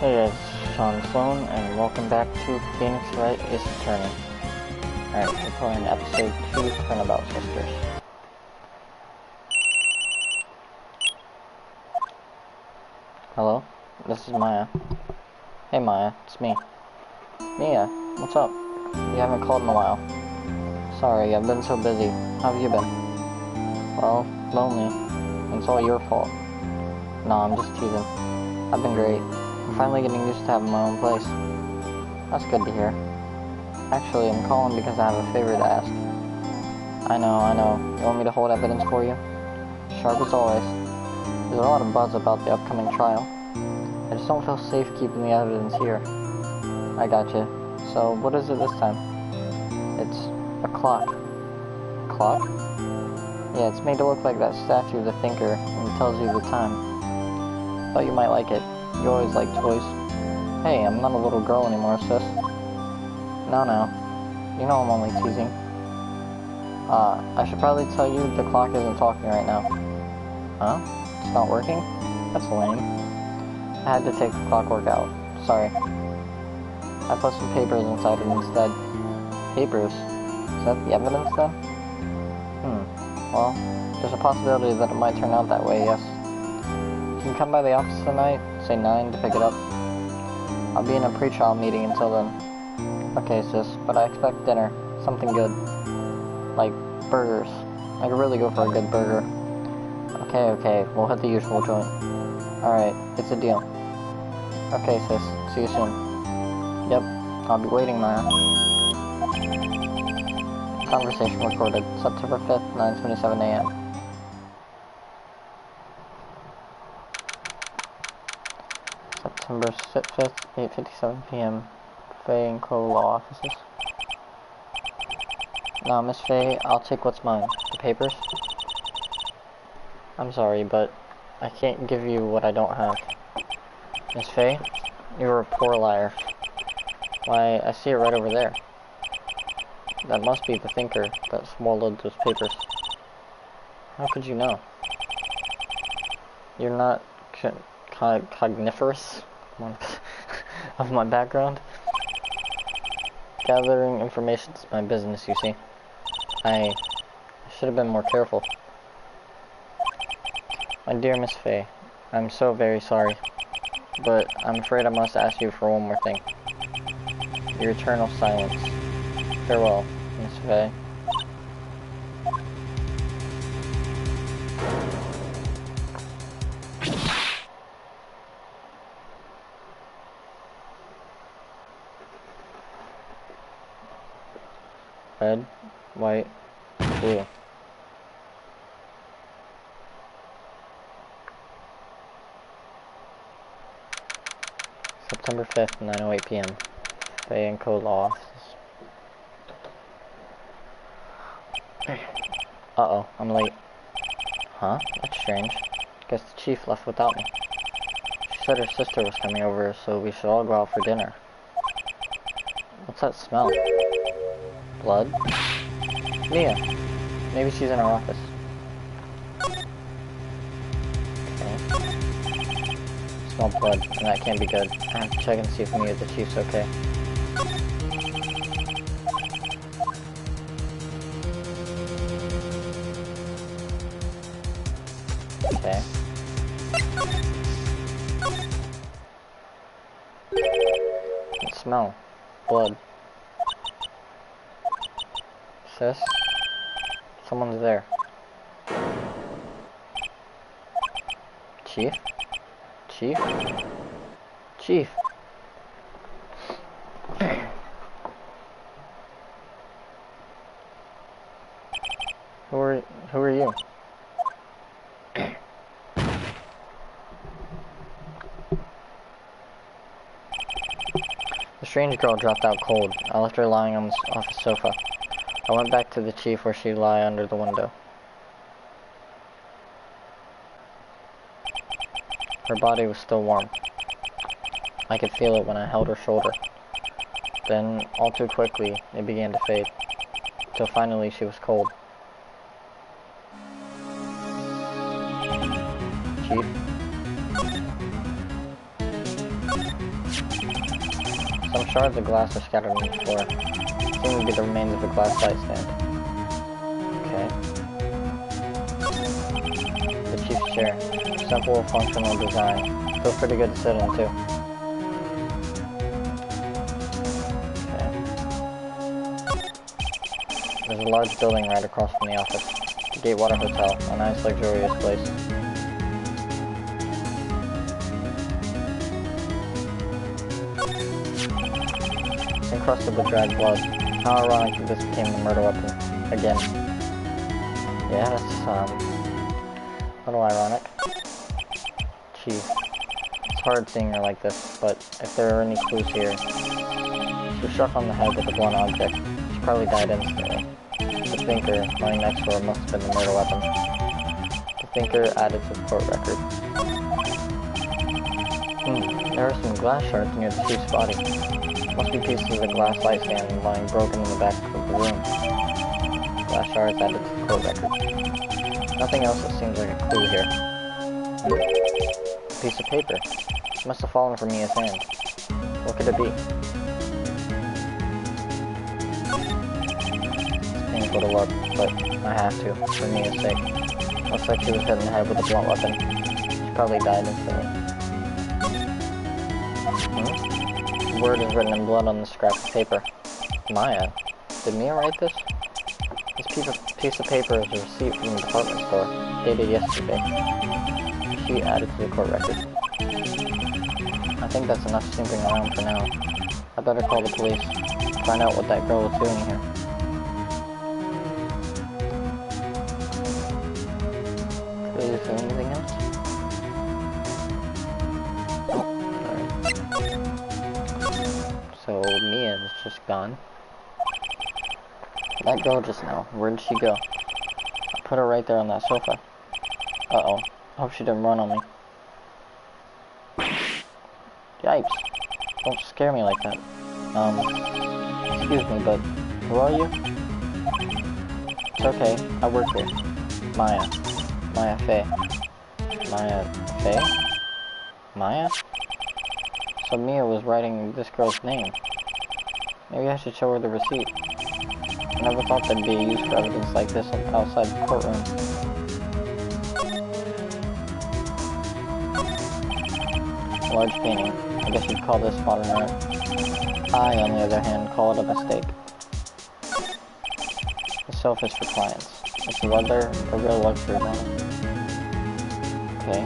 Hey guys, Shaun Slone, and welcome back to Phoenix Wright is Returning. Alright, we're playing episode 2, Turnabout Sisters. Hello? This is Maya. Hey Maya, it's me. Mia, what's up? You haven't called in a while. Sorry, I've been so busy. How have you been? Well, lonely. It's all your fault. No, I'm just teasing. I've been great. I'm finally getting used to having my own place. That's good to hear. Actually, I'm calling because I have a favor to ask. I know. You want me to hold evidence for you? Sharp as always. There's a lot of buzz about the upcoming trial. I just don't feel safe keeping the evidence here. I gotcha. So, what is it this time? It's a clock. Clock? Yeah, it's made to look like that statue of the thinker, and it tells you the time. Thought you might like it. You always like toys. Hey, I'm not a little girl anymore, sis. No. You know I'm only teasing. I should probably tell you the clock isn't talking right now. Huh? It's not working? That's lame. I had to take the clockwork out. Sorry. I put some papers inside it instead. Papers? Is that the evidence then? Well, there's a possibility that it might turn out that way, yes. You can come by the office tonight, say 9, to pick it up. I'll be in a pre-trial meeting until then. Okay, sis, but I expect dinner. Something good. Like, burgers. I could really go for a good burger. Okay, we'll hit the usual joint. Alright, it's a deal. Okay, sis, see you soon. Yep, I'll be waiting, Maya. Conversation recorded, September 5th, 9:27 a.m. September 5th, 8:57 p.m. Faye and Co. Law Offices. Now, Miss Faye, I'll take what's mine. The papers? I'm sorry, but I can't give you what I don't have. Miss Faye, you're a poor liar. Why, I see it right over there. That must be the thinker that swallowed those papers. How could you know? You're not cogniferous of my background. Gathering information is my business, you see. I should have been more careful. My dear Miss Faye, I'm so very sorry, but I'm afraid I must ask you for one more thing. Your eternal silence. Farewell, Miss Faye. Red, white, blue. September 5th, 9:08 p.m. Faye and Co. Law Offices. Uh-oh, I'm late. Huh? That's strange. Guess the chief left without me. She said her sister was coming over, so we should all go out for dinner. What's that smell? Blood? Mia! Maybe she's in our office. Okay. Smell blood, and that can't be good. I have to check and see if Mia the chief's okay. Okay. What smell? Blood. Sis? Someone's there. Chief? Chief? Chief! Who are you? The strange girl dropped out cold. I left her lying on the office sofa. I went back to the chief where she lay under the window. Her body was still warm. I could feel it when I held her shoulder. Then, all too quickly, it began to fade, till finally she was cold. Chief? Some shards of glass are scattered on the floor. Seem to be the remains of a glass light stand. Okay. The chief's chair. Simple, functional design. Feels pretty good to sit in, too. Okay. There's a large building right across from the office. The Gatewater Hotel. A nice, luxurious place. It's encrusted with dried blood. How ironic that this became the murder weapon. Again. Yeah, that's, a little ironic. Chief. It's hard seeing her like this, but if there are any clues here... She was struck on the head with a blunt object. She probably died instantly. The thinker, lying next to her, must have been the murder weapon. The thinker added to the court record. There are some glass shards near the chief's body. Must be pieces of the glass light stand lying broken in the back of the room. Glass shards added to the court record. Nothing else that seems like a clue here. A piece of paper. It must have fallen from Mia's hand. What could it be? It's painful to look, but I have to, for Mia's sake. Looks like she was hit in the head with a blunt weapon. She probably died instantly. The word is written in blood on the scrap of paper. Maya? Did Mia write this? This piece of paper is a receipt from the department store, dated yesterday. She added to the court record. I think that's enough snooping around for now. I better call the police, find out what that girl was doing here. Could you say anything else? Oh, alright. So, Mia is just gone. That girl just now, where did she go? I put her right there on that sofa. Uh-oh. Hope she didn't run on me. Yipes. Don't scare me like that. Excuse me, but who are you? It's okay, I work here. Maya. Maya Faye. Maya Faye? Maya? So Mia was writing this girl's name. Maybe I should show her the receipt. I never thought there'd be a use for evidence like this outside the courtroom. Large painting. I guess you'd call this modern art. I, on the other hand, call it a mistake. The sofa's for clients. It's a leather, a real luxury model. Okay.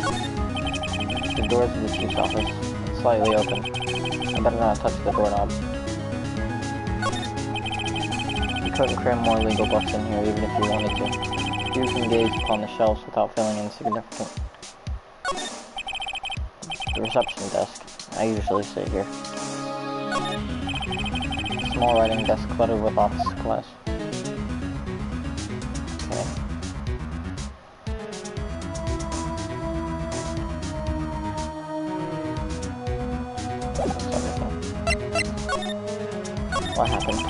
The doors of the chief's office. It's slightly open. I better not touch the doorknob. You couldn't cram more legal books in here even if you wanted to. You can gaze upon the shelves without feeling insignificant. The reception desk. I usually sit here. Small writing desk cluttered with office supplies. Okay. That's everything. What happened?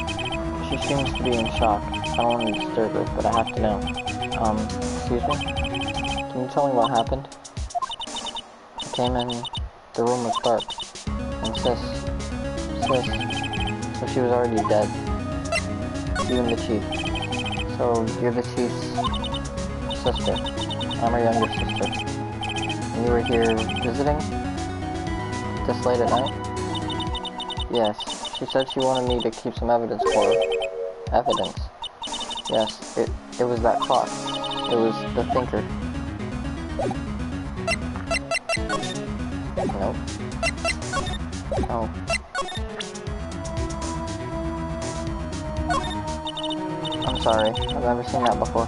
She seems to be in shock. I don't want to disturb her, but I have to know. Excuse me? Can you tell me what happened? I came in, the room was dark, and sis, so she was already dead. You and the chief. So, you're the chief's sister. I'm her younger sister. And you were here visiting? This late at night? Yes, she said she wanted me to keep some evidence for her. Evidence? Yes, it was that clock. It was the thinker. Nope. Oh. I'm sorry, I've never seen that before.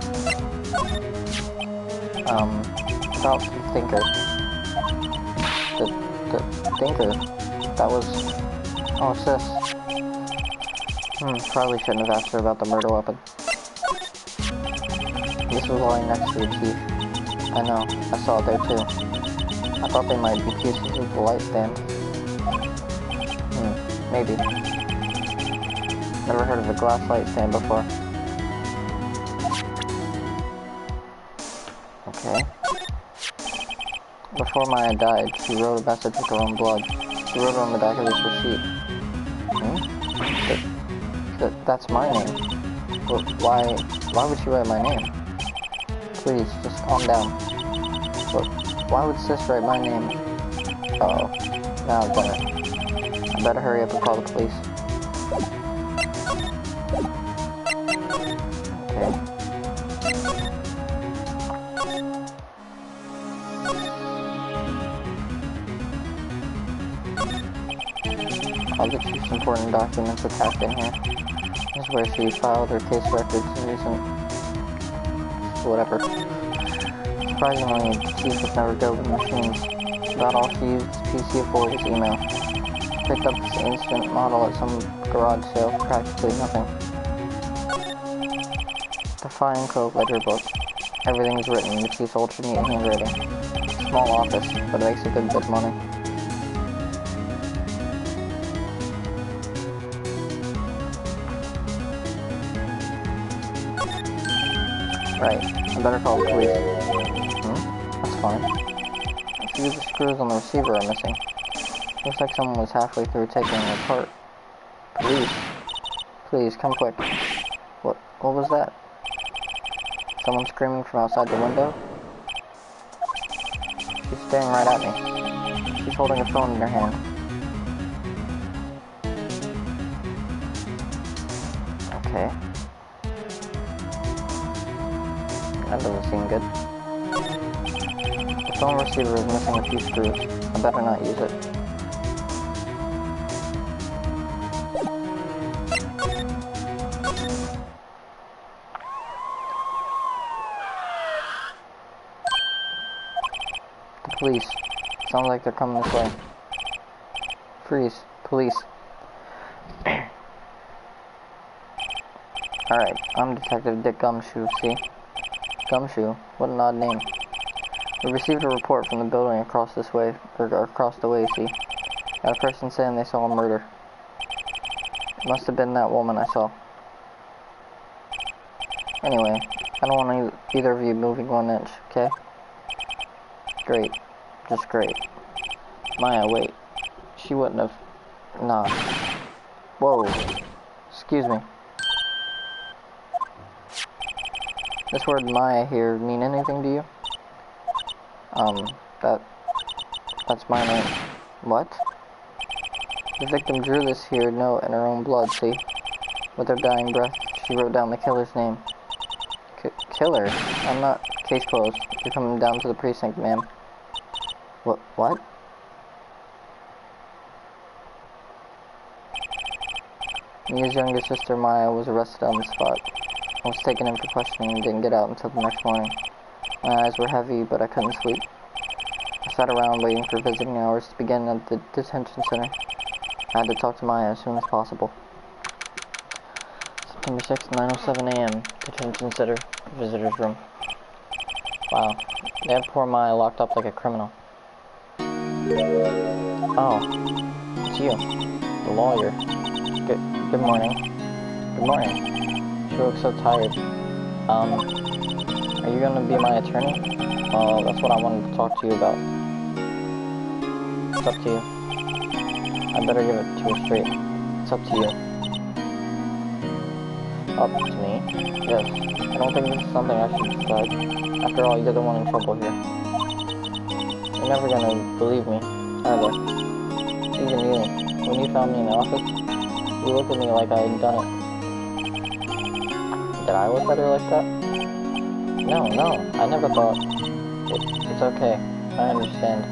About the thinker. The thinker. That was... Oh, sis. Probably shouldn't have asked her about the murder weapon. This was lying next to the chief. I know, I saw it there too. I thought they might be pieces of the light stand. Maybe. Never heard of a glass light stand before. Okay. Before Maya died, she wrote a message with her own blood. She wrote it on the back of this receipt. That's my name. But why would she write my name? Please, just calm down. But why would sis write my name? Uh-oh. Now I've done it. I better hurry up and call the police. Okay. All the chief's important documents attached in here. This is where she filed her case records and recent... whatever. Surprisingly, the chief would never go with machines. About all she used PC for was email. She picked up this instant model at some garage sale for practically nothing. Defying code ledger book. Everything is written in the chief's ultra-neat handwriting. Small office, but it makes a good bit of money. Right, I better call the police. That's fine. A few of the screws on the receiver are missing. Looks like someone was halfway through taking it apart. Police. Please, come quick. What was that? Someone screaming from outside the window? She's staring right at me. She's holding a phone in her hand. Okay. That doesn't seem good. The phone receiver is missing a few screws. I better not use it. The police. Sounds like they're coming this way. Freeze. Police. Alright, I'm Detective Dick Gumshoe, see? Gumshoe? What an odd name. We received a report from the building across this way, or across the way, see? Got a person saying they saw a murder. It must have been that woman I saw. Anyway, I don't want either of you moving 1 inch, okay? Great. Just great. Maya, wait. She wouldn't have... Nah. Whoa. Excuse me. This word Maya here mean anything to you? That's my name. What? The victim drew this here note in her own blood, see? With her dying breath, she wrote down the killer's name. Killer? I'm not... Case closed. You're coming down to the precinct, ma'am. What? Mia's younger sister, Maya, was arrested on the spot. I was taken in for questioning and didn't get out until the next morning. My eyes were heavy, but I couldn't sleep. I sat around waiting for visiting hours to begin at the detention center. I had to talk to Maya as soon as possible. September 6th, 9:07 a.m. Detention center, visitor's room. Wow, they have poor Maya locked up like a criminal. Oh, it's you, the lawyer. Good morning. Good morning. She looks so tired. Are you gonna be my attorney? Well, that's what I wanted to talk to you about. It's up to you. I better give it to her straight. It's up to you. Up to me? Yes. I don't think this is something I should decide. After all, you're the one in trouble here. You're never gonna believe me, are they? Even you. When you found me in the office, you looked at me like I had done it. Did I look at her like that? No, I never thought. It's okay. I understand.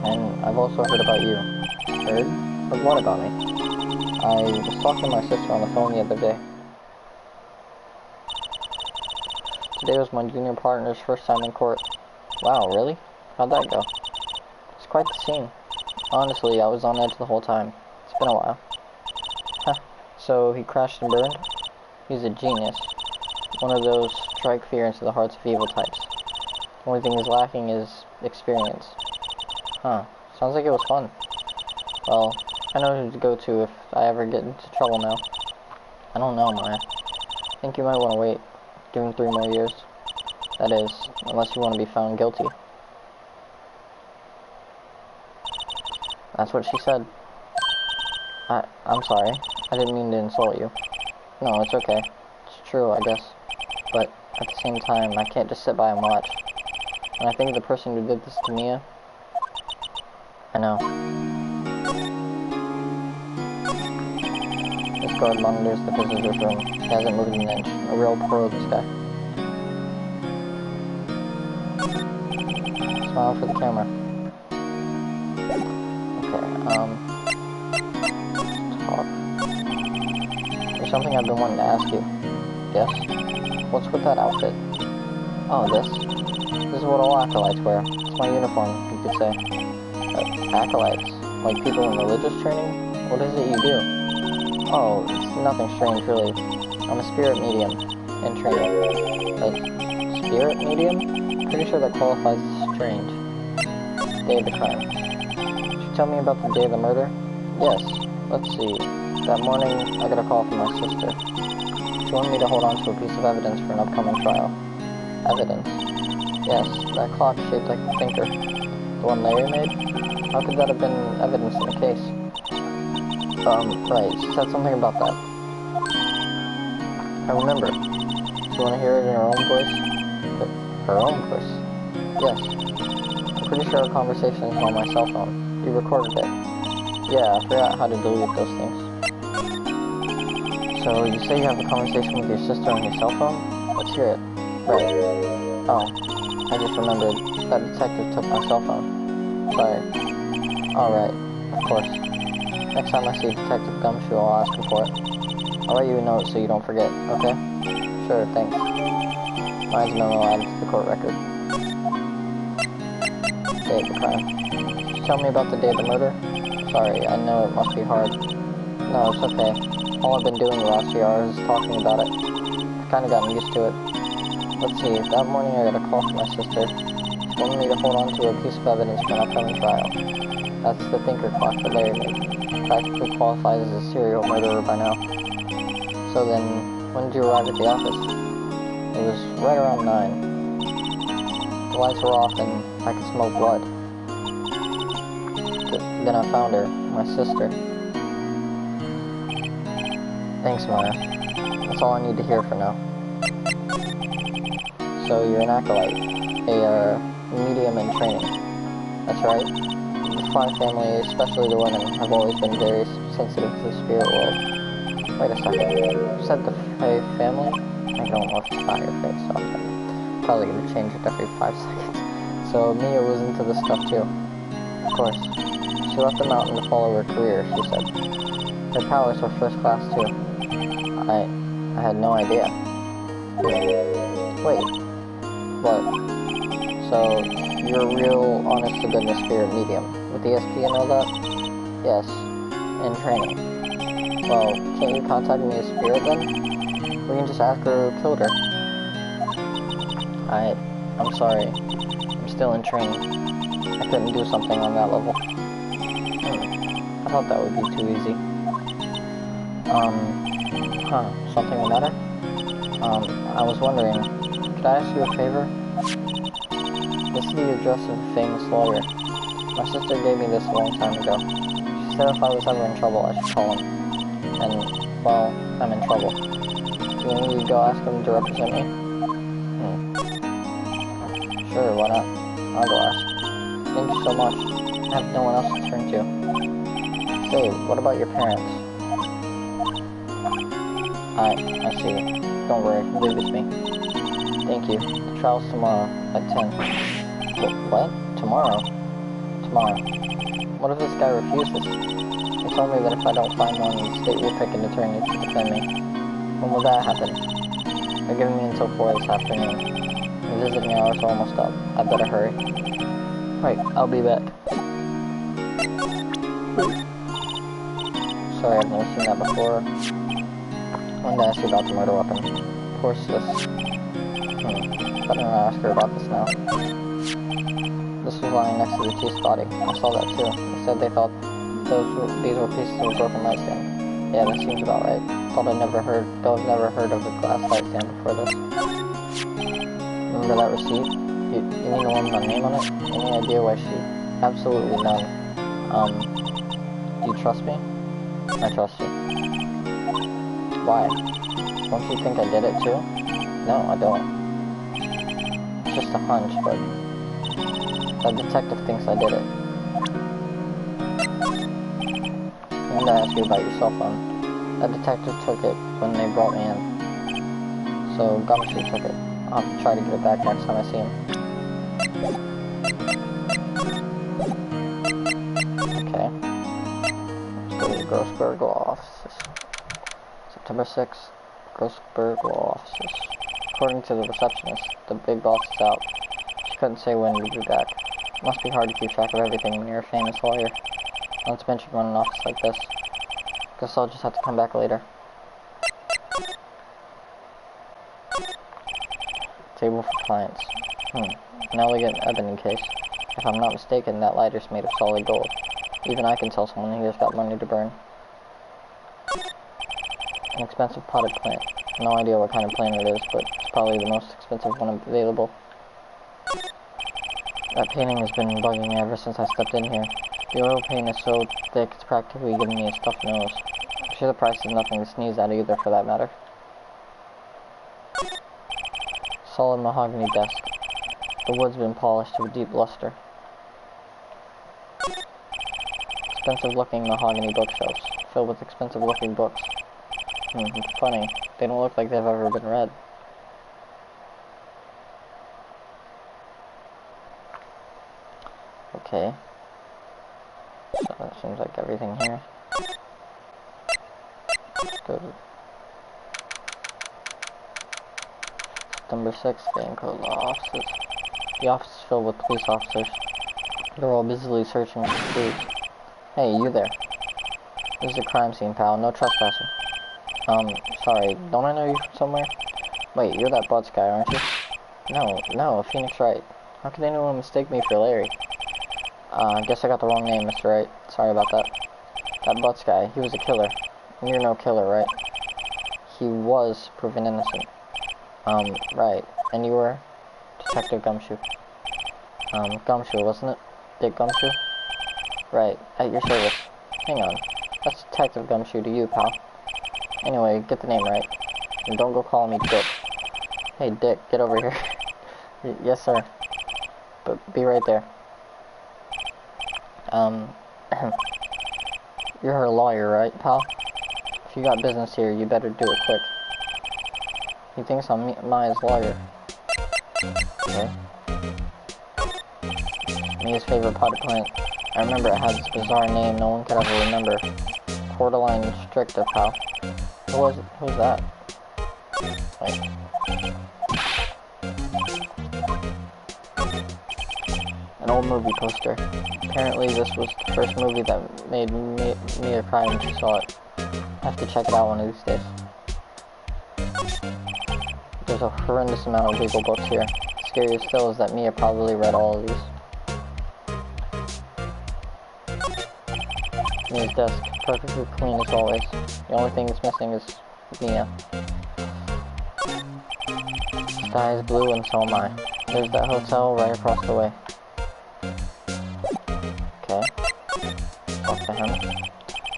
And I've also heard about you. Heard? Heard what about me? I was talking to my sister on the phone the other day. Today was my junior partner's first time in court. Wow, really? How'd that go? It's quite the scene. Honestly, I was on edge the whole time. It's been a while. Huh. So he crashed and burned? He's a genius. One of those strike fear into the hearts of evil types. The only thing he's lacking is experience. Huh. Sounds like it was fun. Well, I know who to go to if I ever get into trouble now. I don't know, Maya. I think you might want to wait. Give him 3 more years. That is, unless you want to be found guilty. That's what she said. I'm sorry. I didn't mean to insult you. No, it's okay. It's true, I guess. But at the same time, I can't just sit by and watch. And I think the person who did this to Mia... I know. This guard monitors the visitor's room. He hasn't moved an inch. A real pro, this guy. Smile for the camera. Okay, talk. There's something I've been wanting to ask you. Yes? What's with that outfit? Oh, this? This is what all acolytes wear. It's my uniform, you could say. Acolytes? Like people in religious training? What is it you do? Oh, it's nothing strange, really. I'm a spirit medium in training. A spirit medium? Pretty sure that qualifies as strange. Day of the crime. Could you tell me about the day of the murder? Yes. Let's see. That morning, I got a call from my sister. She wanted me to hold on to a piece of evidence for an upcoming trial. Evidence? Yes, that clock shaped like a thinker. The one Larry made? How could that have been evidence in the case? Right, she said something about that. I remember. Do you want to hear it in her own voice? Her own voice? Yes. I'm pretty sure our conversation is on my cell phone. You recorded it. Yeah, I forgot how to delete those things. So, you say you have a conversation with your sister on your cell phone? Let's hear it. Right. Oh, I just remembered. That detective took my cell phone. Sorry. Alright, of course. Next time I see Detective Gumshoe, I'll ask him for it. I'll write you a note so you don't forget, okay? Sure, thanks. Mine's memo added to the court record. Day of the crime. Could you tell me about the day of the murder? Sorry, I know it must be hard. No, it's okay. All I've been doing the last few hours is talking about it. I've kinda gotten used to it. Let's see, that morning I got a call from my sister. She wanted me to hold on to a piece of evidence for an upcoming trial. That's the thinker clock that Larry made. Practically qualifies as a serial murderer by now. So then, when did you arrive at the office? It was right around 9. The lights were off and I could smell blood. Then I found her, my sister. Thanks, Maya. That's all I need to hear for now. So you're an acolyte, a medium in training. That's right. The Fly family, especially the women, have always been very sensitive to the spirit world. Wait a second. You said the Fae family? I don't know if it's Fire or Fae, so I'm probably going to change it every 5 seconds. So Mia was into this stuff too. Of course. She left the mountain to follow her career, she said. Her powers were first class too. I had no idea. Wait. What? So, you're a real, honest-to-goodness spirit medium. With the SP and all that? Yes. In training. Well, can't you contact me as spirit then? We can just ask her who killed her. I'm sorry. I'm still in training. I couldn't do something on that level. I thought that would be too easy. Something the matter? I was wondering, could I ask you a favor? This is the address of a famous lawyer. My sister gave me this a long time ago. She said if I was ever in trouble, I should call him. And, well, I'm in trouble. Do you need to go ask him to represent me? Sure, why not? I'll go ask. Thank you so much. I have no one else to turn to. Say, what about your parents? I see. Don't worry, leave it with me. Thank you. The trial's tomorrow, at 10. What? Tomorrow? Tomorrow. What if this guy refuses? He told me that if I don't find one, the state will pick an attorney to defend me. When will that happen? They're giving me until 4 this afternoon. The visiting hours are almost up. I better hurry. Right, I'll be back. Sorry, I've never seen that before. I wanted to ask you about the murder weapon. Of course, this... Better not ask her about this now. This was lying next to the chief's body. I saw that too. They said they thought these were pieces of a broken nightstand. Yeah, that seems about right. Thought I've never heard of a glass nightstand before this. Remember that receipt? You mean the one with my name on it? Any idea why she... Absolutely none. Do you trust me? I trust you. Why? Don't you think I did it too? No, I don't. It's just a hunch, but the detective thinks I did it. I wanted to ask you about your cell phone. That detective took it when they brought me in. So Gumshoe took it. I'll have to try to get it back next time I see him. Okay. Let's go to the Grossberg Law Offices. September 6th, Grossberg Law Offices. According to the receptionist, the big boss is out. She couldn't say when he'd be back. It must be hard to keep track of everything when you're a famous lawyer. Not to mention run an office like this. Guess I'll just have to come back later. Table for clients. An elegant ebony case. If I'm not mistaken, that lighter's made of solid gold. Even I can tell someone here's got money to burn. An expensive potted plant. No idea what kind of plant it is, but it's probably the most expensive one available. That painting has been bugging me ever since I stepped in here. The oil paint is so thick it's practically giving me a stuffed nose. I'm sure the price is nothing to sneeze at either, for that matter. Solid mahogany desk. The wood's been polished to a deep luster. Expensive-looking mahogany bookshelves, filled with expensive-looking books. Funny. They don't look like they've ever been read. Okay. So that seems like everything here. Let's go to September 6th, Van Code Law Offices. The office is filled with police officers. They're all busily searching for clues. Hey, you there. This is a crime scene, pal. No trespassing. Sorry. Don't I know you from somewhere? Wait, you're that Butts guy, aren't you? No, Phoenix Wright. How could anyone mistake me for Larry? Guess I got the wrong name, Mr. Wright. Sorry about that. That Butts guy, he was a killer. You're no killer, right? He was proven innocent. Right. And you were? Detective Gumshoe. Gumshoe, wasn't it? Dick Gumshoe? Right. At your service. Hang on. That's Detective Gumshoe to you, pal. Anyway, get the name right. And don't go calling me Dick. Hey, Dick, get over here. Yes, sir. But be right there. You're a lawyer, right, pal? If you got business here, you better do it quick. He thinks I'm Maya's lawyer. Okay. Mia's favorite potted plant. I remember it had this bizarre name no one could ever remember. Cordyline stricta, pal. Who's that? Wait. An old movie poster. Apparently this was the first movie that made Mia cry when she saw it. I have to check it out one of these days. There's a horrendous amount of legal books here. Scarier still is that Mia probably read all of these. Mia's desk, perfectly clean as always. The only thing that's missing is Mia. The sky is blue and so am I. There's that hotel right across the way. Okay. Talk to him.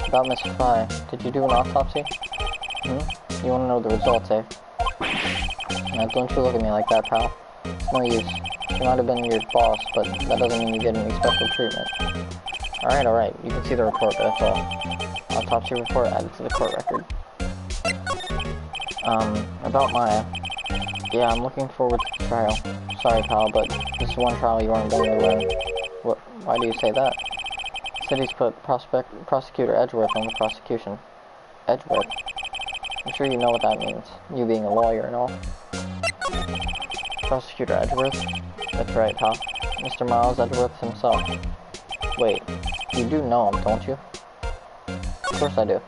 About Miss Fry, did you do an autopsy? You want to know the results, eh? Now, don't you look at me like that, pal. It's no use. She might have been your boss, but that doesn't mean you get any special treatment. Alright. You can see the report, but that's all. Autopsy report added to the court record. About Maya. Yeah, I'm looking forward to the trial. Sorry, pal, but this is one trial you aren't going to win. What? Why do you say that? The city's put Prosecutor Edgeworth on the prosecution. Edgeworth? I'm sure you know what that means, you being a lawyer and all. Prosecutor Edgeworth? That's right, pal. Mr. Miles Edgeworth himself. Wait, you do know him, don't you? Of course I do.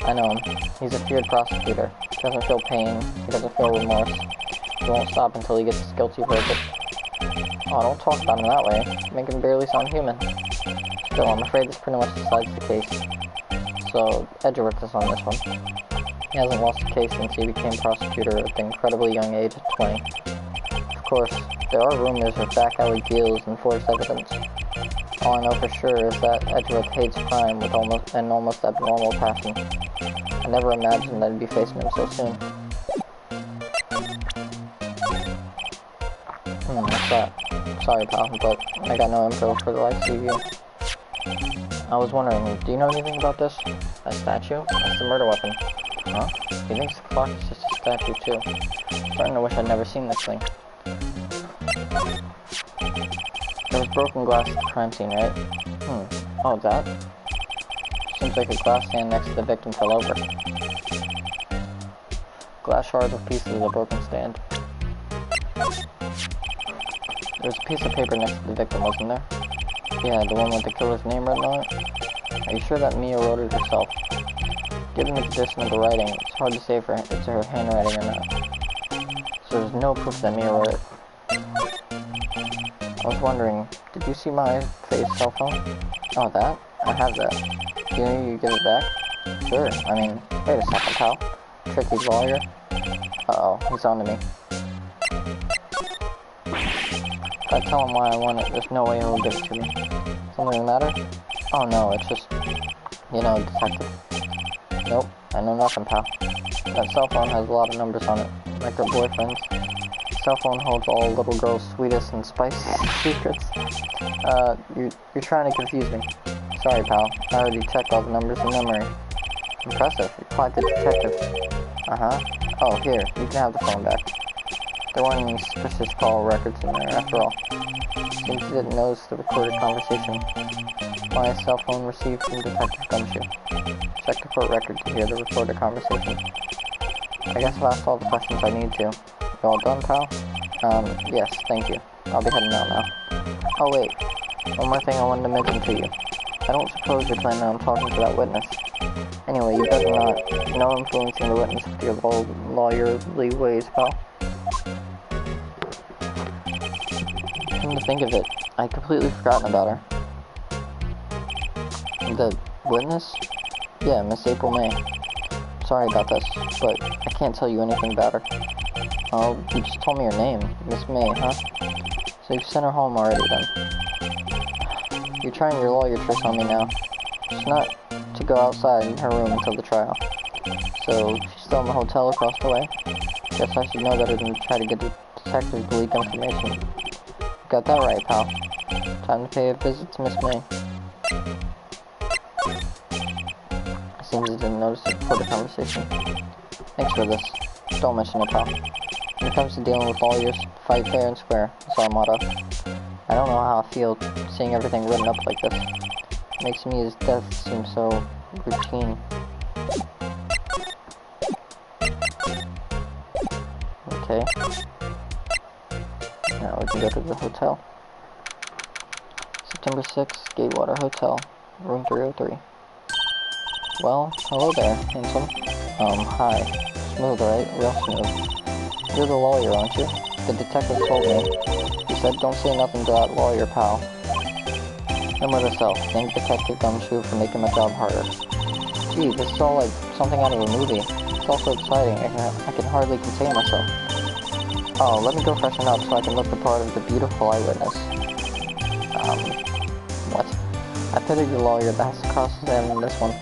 I know him. He's a feared prosecutor. He doesn't feel pain. He doesn't feel remorse. He won't stop until he gets his guilty verdict. Oh, don't talk about him that way. You make him barely sound human. Still, I'm afraid this pretty much decides the case. So, Edgeworth is on this one. He hasn't lost a case since he became prosecutor at the incredibly young age of 20. Of course, there are rumors of back alley deals and forged evidence. All I know for sure is that Edgeworth hates crime with an almost abnormal passion. I never imagined I'd be facing him so soon. What's that? Sorry, pal, but I got no info for the likes of you. I was wondering, do you know anything about this? A statue? That's the murder weapon. Huh? He thinks the clock is just a statue, too. I'm starting to wish I'd never seen this thing. There was broken glass at the crime scene, right? Oh, that? Seems like a glass stand next to the victim fell over. Glass shards with pieces of the broken stand. There was a piece of paper next to the victim, wasn't there? Yeah, the one with the killer's name written on it? Are you sure that Mia wrote it herself? Given the condition of the writing, it's hard to say if it's her handwriting or not. So there's no proof that Mia wrote it. I was wondering, did you see my cell phone? Oh, that? I have that. Do you need you give it back? Sure. I mean, wait a second, pal. Tricky lawyer? Uh-oh, he's on to me. If I tell him why I want it, there's no way he'll give it to me. Something the matter? Oh no, it's just, you know, detective. Nope, I know nothing, pal. That cell phone has a lot of numbers on it, like her boyfriend's. Cell phone holds all a little girl's sweetest and spiciest secrets. You're trying to confuse me. Sorry, pal. I already checked all the numbers in memory. Impressive. You're quite the detective. Uh-huh. Oh, here. You can have the phone back. There weren't any suspicious call records in there, after all. Seems you didn't notice the recorded conversation. My cell phone received from Detective Gumshoe. Check the court record to hear the recorded conversation. I guess I've asked all the questions I need to. You all done, pal? Yes, thank you. I'll be heading out now. Oh wait, one more thing I wanted to mention to you. I don't suppose you're planning on talking to that witness. Anyway, you better not. No influencing the witness with your old lawyerly ways, pal. Come to think of it, I'd completely forgotten about her. The witness? Yeah, Miss April May. Sorry about this, but I can't tell you anything about her. Oh, you just told me her name. Miss May, huh? So you've sent her home already, then. You're trying your lawyer tricks on me now. She's not to go outside in her room until the trial. So, she's still in the hotel across the way? Guess I should know better than to try to get the detective to leak information. Got that right, pal. Time to pay a visit to Miss May. Seems you didn't notice it before the conversation. Thanks for this. Don't mention it, pal. When it comes to dealing with lawyers, fight fair and square. That's our motto. I don't know how I feel seeing everything written up like this. It makes Mia's death seem so routine. Okay. Now we can go to the hotel. September 6th, Gatewater Hotel, room 303. Well, hello there, handsome. Hi. Smooth, right? Real smooth. You're the lawyer, aren't you? The detective told me. He said don't say nothing to that lawyer, pal. And with herself, thank Detective Gumshoe for making my job harder. Gee, this is all like something out of a movie. It's all so exciting, I can hardly contain myself. Oh, let me go freshen up so I can look the part of the beautiful eyewitness. What? I pity the lawyer that has to cross-examine this one.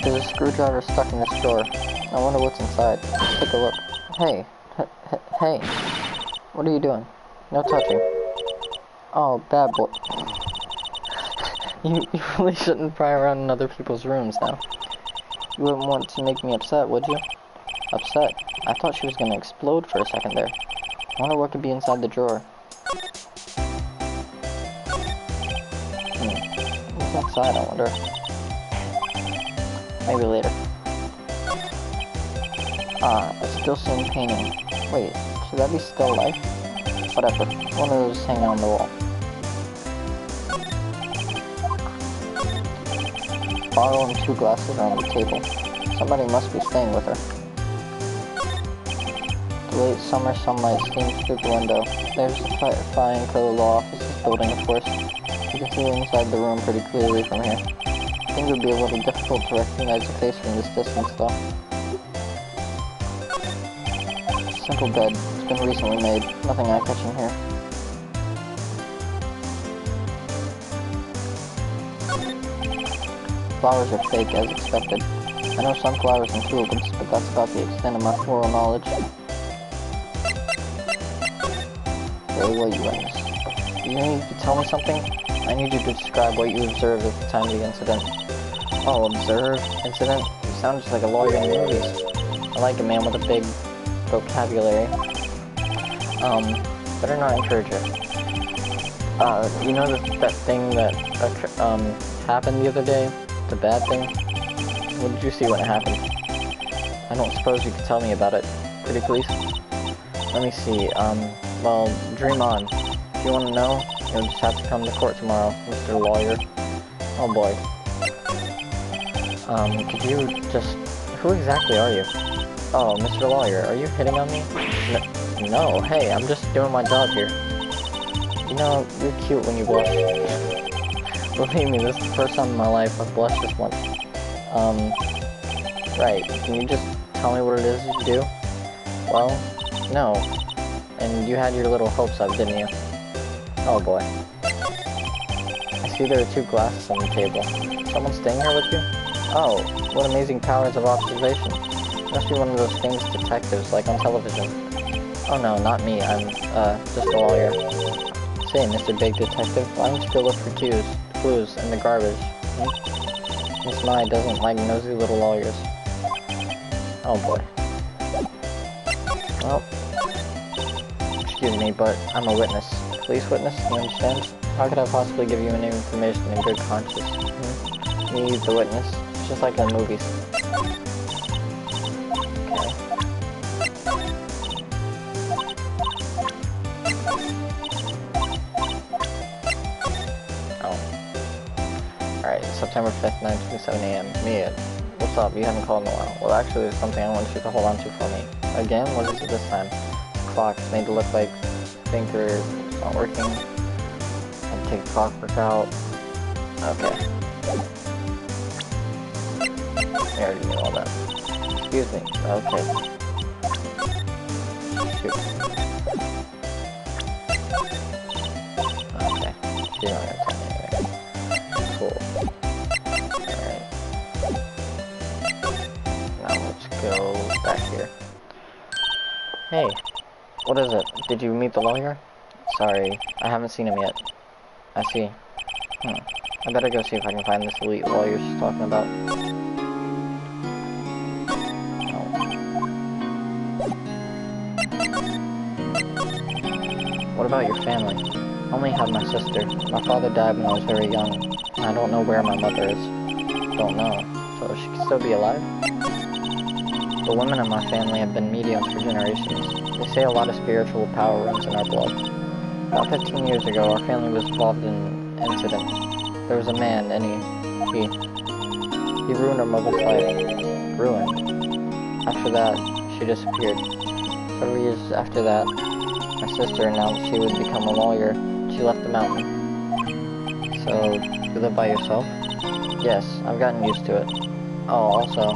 There's a screwdriver stuck in this drawer. I wonder what's inside. Let's take a look. Hey. Hey. What are you doing? No touching. Oh, bad boy. You really shouldn't pry around in other people's rooms now. You wouldn't want to make me upset, would you? Upset? I thought she was gonna explode for a second there. I wonder what could be inside the drawer. What's inside, I wonder? Maybe later. Ah, a still scene painting. Wait, should that be still life? Whatever, one of those hanging on the wall. Bottle and 2 glasses are on the table. Somebody must be staying with her. The late summer sunlight streams through the window. There's the fine co law offices building, of course. You can see inside the room pretty clearly from here. I think it would be a little difficult to recognize the face from this distance, though. Simple bed, been recently made. Nothing eye-catching here. Flowers are fake, as expected. I know sunflowers and tulips, but that's about the extent of my floral knowledge. Very well, you witness. Do you need to tell me something? I need you to describe what you observed at the time of the incident. Oh, observe? Incident? You sound just like a lawyer in the movies. I like a man with a big vocabulary. Better not encourage her. You know that thing that, happened the other day? The bad thing? What did you see when it happened? I don't suppose you could tell me about it. Pretty please? Let me see, well, dream on. If you want to know, you'll just have to come to court tomorrow, Mr. Lawyer. Oh boy. Could you just... Who exactly are you? Oh, Mr. Lawyer, are you hitting on me? No, hey, I'm just doing my job here. You know, you're cute when you blush. Believe me, this is the first time in my life I've blushed this much. Right, can you just tell me what it is you do? Well, no. And you had your little hopes up, didn't you? Oh boy. I see there are 2 glasses on the table. Someone staying here with you? Oh, what amazing powers of observation. Must be one of those things detectives like on television. Oh no, not me, I'm, just a lawyer. Say, Mr. Big Detective, why don't you go look for clues in the garbage? Miss Mai doesn't like nosy little lawyers. Oh boy. Well, excuse me, but I'm a witness. Police witness, you understand? How could I possibly give you any information in good conscience? Me, the witness. It's just like in the movies. Alright, September 5th, 9:27 a.m. Mia, what's up? You haven't called in a while. Well, actually, there's something I want you to hold on to for me. Again? What is it this time? The clock is made to look like thinker. It's not working. I'll take the clockwork out. Okay. I already knew all that. Excuse me. Okay. Shoot. Okay. She's not gonna tell me anything. Cool. Alright. Now let's go back here. Hey, what is it? Did you meet the lawyer? Sorry, I haven't seen him yet. I see. I better go see if I can find this elite lawyer she's talking about. No. What about your family? I only have my sister. My father died when I was very young, and I don't know where my mother is. Don't know. So she could still be alive? The women in my family have been mediums for generations. They say a lot of spiritual power runs in our blood. About 15 years ago, our family was involved in an incident. There was a man, and he ruined our mother's life. Ruined. After that, she disappeared. Several years after that, my sister announced she would become a lawyer. She left the mountain. So, you live by yourself? Yes, I've gotten used to it. Oh, also,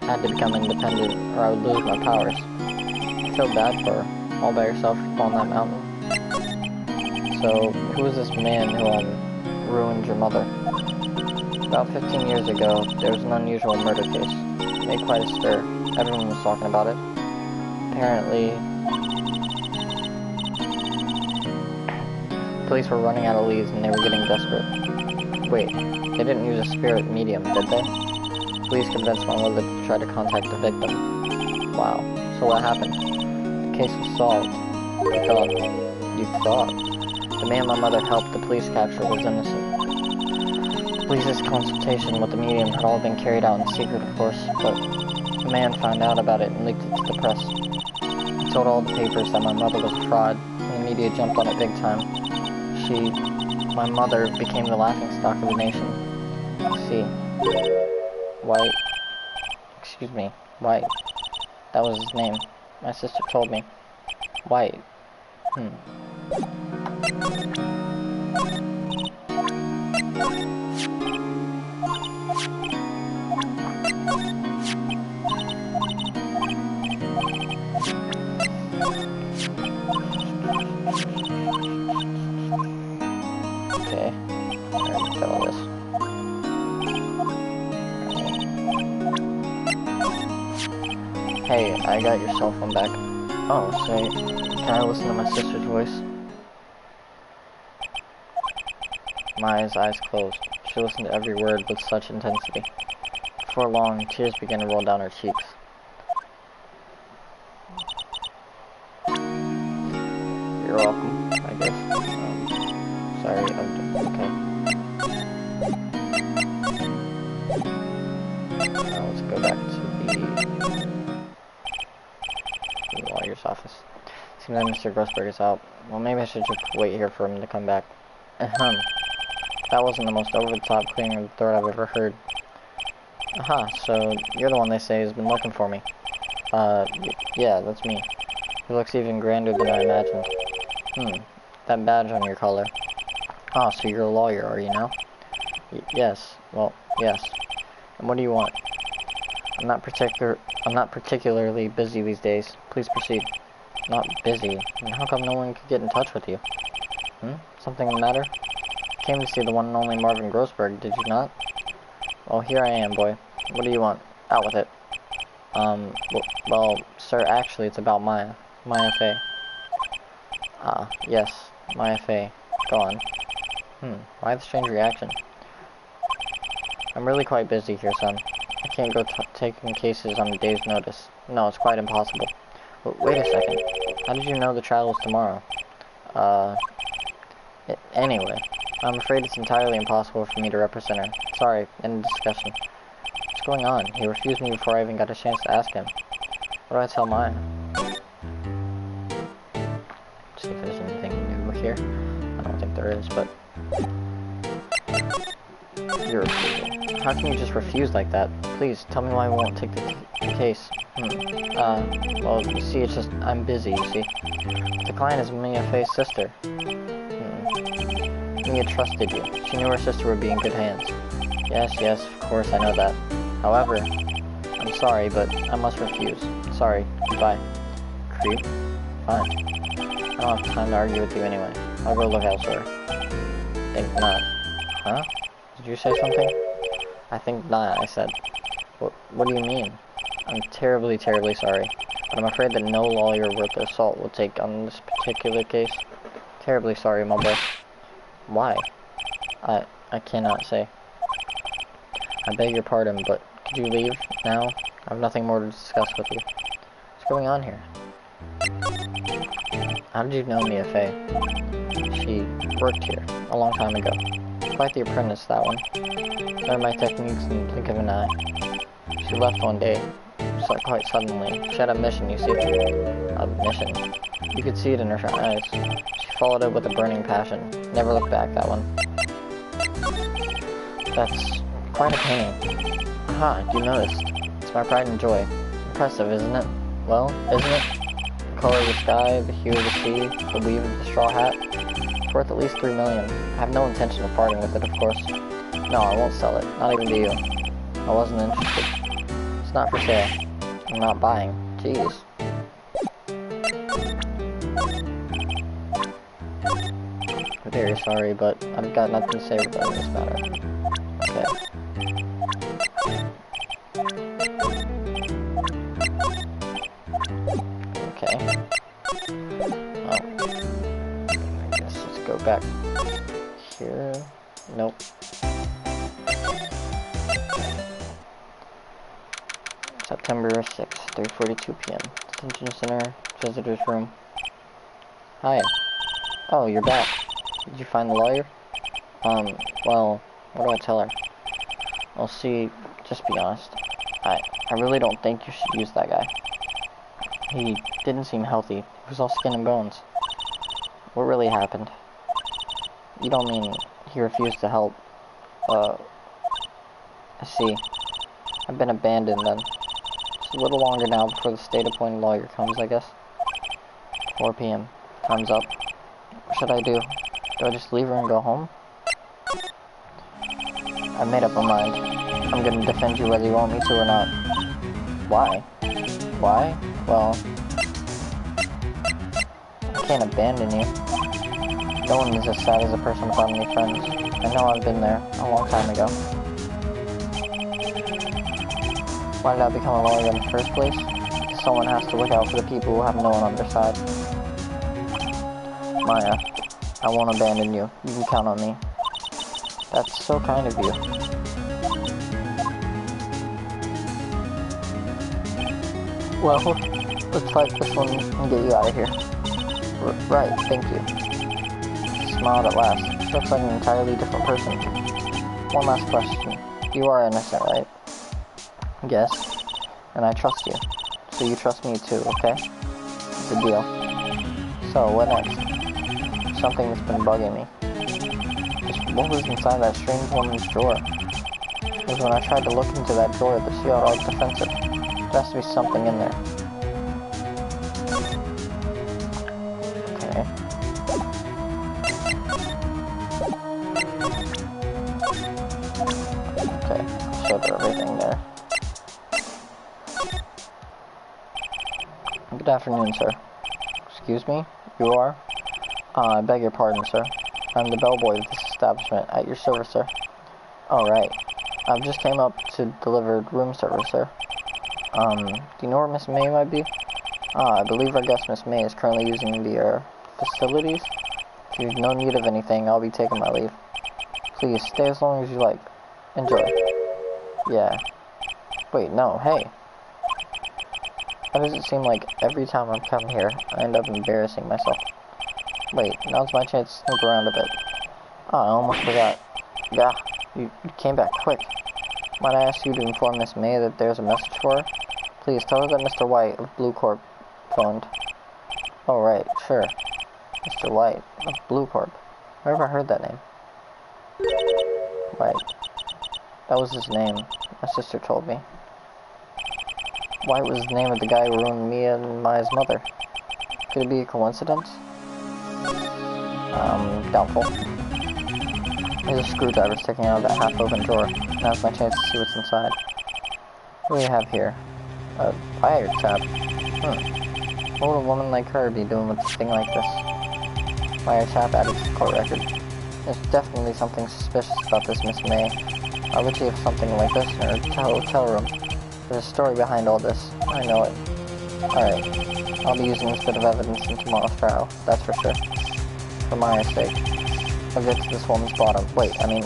I had to become independent or I would lose my powers. I feel bad for her, all by herself on that mountain. So, who was this man who, ruined your mother? About 15 years ago, there was an unusual murder case. It made quite a stir. Everyone was talking about it. Apparently, police were running out of leads and they were getting desperate. Wait, they didn't use a spirit medium, did they? Police convinced my mother to try to contact the victim. Wow. So what happened? The case was solved. You thought? The man my mother helped the police capture was innocent. The police's consultation with the medium had all been carried out in secret, of course, but the man found out about it and leaked it to the press. He told all the papers that my mother was a fraud, and the media jumped on it big time. My mother became the laughingstock of the nation. I see. White. Excuse me. White. That was his name. My sister told me. White. Okay. Alright, got all this. Alright. Hey, I got your cell phone back. Oh, say, can I listen to my sister's voice? Maya's eyes closed. She listened to every word with such intensity. Before long, tears began to roll down her cheeks. You're welcome, I guess. Sorry, okay. Now let's go back to the lawyer's office. Seems that Mr. Grossberg is out. Well, maybe I should just wait here for him to come back. Ahem. That wasn't the most over-the-top clearing of the throat I've ever heard. Aha, so you're the one they say has been looking for me. Yeah, that's me. He looks even grander than I imagined. That badge on your collar. Ah, so you're a lawyer, are you now? Yes, well, yes. And what do you want? I'm not particularly busy these days. Please proceed. Not busy? And how come no one could get in touch with you? Something the matter? Came to see the one and only Marvin Grossberg, did you not? Well, here I am, boy. What do you want? Out with it. Well, sir, actually, it's about Maya. Maya Fey. Ah, yes, Maya Fey. Go on. Why the strange reaction? I'm really quite busy here, son. I can't go taking cases on a day's notice. No, it's quite impossible. Wait a second. How did you know the trial was tomorrow? Anyway, I'm afraid it's entirely impossible for me to represent her. Sorry, end of discussion. What's going on? He refused me before I even got a chance to ask him. What do I tell Maya? Let's see if there's anything new here. I don't think there is, but... You're a fool. How can you just refuse like that? Please, tell me why I won't take the case. Well, you see, it's just, I'm busy, you see. The client is Mia Fey's sister. Mia trusted you. She knew her sister would be in good hands. Yes, of course, I know that. However, I'm sorry, but I must refuse. Sorry, goodbye. Creep? Fine. I don't have time to argue with you anyway. I'll go look elsewhere. Think not. Huh? Did you say something? I think not, I said. What do you mean? I'm terribly sorry, but I'm afraid that no lawyer worth their salt will take on this particular case. Terribly sorry, my boy. Why? I cannot say. I beg your pardon, but could you leave now? I have nothing more to discuss with you. What's going on here? How did you know Mia Fey? She worked here a long time ago. Quite the apprentice, that one. Learned my techniques in the blink of an eye. She left one day, quite suddenly. She had a mission, you see. A mission? You could see it in her eyes. She followed it with a burning passion. Never looked back, that one. That's quite a painting. Aha, you noticed. It's my pride and joy. Impressive, isn't it? Well, isn't it? The color of the sky, the hue of the sea, the weave of the straw hat. It's worth at least $3 million. I have no intention of parting with it, of course. No, I won't sell it. Not even to you. I wasn't interested. It's not for sale. I'm not buying. Jeez. I'm very sorry, but I've got nothing to say regarding this matter. Okay. Okay. Well, I guess let's go back here. Nope. September 6th, 3:42 p.m. Detention Center, visitor's room. Hi. Oh, you're back. Did you find the lawyer? Well, what do I tell her? Well, see, just be honest. I really don't think you should use that guy. He didn't seem healthy. He was all skin and bones. What really happened? You don't mean he refused to help? I see. I've been abandoned then. Just a little longer now before the state-appointed lawyer comes, I guess. 4 p.m. Time's up. What should I do? Do I just leave her and go home? I've made up my mind. I'm gonna defend you whether you want me to or not. Why? Why? Well, I can't abandon you. No one is as sad as a person without any friends. I know I've been there a long time ago. Why did I become a lawyer in the first place? Someone has to look out for the people who have no one on their side. Maya, I won't abandon you. You can count on me. That's so kind of you. Well, let's fight this one and get you out of here. Right, thank you. She smiled at last. She looks like an entirely different person. One last question. You are innocent, right? Yes. And I trust you. So you trust me too, okay? It's a deal. So, what next? Something that's been bugging me. Just what was inside that strange woman's drawer? Because when I tried to look into that drawer, she got all defensive. There has to be something in there. Okay. Okay, showed her everything there. Good afternoon, sir. Excuse me? You are? I beg your pardon, sir. I'm the bellboy of this establishment, at your service, sir. Oh, right. I've just came up to deliver room service, sir. Do you know where Miss May might be? I believe our guest, Miss May, is currently using the, facilities. If you've no need of anything, I'll be taking my leave. Please, stay as long as you like. Enjoy. Yeah. Wait, no, hey. Why does it seem like every time I come here, I end up embarrassing myself? Wait, now's my chance to snoop around a bit. Oh, I almost forgot. Yeah, you came back quick. Might I ask you to inform Miss May that there's a message for her? Please tell her that Mr. White of Blue Corp phoned. Oh, right, sure. Mr. White of Blue Corp. Where have I heard that name? White. That was his name. My sister told me. White was the name of the guy who ruined me and Maya's mother. Could it be a coincidence? Doubtful. There's a screwdriver sticking out of that half-open drawer. Now's my chance to see what's inside. What do we have here? A fire trap. What would a woman like her be doing with a thing like this? Fire trap added to the court record. There's definitely something suspicious about this Miss May. Why would she have something like this in her hotel room? There's a story behind all this. I know it. Alright. I'll be using this bit of evidence in tomorrow's trial. That's for sure. For Maya's sake. I'll get to this woman's bottom. Wait, I mean...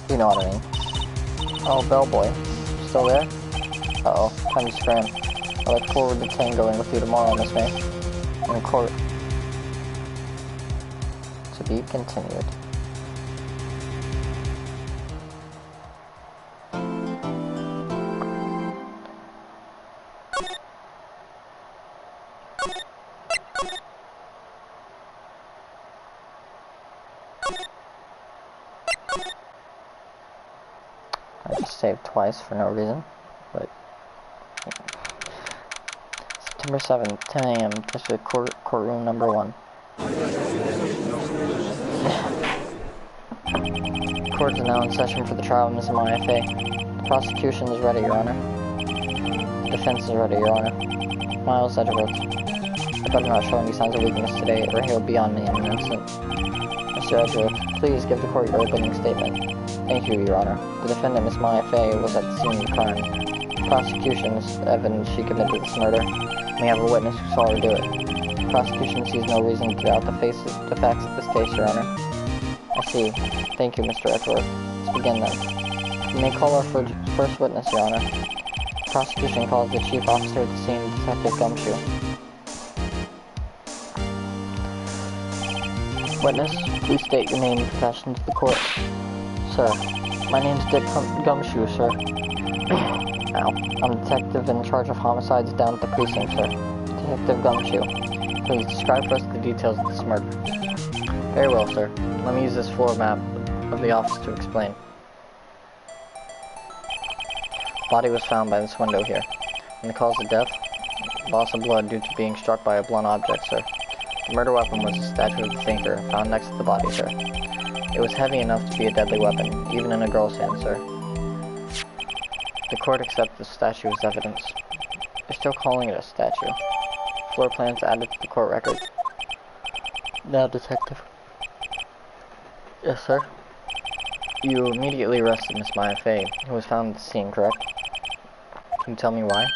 You know what I mean. Oh, bellboy. Still there? Uh-oh. Time to scram. I look forward to tangoing with you tomorrow, Miss May. In court. To be continued. I just saved twice for no reason, but... September 7th, 10 a.m., District Courtroom number 1. Court is now in session for the trial of Ms. Maya Fay. The prosecution is ready, Your Honor. The defense is ready, Your Honor. Miles Edgeworth. I better not show any signs of weakness today, or he'll be on me in an instant. Mr. Edgeworth, please give the court your opening statement. Thank you, Your Honor. The defendant, Miss Maya Fay, was at the scene of the crime. Prosecution's evidence she committed this murder. We have a witness who saw her do it. The prosecution sees no reason to doubt the facts of this case, Your Honor. I see. Thank you, Mr. Edgeworth. Let's begin then. You may call our first witness, Your Honor. The prosecution calls the chief officer at the scene, Detective Gumshoe. Witness, please state your name and profession to the court. Sir, my name's Dick Gumshoe, sir. Ow. I'm detective in charge of homicides down at the precinct, sir. Detective Gumshoe. Please describe for us the details of this murder. Very well, sir. Let me use this floor map of the office to explain. Body was found by this window here. And the cause of death? Loss of blood due to being struck by a blunt object, sir. The murder weapon was a statue of the thinker found next to the body, sir. It was heavy enough to be a deadly weapon, even in a girl's hand, sir. The court accepts the statue as evidence. They're still calling it a statue. Floor plans added to the court record. Now, Detective. Yes, sir. You immediately arrested Miss Maya Fey, who was found at the scene, correct? Can you tell me why?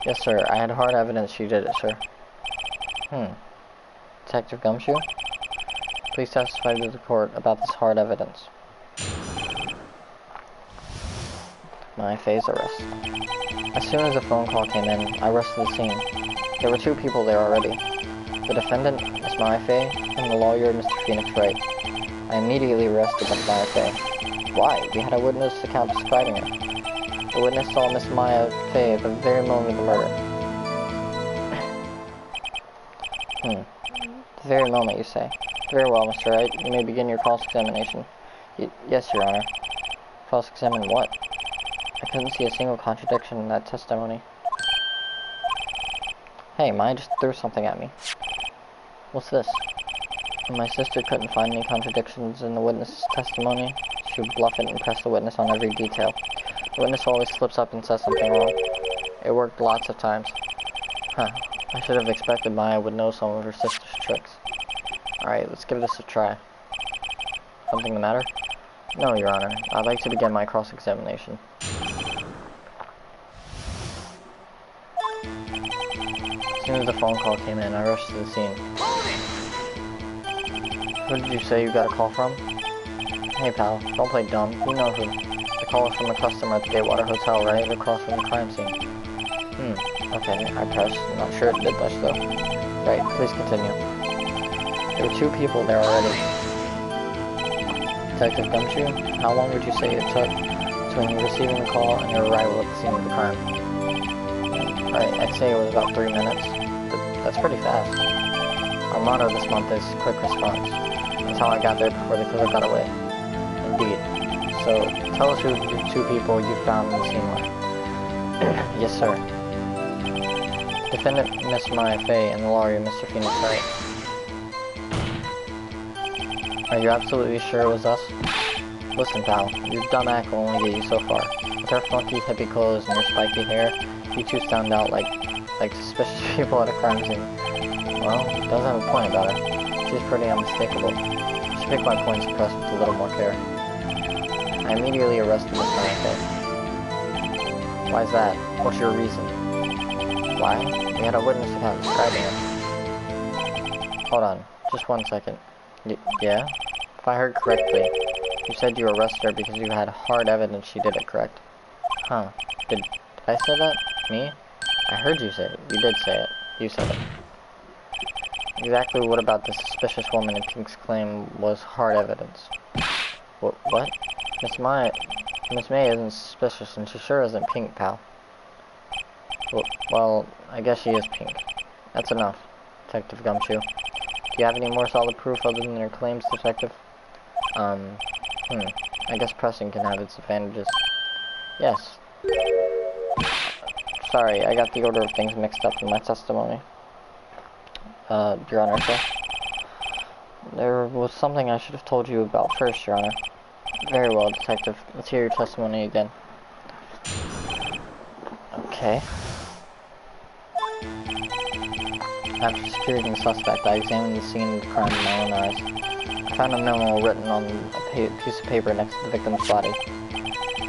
Yes, sir. I had hard evidence she did it, sir. Detective Gumshoe? Please testify to the court about this hard evidence. Maya Fey's arrest. As soon as the phone call came in, I rushed to the scene. There were two people there already. The defendant, Miss Maya Fey, and the lawyer, Mr. Phoenix Wright. I immediately arrested Miss Maya Fey. Why? We had a witness account describing her. The witness saw Miss Maya Fey at the very moment of the murder. The very moment, you say. Very well, Mr. Wright. You may begin your cross-examination. Yes, Your Honor. Cross-examine what? I couldn't see a single contradiction in that testimony. Hey, Maya just threw something at me. What's this? When my sister couldn't find any contradictions in the witness's testimony, she would bluff it and press the witness on every detail. The witness always slips up and says something wrong. It worked lots of times. I should have expected Maya would know some of her sister's tricks. Alright, let's give this a try. Something the matter? No, Your Honor. I'd like to begin my cross-examination. As soon as the phone call came in, I rushed to the scene. Who did you say you got a call from? Hey, pal, don't play dumb. You know who. The call was from a customer at the Gatewater Hotel, right across from the crime scene. Okay, I pressed. I'm not sure it did much, though. Right, please continue. There were two people there already. Detective Gumshoe, how long would you say it took between you receiving the call and your arrival at the scene of the crime? Right, I'd say it was about 3 minutes. But that's pretty fast. Our motto this month is quick response. That's how I got there before the killer got away. Indeed. So, tell us who the two people you found in the scene were. Yes, sir. Defendant Miss Maya Fey and the lawyer Mr. Phoenix Wright. Are you absolutely sure it was us? Listen, pal, your dumb act will only get you so far. With her funky hippie clothes and your spiky hair, you two stand out like suspicious people at a crime scene. Well, it does have a point about her. She's pretty unmistakable. She picked my points and pressed with a little more care. I immediately arrested Miss Maya Fey. Why's that? What's your reason? Why? We had a witness account describing her. Hold on, just 1 second. Yeah? If I heard correctly, you said you arrested her because you had hard evidence she did it, correct? Did I say that? Me? I heard you say it. You did say it. You said it. Exactly what about the suspicious woman in Pink's claim was hard evidence? What? Miss May isn't suspicious, and she sure isn't Pink, pal. Well, I guess she is Pink. That's enough, Detective Gumshoe. Do you have any more solid proof other than your claims, Detective? I guess pressing can have its advantages. Yes. Sorry, I got the order of things mixed up in my testimony. Your Honor, sir. There was something I should have told you about first, Your Honor. Very well, Detective. Let's hear your testimony again. Okay. After securing the suspect, I examined the scene of the crime with my own eyes. I found a memo written on a piece of paper next to the victim's body.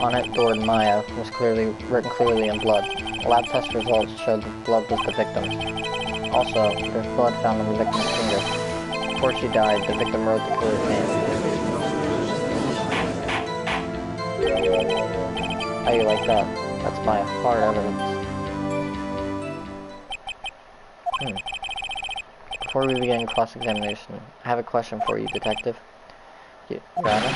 On it, the word Maya was written clearly in blood. Lab test results showed that blood was the victim's. Also, there was blood found on the victim's finger. Before she died, the victim wrote the killer's name. How you like that? That's my hard evidence. Before we begin cross-examination, I have a question for you, Detective. Your Honor,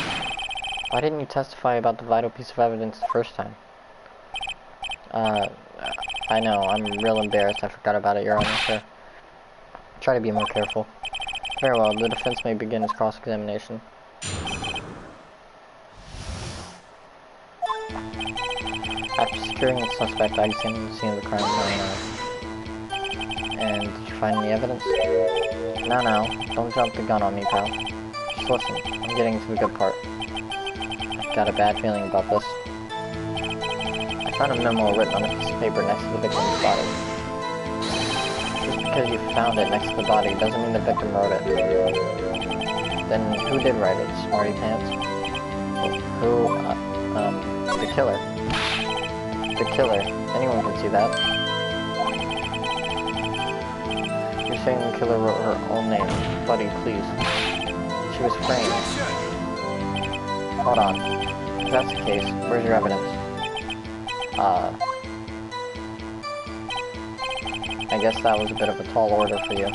why didn't you testify about the vital piece of evidence the first time? I know, I'm real embarrassed. I forgot about it, Your Honor, sir. Try to be more careful. Very well, the defense may begin its cross-examination. After securing the suspect, I examined the scene of the crime with my own eyes. And did you find any evidence? No, don't jump the gun on me, pal. Just listen, I'm getting to the good part. I've got a bad feeling about this. I found a memo written on a piece of paper next to the victim's body. Just because you found it next to the body doesn't mean the victim wrote it. Then who did write it? Smarty Pants? Who, the killer. The killer. Anyone can see that. You're saying the killer wrote her own name. Buddy, please. She was framed. Hold on. If that's the case, where's your evidence? I guess that was a bit of a tall order for you.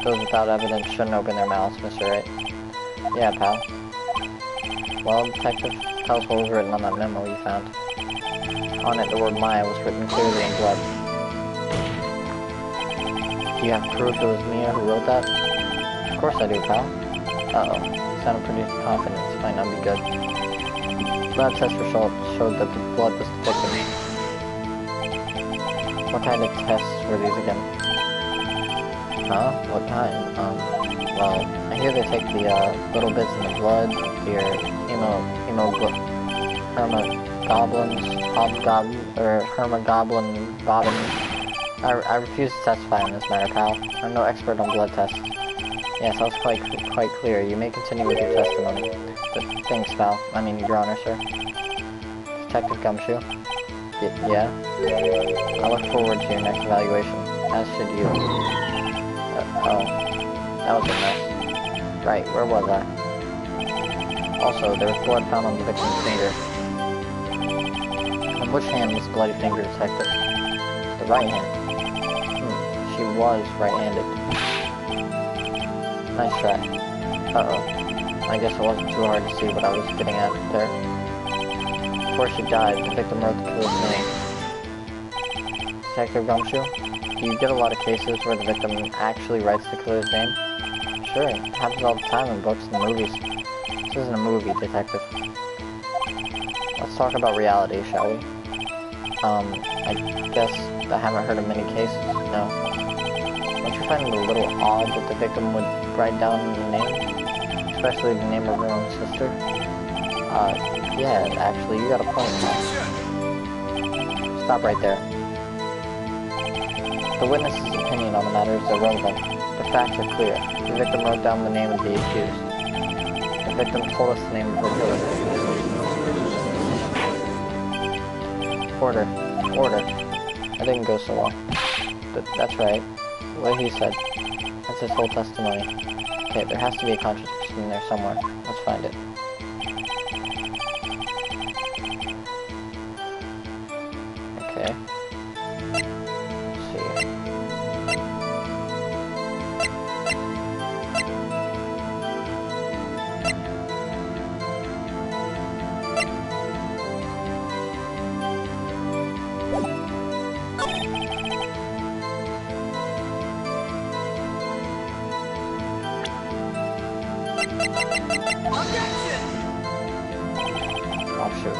Those without evidence shouldn't open their mouths, Mr. Wright. Yeah, pal. Well, Detective, tell us what was written on that memo you found. On it, the word Maya was written clearly in blood. Do you have proof it was Mia who wrote that? Of course I do, pal. Uh-oh. You sounded pretty confident. This might not be good. Lab test results showed that the blood was the victim's. What kind of tests were these again? Huh? What kind? Well, I hear they take the, little bits in the blood, your hermagoblin bobbin. I refuse to testify in this matter, pal. I'm no expert on blood tests. Yes, that was quite clear. You may continue with your testimony. But thanks, pal. I mean, Your Honor, sir. Detective Gumshoe? Yeah? I look forward to your next evaluation, as should you. Oh. That was a mess. Right, where was I? Also, there was blood found on the victim's finger. On which hand was the bloody finger, Detective? The right hand. She was right-handed. Nice try. Uh-oh. I guess it wasn't too hard to see what I was getting at there. Before she died, the victim wrote the killer's name. Detective Gumshoe, do you get a lot of cases where the victim actually writes the killer's name? Sure, it happens all the time in books and movies. This isn't a movie, Detective. Let's talk about reality, shall we? I guess I haven't heard of many cases, no. Don't you find it a little odd that the victim would write down the name? Especially the name of her own sister? Yeah, actually, you got a point now. Stop right there. The witness's opinion on the matter is irrelevant. The facts are clear. The victim wrote down the name of the accused. The victim told us the name of her killer. Order. Order. I didn't go so well. That's right. What he said. That's his whole testimony. Okay, there has to be a contradiction in there somewhere. Let's find it. Okay. Let's see. Oh, shoot.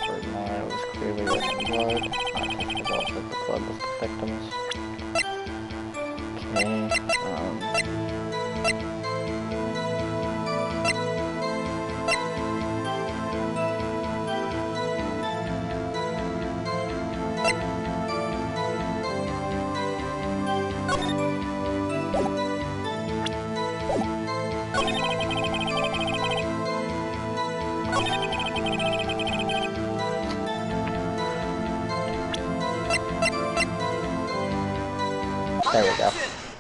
Word Maya was clearly written in blood. Test results that the blood was the victim's. Okay, there we go.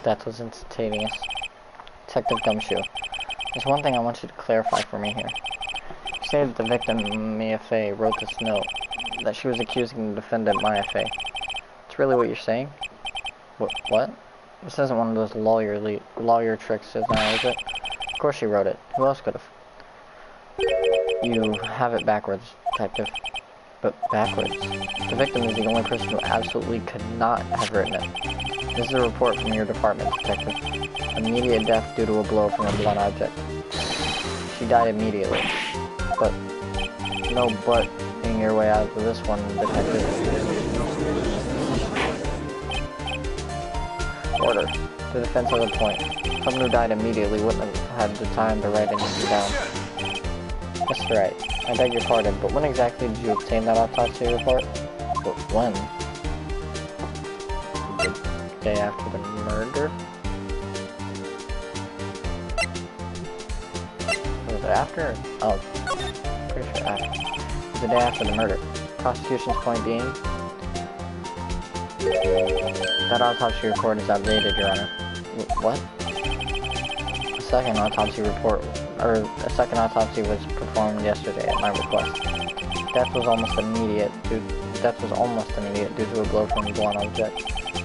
That was instantaneous. Detective Gumshoe, there's one thing I want you to clarify for me here. You say that the victim, Mia Fey, wrote this note, that she was accusing the defendant, Maya Fey. That's really what you're saying? What? This isn't one of those lawyer tricks, is it? Of course she wrote it. Who else could have? You have it backwards, Detective. But backwards. The victim is the only person who absolutely could not have written it. This is a report from your department, Detective. Immediate death due to a blow from a blunt object. She died immediately. But no butting your way out of this one, Detective. Order. The defense has a point. Someone who died immediately wouldn't have had the time to write anything down. Mr. Wright, I beg your pardon, but when exactly did you obtain that autopsy report? But when? The day after the murder? Was it after? Oh, pretty sure after. It was the day after the murder. Prosecution's point being, that autopsy report is outdated, Your Honor. What? A second autopsy was performed yesterday at my request. Death was almost immediate due to a blow from a blunt object.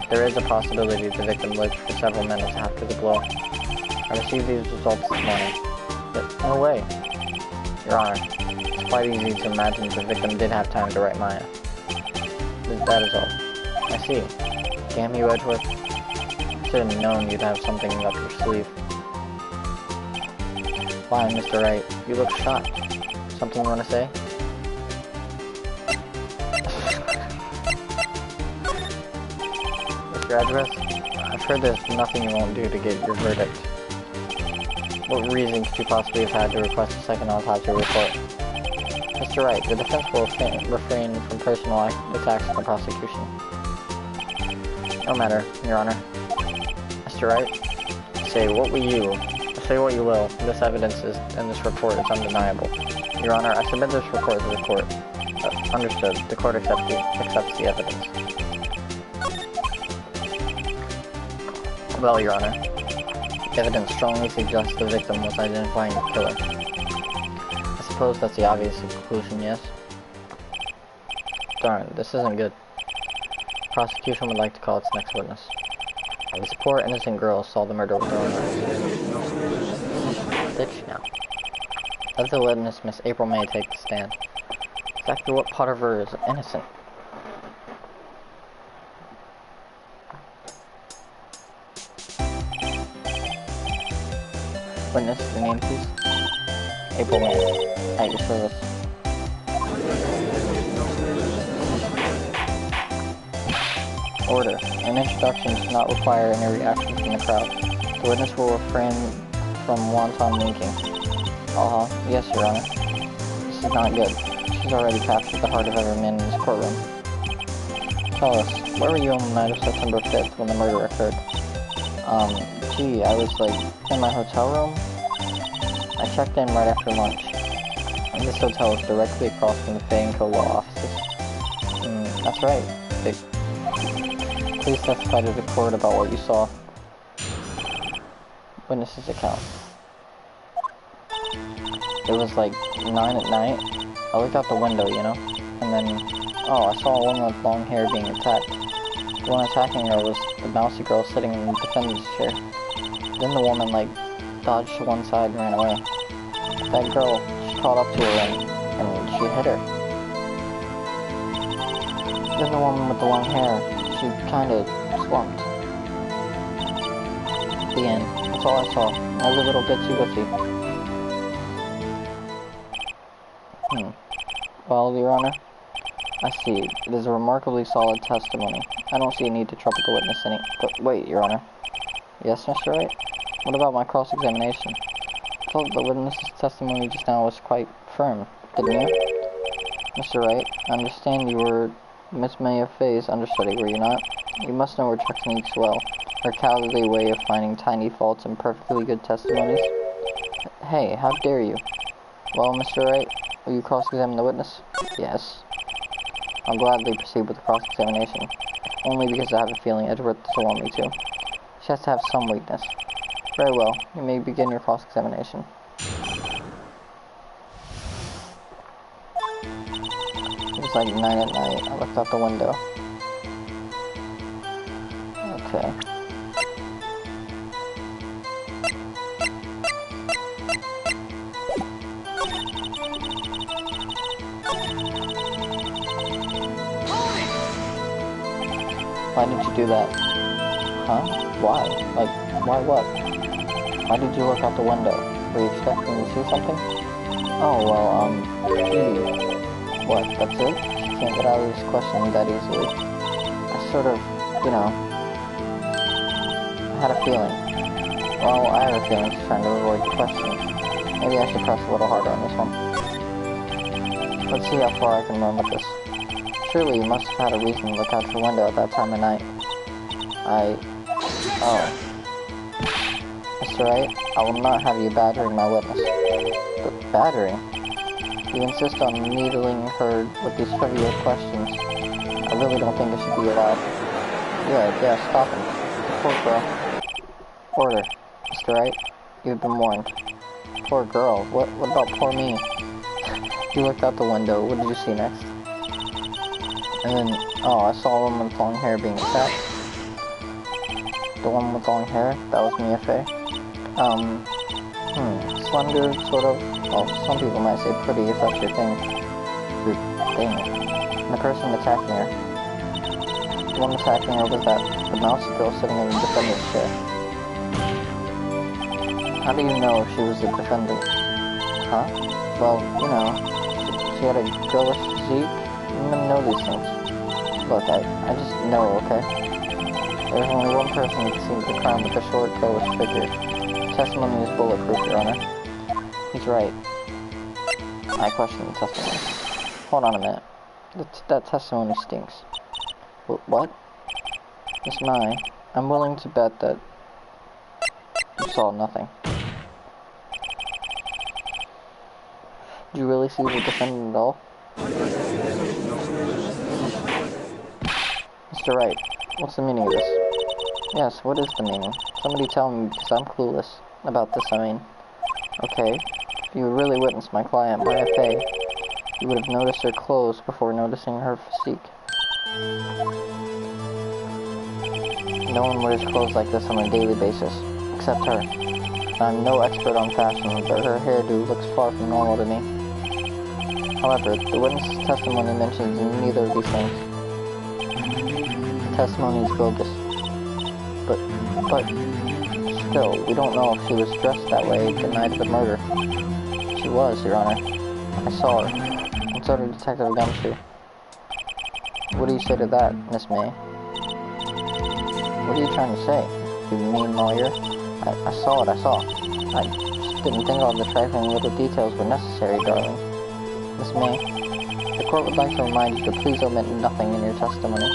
There is a possibility the victim lived for several minutes after the blow. I received these results this morning. But no way. Your Honor, it's quite easy to imagine the victim did have time to write Maya. That is all. I see. Damn you, Edgeworth. I should have known you'd have something up your sleeve. Why, Mr. Wright? You look shocked. Something you want to say? Mr. Edgeworth, I've heard there's nothing you won't do to get your verdict. What reason could you possibly have had to request a second autopsy report? Mr. Wright, the defense will refrain from personal attacks on the prosecution. No matter, Your Honor. Mr. Wright, say what you will. This evidence in this report is undeniable. Your Honor, I submit this report to the court. Understood. The court accepts the evidence. Well, Your Honor, the evidence strongly suggests the victim was identifying the killer. I suppose that's the obvious conclusion, yes? Darn, this isn't good. The prosecution would like to call its next witness. This poor innocent girl saw the murder with her own eyes. Did she now? Let the witness, Miss April May, take the stand. Exactly what part of her is innocent? Witness, your name please? April May. At your service. Order. An introduction does not require any reaction from the crowd. The witness will refrain from wanton winking. Yes, Your Honor. This is not good. She's already captured the heart of every man in this courtroom. Tell us, where were you on the night of September 5th when the murder occurred? Gee, I was, in my hotel room. I checked in right after lunch. And this hotel is directly across from the Fay & Co. law offices. That's right. Please testify to the court about what you saw. Witness's account. It was 9 at night. I looked out the window, you know? And then, I saw a woman with long hair being attacked. The one attacking her was the mousy girl sitting in the defendant's chair. Then the woman, dodged to one side and ran away. That girl, she caught up to her and she hit her. Then the woman with the long hair, she kinda slumped. The end. That's all I saw. Every little bitsy-bitsy. Well, Your Honor, I see. It is a remarkably solid testimony. I don't see a need to trouble the witness any... But wait, Your Honor. Yes, Mr. Wright? What about my cross-examination? I thought the witness's testimony just now was quite firm, didn't you? Mr. Wright, I understand you were Miss Maya Fay's understudy, were you not? You must know her techniques well. Her cowardly way of finding tiny faults in perfectly good testimonies. Hey, how dare you? Well, Mr. Wright, will you cross-examine the witness? Yes. I'll gladly proceed with the cross-examination. Only because I have a feeling Edgeworth doesn't want me to. She has to have some weakness. Very well, you may begin your cross-examination. It was 9 at night. I looked out the window. Okay. Why did you do that? Huh? Why? Why what? Why did you look out the window? Were you expecting to see something? Oh, well, gee. What, that's it? She can't get out of this question that easily. I sort of, I had a feeling. Well, I have a feeling she's trying to avoid the question. Maybe I should press a little harder on this one. Let's see how far I can run with this. Surely you must have had a reason to look out your window at that time of night. Oh. Mr. Wright, I will not have you battering my witness. But battering? You insist on needling her with these trivial questions. I really don't think it should be allowed. Yeah, stop him. Poor girl. Order. Mr. Wright, you've been warned. Poor girl. What about poor me? You looked out the window. What did you see next? And then, I saw a woman with long hair being attacked. The one with long hair? That was Mia Fey. Slender, sort of. Well, some people might say pretty if that's your thing. Your thing. And the person attacking her. The one attacking her was the mousy girl sitting in the defendant's chair. How do you know she was the defendant? Huh? Well, you know, she had a girlish physique. Men know these things. Look, I just know, okay? There's only one person who sees the crime with a short, girlish figure. Testimony is bulletproof, Your Honor. He's right. I question the testimony. Hold on a minute. That testimony stinks. What? Miss Mai, I'm willing to bet that you saw nothing. Did you really see the defendant at all? Mr. Wright, what's the meaning of this? Yes, what is the meaning? Somebody tell me, because I'm clueless. About this, I mean. Okay, if you really witnessed my client, Maya Fey, you would have noticed her clothes before noticing her physique. No one wears clothes like this on a daily basis, except her. I'm no expert on fashion, but her hairdo looks far from normal to me. However, the witness's testimony mentions neither of these things. The testimony is bogus. But still, we don't know if she was dressed that way the night of the murder. She was, Your Honor. I saw her, and so did Detective Gumshoe. What do you say to that, Miss May? What are you trying to say, you mean lawyer? I saw it, I saw. I just didn't think all the trifling little details were necessary, darling. Miss May, the court would like to remind you to please omit nothing in your testimony.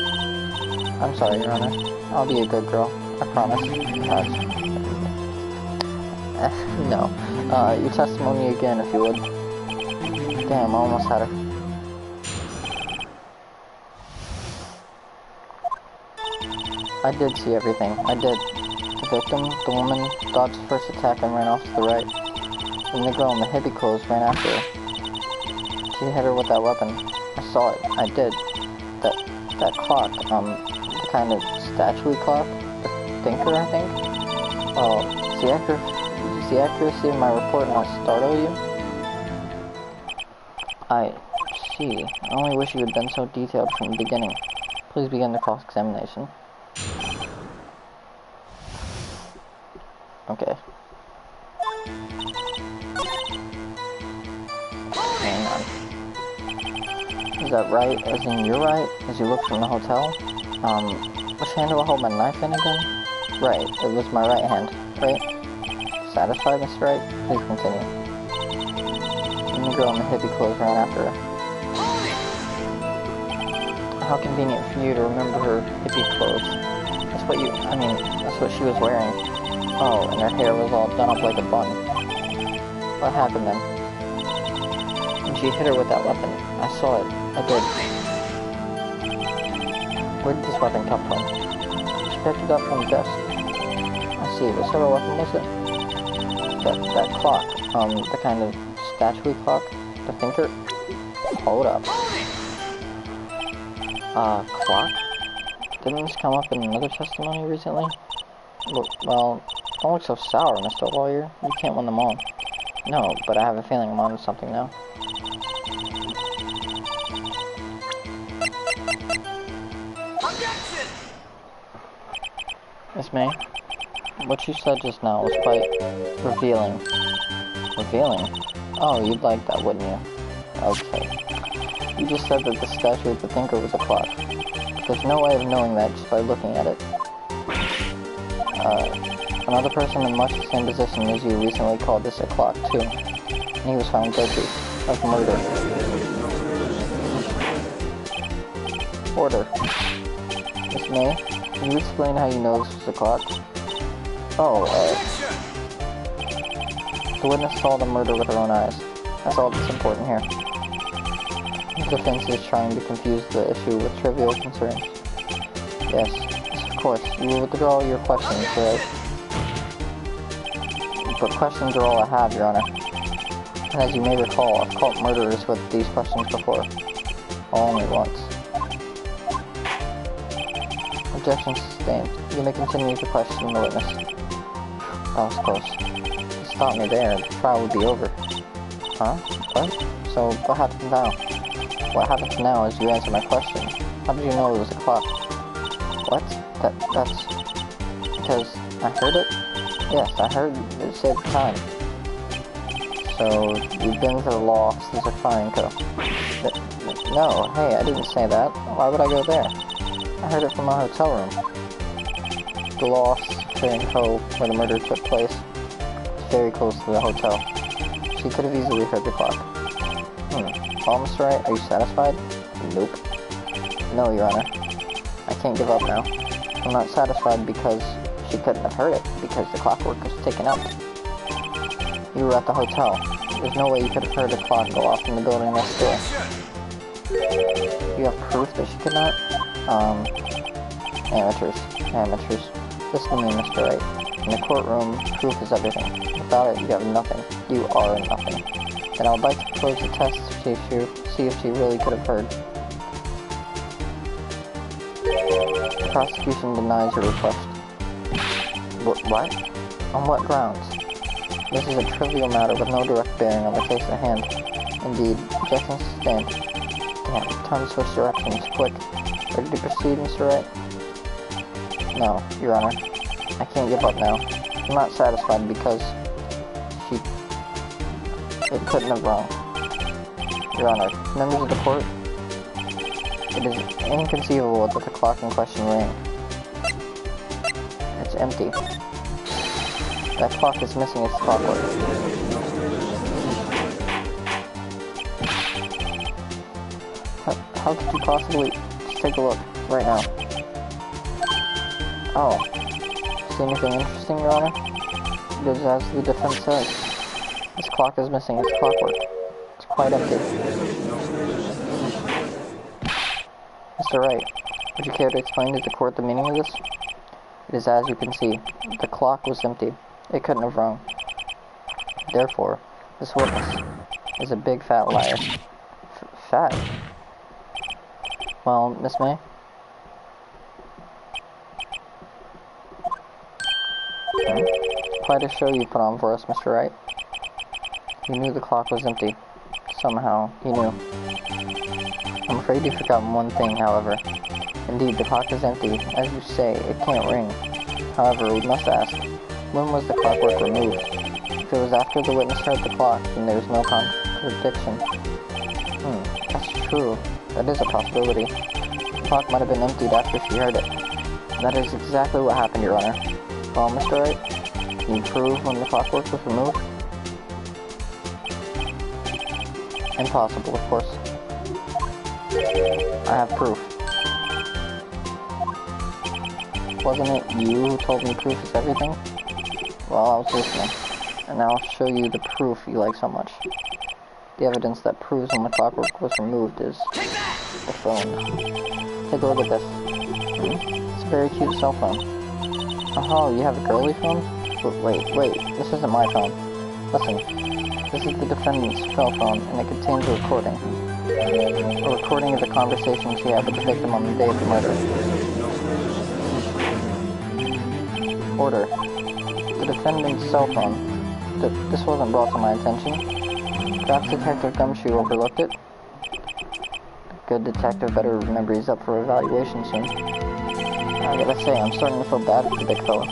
I'm sorry, Your Honor. I'll be a good girl. I promise. No. Your testimony again, if you would. Damn, I almost had her. I did see everything. I did. The victim, the woman, dodged the first attack and ran off to the right. Then the girl in the hippie clothes ran after her. She hit her with that weapon. I saw it. I did. That clock, the kind of statue clock? The thinker, I think? Well, is the accuracy of my report not startle you? I see. I only wish you had been so detailed from the beginning. Please begin the cross-examination. Okay. Hang on. Is that right, as in you're right, as you look from the hotel? Which hand do I hold my knife in again? Right, it was my right hand, right? Satisfied, Mr. Wright? Please continue. And the girl in the hippie clothes ran after her. How convenient for you to remember her hippie clothes. That's what she was wearing. Oh, and her hair was all done up like a bun. What happened then? When she hit her with that weapon, I saw it. I did. Where did this weapon come from? She picked it up from the desk. I see. What sort of weapon was it? That clock. The kind of statue clock? The thinker? Hold up. Clock? Didn't this come up in another testimony recently? Well, don't look so sour, Mr. Lawyer. You can't win them all. No, but I have a feeling I'm onto something now. Objection! Miss May, what you said just now was quite revealing. Revealing? Oh, you'd like that, wouldn't you? Okay. You just said that the statue of the thinker was a clock. There's no way of knowing that just by looking at it. Another person in much the same position as you recently called this a clock, too. And he was found guilty of murder. Order. Miss May, can you explain how you know this was the clock? Oh, the witness saw the murder with her own eyes. That's all that's important here. The defense is trying to confuse the issue with trivial concerns. Yes, of course, you will withdraw your questions, right? But questions are all I have, Your Honor. And as you may recall, I've caught murderers with these questions before. Only once. Objection sustained. You may continue to question the witness. That was close. You stopped me there, the trial would be over. Huh? What? So, what happens now? What happens now is you answer my question. How did you know it was a clock? What? That's... because I heard it? Yes, I heard it saved time. So, you've been to the law since a fine co. No, hey, I didn't say that. Why would I go there? I heard it from my hotel room. The lost and co where the murder took place is very close to the hotel. She could have easily heard the clock. Well, Mr. Wright, are you satisfied? Nope. No, Your Honor. I can't give up now. I'm not satisfied because she couldn't have heard it, because the clockwork was taken out. You were at the hotel. There's no way you could have heard the clock go off in the building next door. You have proof that she could not? Amateurs. Listen to me, Mr. Wright. In the courtroom, proof is everything. Without it, you have nothing. You are nothing. And I would like to propose a test to see if she really could have heard. The prosecution denies your request. What? On what grounds? This is a trivial matter with no direct bearing on the case at hand. Indeed, objection sustained. Damn, time to switch directions, quick. Ready to proceed, Mr. Wright? No, Your Honor. I can't give up now. I'm not satisfied because it couldn't have wrong. Your Honor, members of the court, it is inconceivable that the clock in question rang. It's empty. That clock is missing its clockwork. How could you possibly... Just take a look, right now. Oh. See anything interesting, Your Honor? It is as the defense says. This clock is missing its clockwork. It's quite empty. Mr. Wright, would you care to explain to the court the meaning of this? It is as you can see. The clock was empty. It couldn't have rung. Therefore, this witness is a big fat liar. Fat? Well, Miss May? Quite a show you put on for us, Mr. Wright. You knew the clock was empty. Somehow, you knew. I'm afraid you've forgotten one thing, however. Indeed, the clock is empty. As you say, it can't ring. However, we must ask, when was the clockwork removed? If it was after the witness heard the clock, then there's no contradiction. That's true. That is a possibility. The clock might have been emptied after she heard it. That is exactly what happened, Your Honor. Well, Mr. Wright, can you prove when the clockwork was removed? Impossible, of course. I have proof. Wasn't it you who told me proof is everything? Well, I was listening. And now I'll show you the proof you like so much. The evidence that proves when the clockwork was removed is the phone. Take a look at this. It's a very cute cell phone. Oh, you have a girly phone? Wait, this isn't my phone. Listen, this is the defendant's cell phone, and it contains a recording. A recording of the conversation she had with the victim on the day of the murder. Order. The defendant's cell phone. This wasn't brought to my attention. Perhaps Detective Gumshoe overlooked it? Good detective better remember he's up for evaluation soon. I gotta say, I'm starting to feel bad for the big fella.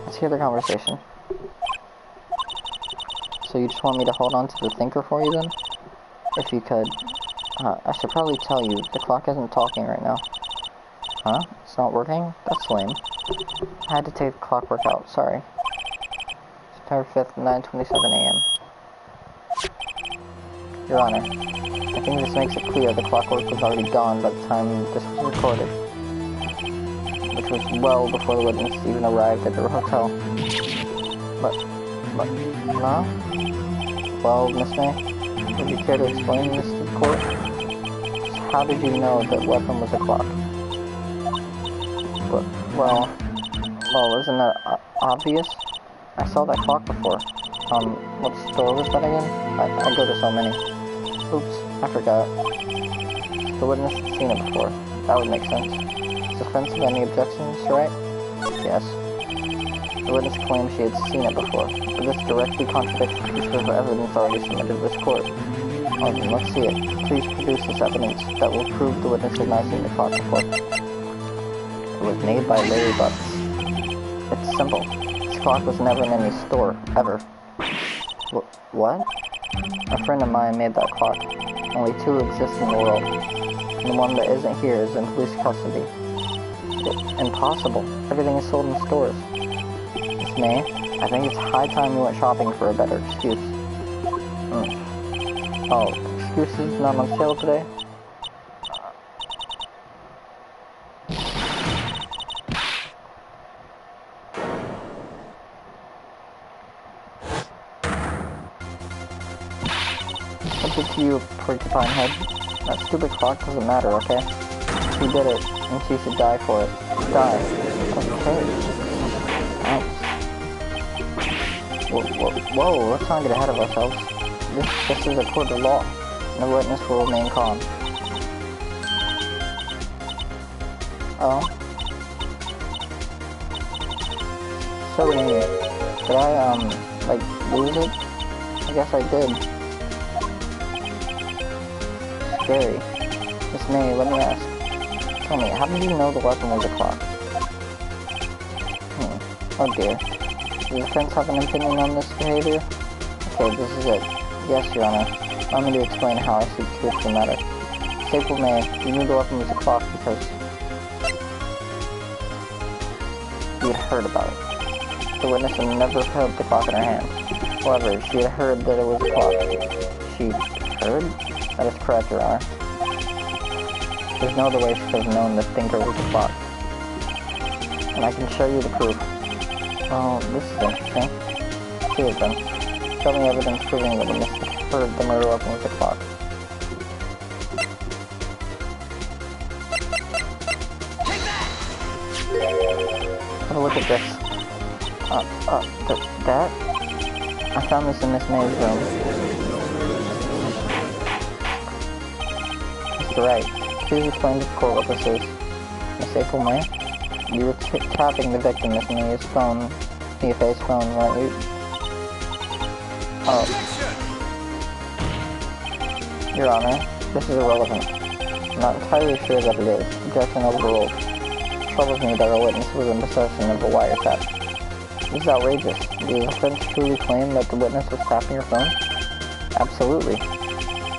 Let's hear the conversation. So you just want me to hold on to the thinker for you then? If you could. I should probably tell you, the clock isn't talking right now. Huh? It's not working? That's lame. I had to take the clockwork out, sorry. September 5th, 9:27 a.m. Your Honor, I think this makes it clear the clockwork was already gone by the time this was recorded, which was well before the witness even arrived at their hotel. But, no? Well, Miss May, would you care to explain this to the court? How did you know that weapon was a clock? But, well, isn't that obvious? I saw that clock before. What store was that again? I go to so many. Oops, I forgot. The witness had seen it before. That would make sense. Does the defense have any objections, Wright? Yes. The witness claims she had seen it before, but this directly contradicts the piece of evidence already submitted to this court. Oh, then let's see it. Please produce this evidence that will prove the witness had not seen the clock before. It was made by Larry Butts. It's simple. This clock was never in any store, ever. What? A friend of mine made that clock. Only two exist in the world. And the one that isn't here is in police custody. Impossible. Everything is sold in stores. Miss May, I think it's high time we went shopping for a better excuse. Oh, excuses not on sale today? What's it to you, porcupine head? That stupid clock doesn't matter, okay? She did it, and she should die for it. Die. Okay. Whoa, let's not get ahead of ourselves. This is a court of law, and the witness will remain calm. Oh? So weird. Did I, lose it? I guess I did. Scary. Miss May, let me ask. Tell me, how did you know the weapon was a clock? Oh dear. Does the defense have an opinion on this behavior? Okay, this is it. Yes, Your Honor. Allow me to explain how I see truth to the matter. Staple May, you knew the weapon was a clock because you had heard about it. The witness had never held the clock in her hand. However, she had heard that it was a clock. She heard? That is correct, Your Honor. There's no other way she could have known the thinker was a clock. And I can show you the proof. Oh, this is interesting. See it then. Show me evidence proving that the witness heard the murder weapon was a clock. Have a look at this. That? I found this in Miss May's room. Mr. Wright, please explain to the court what this is. Miss April May? You were tapping the victim, Miss May's phone, PFA's phone, weren't you? Oh. Your Honor, this is irrelevant. I'm not entirely sure that it is. Objection overruled. It troubles me that our witness was in possession of a wiretap. This is outrageous. Does the defense truly claim that the witness was tapping your phone? Absolutely.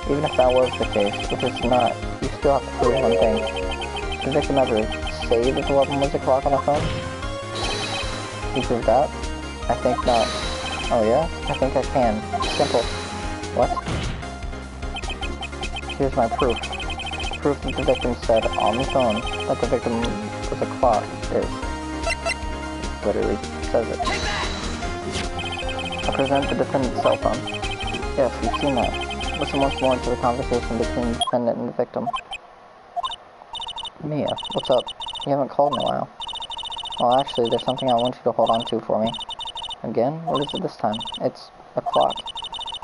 Even if that was the case, which it's not, you still have to prove one thing. Did the victim ever say that the weapon was a clock on the phone? You prove that? I think not. Oh yeah? I think I can. Simple. What? Here's my proof. Proof that the victim said on the phone that the victim was a clock is. Literally says it. I present the defendant's cell phone. Yes, we've seen that. Listen once more to the conversation between the defendant and the victim. Mia, what's up? You haven't called in a while. Well, actually, there's something I want you to hold on to for me. Again? What is it this time? It's a clock.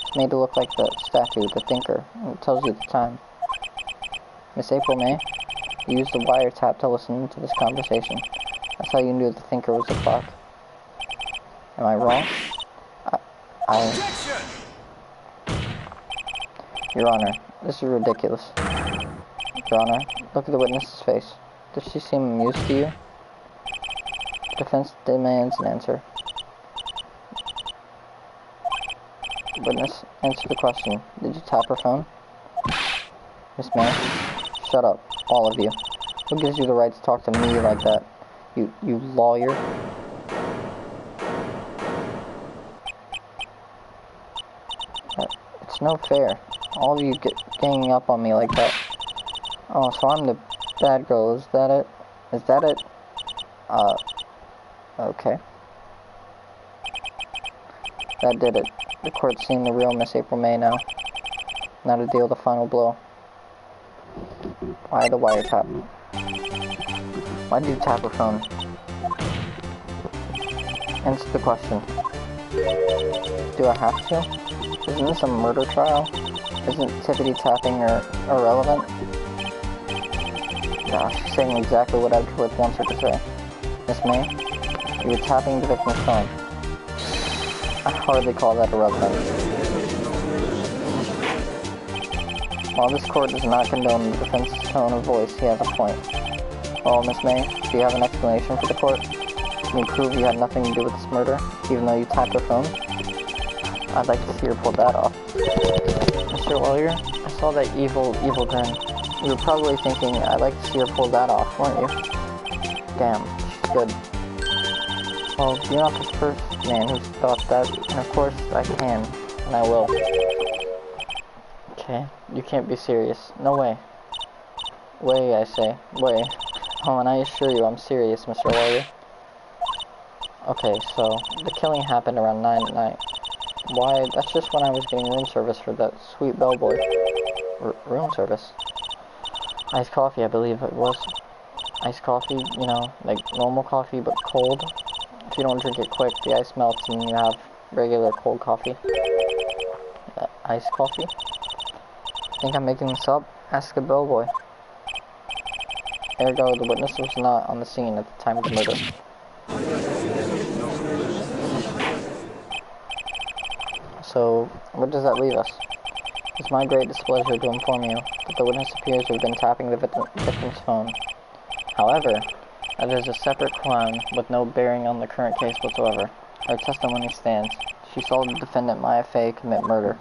It's made to look like the statue, the thinker. It tells you the time. Miss April May, you used the wiretap to listen to this conversation. That's how you knew the thinker was a clock. Am I wrong? Your Honor, this is ridiculous. Your Honor, look at the witness's face. Does she seem amused to you? The defense demands an answer. Witness, answer the question. Did you tap her phone? Miss May, shut up, all of you. Who gives you the right to talk to me like that? You lawyer? It's no fair. All of you ganging up on me like that. Oh, so I'm the bad girl, is that it? Is that it? Okay. That did it. The court's seen the real Miss April May now. Now to deal the final blow. Why the wiretap? Why did you tap her phone? Answer the question. Do I have to? Isn't this a murder trial? Isn't tippity-tapping irrelevant? Gosh, she's saying exactly what Edgeworth wants her to say. Miss May, you were tapping the victim's phone. I hardly call that irrelevant. While this court does not condone the defense's tone of voice, he has a point. Well, Miss May, do you have an explanation for the court? Can you prove you had nothing to do with this murder, even though you tapped her phone? I'd like to see her pull that off. Mr. Lawyer, I saw that evil grin. You were probably thinking, I'd like to see her pull that off, weren't you? Damn, she's good. Well, you're not the first man who's thought that, and of course I can, and I will. Okay, you can't be serious. No way. Way, I say. Way. Oh, and I assure you I'm serious, Mr. Lawyer. Okay, so, the killing happened around 9 at night. Why, that's just when I was getting room service for that sweet bellboy. Room service? Iced coffee, I believe it was. Iced coffee, you know, like normal coffee, but cold. If you don't drink it quick, the ice melts and you have regular cold coffee. Iced coffee? Think I'm making this up? Ask a bellboy. Ergo, the witness was not on the scene at the time of the murder. So, where does that leave us? It's my great displeasure to inform you that the witness appears to have been tapping the victim's phone. However, that is a separate crime with no bearing on the current case whatsoever. Her testimony stands. She saw the defendant, Maya Fey, commit murder.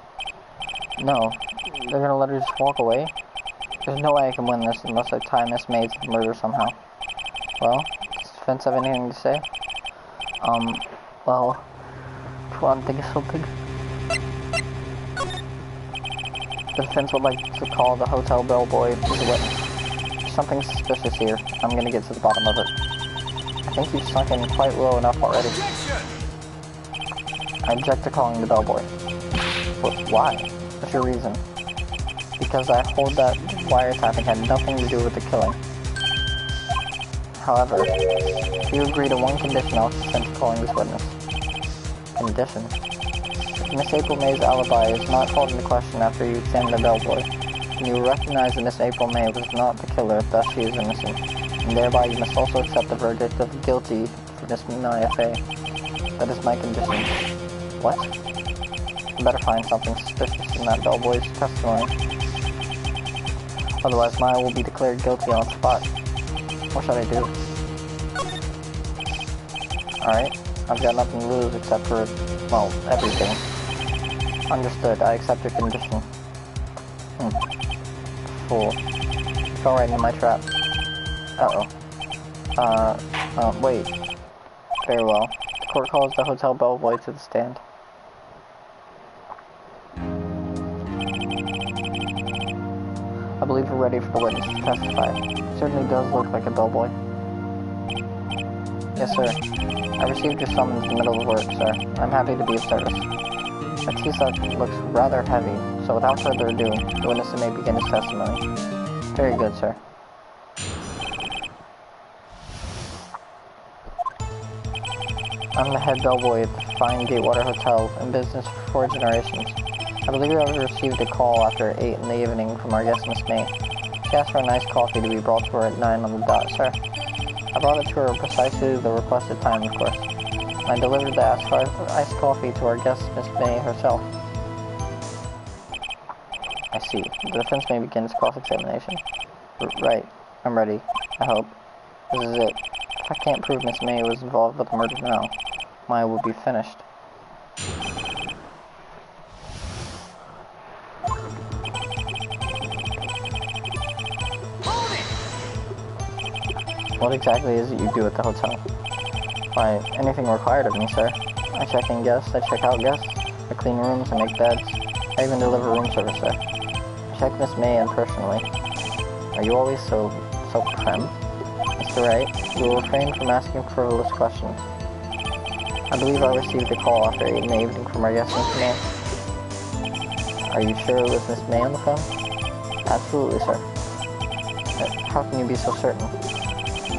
No, they're gonna let her just walk away? There's no way I can win this unless I tie Miss May to the murder somehow. Well, does the defense have anything to say? Well, come on, think of something. The defense would like to call the hotel bellboy as a witness. There's something suspicious here. I'm gonna get to the bottom of it. I think you've sunk in quite low enough already. I object to calling the bellboy. But why? What's your reason? Because I hold that wiretapping had nothing to do with the killing. However, you agree to one condition I'll consent to calling this witness. Condition? If Miss April May's alibi is not called into question after you examine the bellboy, then you will recognize that Miss April May was not the killer, thus she is innocent. And thereby you must also accept the verdict of guilty for Miss Maya Fey. That is my condition. What? I better find something suspicious in that bellboy's testimony. Otherwise Maya will be declared guilty on the spot. What should I do? Alright, I've got nothing to lose except for, well, everything. Understood, I accept your condition. Fool. Fell right into my trap. Uh-oh. Wait. Very well. The court calls the hotel bellboy to the stand. I believe we're ready for the witness to testify. It certainly does look like a bellboy. Yes, sir. I received your summons in the middle of work, sir. I'm happy to be of service. That tea set looks rather heavy, so without further ado, the witness may begin his testimony. Very good, sir. I'm the head bellboy at the fine Gatewater Hotel, in business for 4 generations. I believe I received a call after 8 in the evening from our guest Miss May. She asked for a nice coffee to be brought to her at 9 on the dot, sir. I brought it to her precisely the requested time, of course. I delivered the iced coffee to our guest Miss May herself. I see. The defense may begin its cross-examination. Right. I'm ready. I hope. This is it. If I can't prove Miss May was involved with the murder now, Maya will be finished. What exactly is it you do at the hotel? Why, anything required of me, sir. I check in guests, I check out guests, I clean rooms, I make beds, I even deliver room service, sir. checked Miss May in personally. Are you always so prim? Mr. Wright, you will refrain from asking frivolous questions. I believe I received a call after 8 in the evening from our guest, Miss May. Are you sure it was Miss May on the phone? Absolutely, sir. How can you be so certain?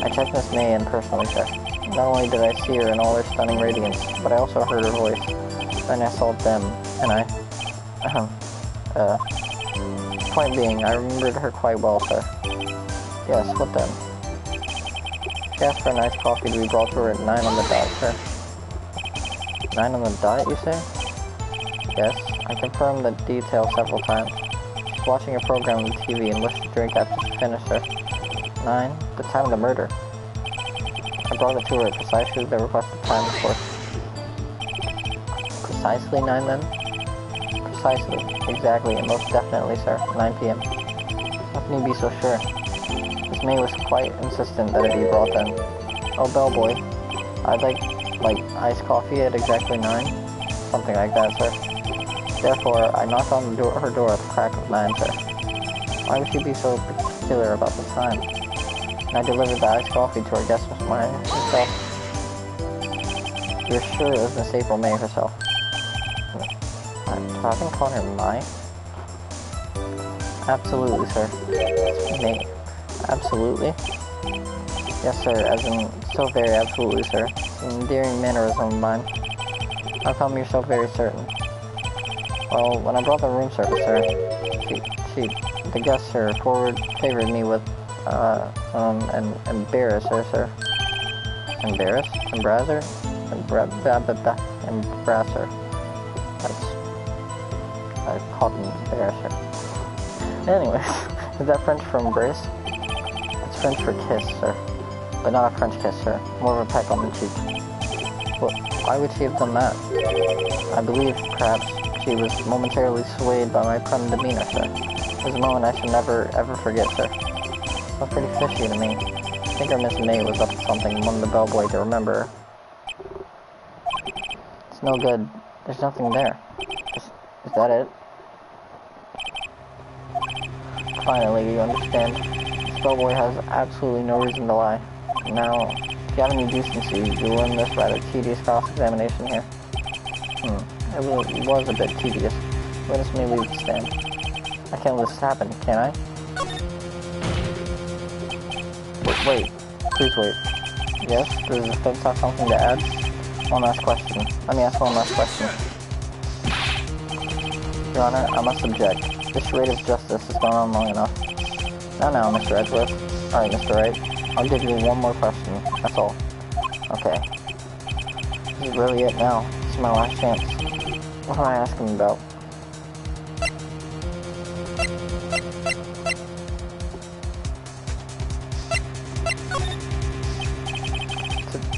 I checked Miss May in personally, sir. Not only did I see her in all her stunning radiance, but I also heard her voice. Then I saw them, and point being, I remembered her quite well, sir. Yes, what then? She asked for a nice coffee to be brought to her at 9 on the dot, sir. 9 on the dot, you say? Yes, I confirmed the detail several times. She's watching a program on the TV and wished to drink after she finished, sir. 9, the time of the murder. I brought it to her at precisely the requested time, of course. Precisely 9 then? Precisely, exactly, and most definitely, sir, 9 p.m. How can you be so sure? Miss May was quite insistent that it be brought then. Oh, bellboy, I'd like iced coffee at exactly 9? Something like that, sir. Therefore, I knocked on her door at the crack of 9, sir. Why would she be so particular about the time? And I delivered the iced coffee to our guest, Miss May herself. You're sure it was Miss April May herself? Have I called her Mai? Absolutely, sir. It's May. Absolutely? Yes, sir, as in, so very absolutely, sir. It's an endearing mannerism of mine. How come you're so very certain? Well, when I brought the room service, sir, the guest, sir, favored me with, an embarrasser, sir. Embarrass? Embrasser? Embrasser. I called an embarrasser. Anyways, is that French for embrace? It's French for kiss, sir. But not a French kiss, sir. More of a peck on the cheek. Well, why would she have done that? I believe, perhaps, she was momentarily swayed by my prim demeanor, sir. It was a moment I shall never, ever forget, sir. It was pretty fishy to me. I think our Miss May was up to something and wanted the bellboy to remember her. It's no good. There's nothing there. Is that it? Finally, you understand. This bellboy has absolutely no reason to lie. Now, if you have any decency, you'll learn this rather tedious cross-examination here. It was a bit tedious. Witness may leave the stand. I can't let this happen, can I? Wait. Please wait. Yes? Does the defense have something to add? One last question. Let me ask one last question. Your Honor, I must object. This charade of justice has gone on long enough. Now, Mr. Edgeworth. Alright, Mr. Wright. I'll give you one more question. That's all. Okay. This is really it now. This is my last chance. What am I asking about?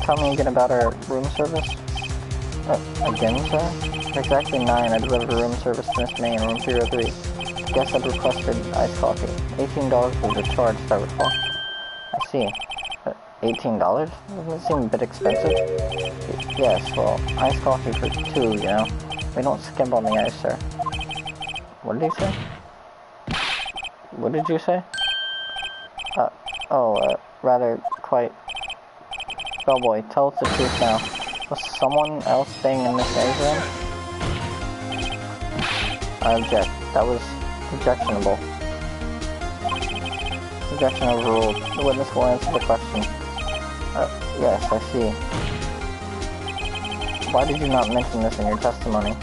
Tell me again about our room service? Again, sir? At exactly 9, I delivered a room service to Miss May in room 303. The guest had requested iced coffee. $18 was the charge, as I recall. I see. $18? Doesn't it seem a bit expensive? Yes, well, iced coffee for 2, you know. We don't skimp on the ice, sir. What did he say? What did you say? Rather, quite... Bellboy, tell us the truth now. Was someone else staying in Miss May's room? I object. That was objectionable. Objection overruled. The witness will answer the question. Yes, I see. Why did you not mention this in your testimony?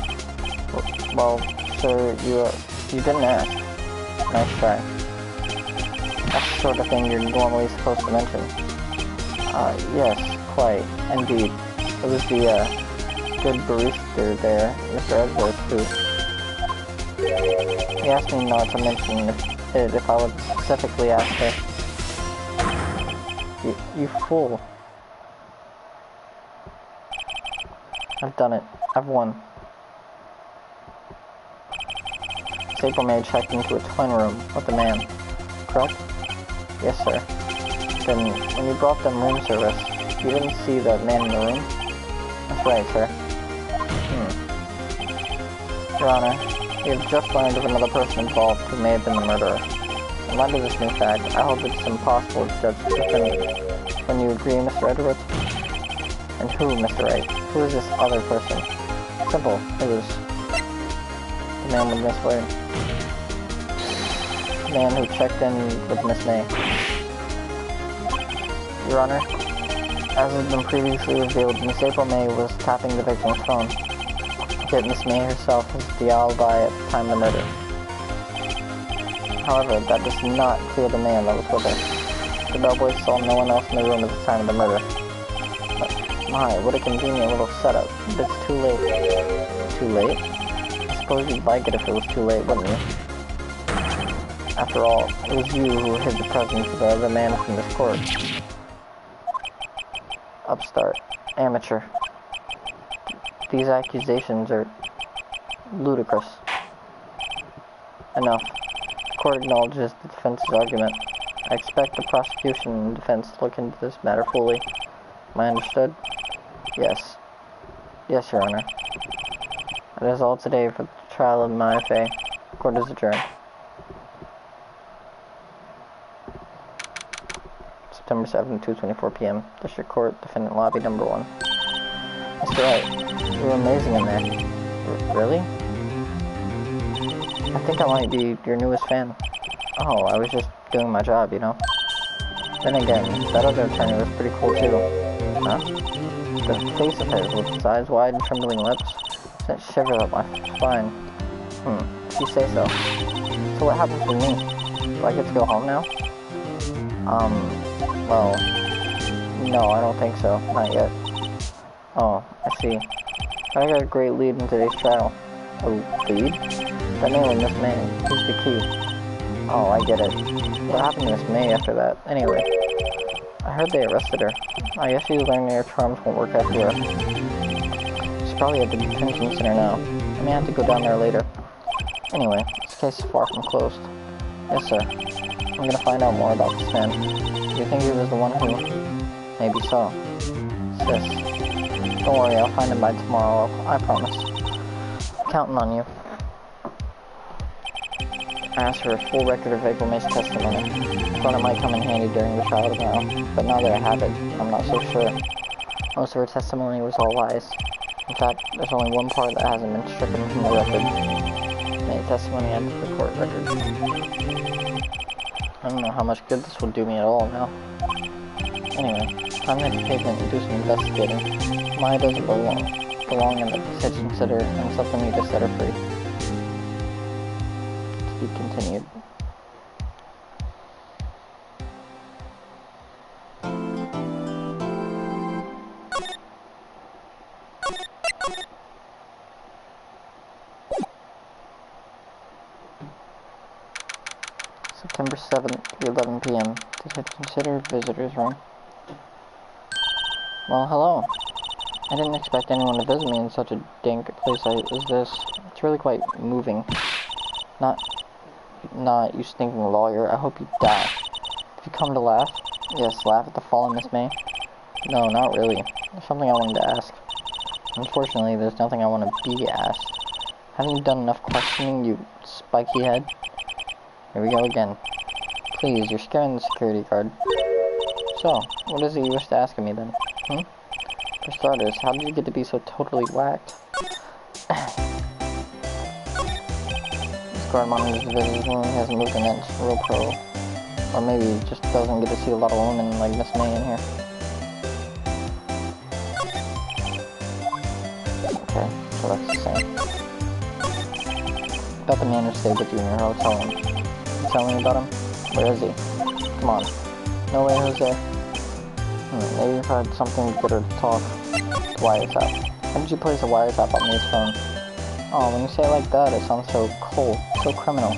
Well, sir, you didn't ask. Nice try. That's the sort of thing you're normally supposed to mention. Yes, quite, indeed. It was the, good barista there, Mr. Edgeworth, who... He asked me not to mention it if I would specifically ask her. You fool. I've done it. I've won. April May checked into a twin room with a man, correct? Yes, sir. Then, when you brought them room service, you didn't see the man in the room? That's right, sir. Your Honor, We have just learned of another person involved who may have been the murderer. In light of this new fact, I hope it's impossible to judge the defendant. When you agree, Mr. Edwards? And who, Mr. Wright? Who is this other person? Simple. It was the man with Miss Wade. The man who checked in with Miss May. Your Honor, as has been previously revealed, Miss April May was tapping the victim's phone. Yet Miss May herself is the alibi at the time of the murder. However, that does not clear the man that was with her. The bellboy saw no one else in the room at the time of the murder. But, my, what a convenient little setup. But it's too late. Too late? I suppose you'd like it if it was too late, wouldn't you? After all, it was you who hid the presence of the other man from this court. Upstart. Amateur. These accusations are ludicrous. Enough. The court acknowledges the defense's argument. I expect the prosecution and defense to look into this matter fully. Am I understood? Yes. Yes, Your Honor. That is all today for the trial of my FA. Court is adjourned. September 7, 2:24 p.m. District Court, Defendant Lobby Number 1. Mr. Wright, you were amazing in there. Really? I think I might be your newest fan. Oh, I was just doing my job, you know? Then again, that other attorney was pretty cool too. Huh? The face of his with its eyes wide and trembling lips sent shivers up my spine. If you say so. So what happens with me? Do I get to go home now? Well, no, I don't think so. Not yet. Oh, I see. But I got a great lead in today's trial. A lead? That man with Miss May. Who's the key? Oh, I get it. What happened to Miss May after that? Anyway, I heard they arrested her. I guess she's learning her charms won't work everywhere. She's probably at the detention center now. I may have to go down there later. Anyway, this case is far from closed. Yes, sir. I'm gonna find out more about this man. Do you think he was the one who... Maybe so. Sis. Don't worry, I'll find him by tomorrow, I promise. I'm counting on you. I asked for a full record of April May's testimony. I thought it might come in handy during the trial tomorrow, but now that I have it, I'm not so sure. Most of her testimony was all lies. In fact, there's only one part that hasn't been stricken from the record. May's testimony added to the court record. I don't know how much good this will do me at all now. Anyway, time to hit the pavement and do some investigating. Maya doesn't belong in the detention center, and something need to set her free. To be continued. September 7th, 11 p.m. to consider visitors room. Well, hello. I didn't expect anyone to visit me in such a dank place as this. It's really quite moving. Not you stinking lawyer. I hope you die. Did you come to laugh? Yes, laugh at the fallen Miss May? No, not really. There's something I wanted to ask. Unfortunately, there's nothing I want to be asked. Haven't you done enough questioning, you spiky head? Here we go again. Please, you're scaring the security guard. So, what is it you wish to ask of me then? For starters, how did you get to be so totally whacked? This guard monitors the visitors room. He hasn't moved an inch. Real pro. Or maybe he just doesn't get to see a lot of women like Miss May in here. Okay, so that's the same. About the man who stayed with you in your hotel room. You telling me about him? Where is he? Come on. No way, Jose. Maybe you've had something to get her to talk. The wiretap. How did you place a wiretap on May's phone? Oh, when you say it like that, it sounds so cold, so criminal.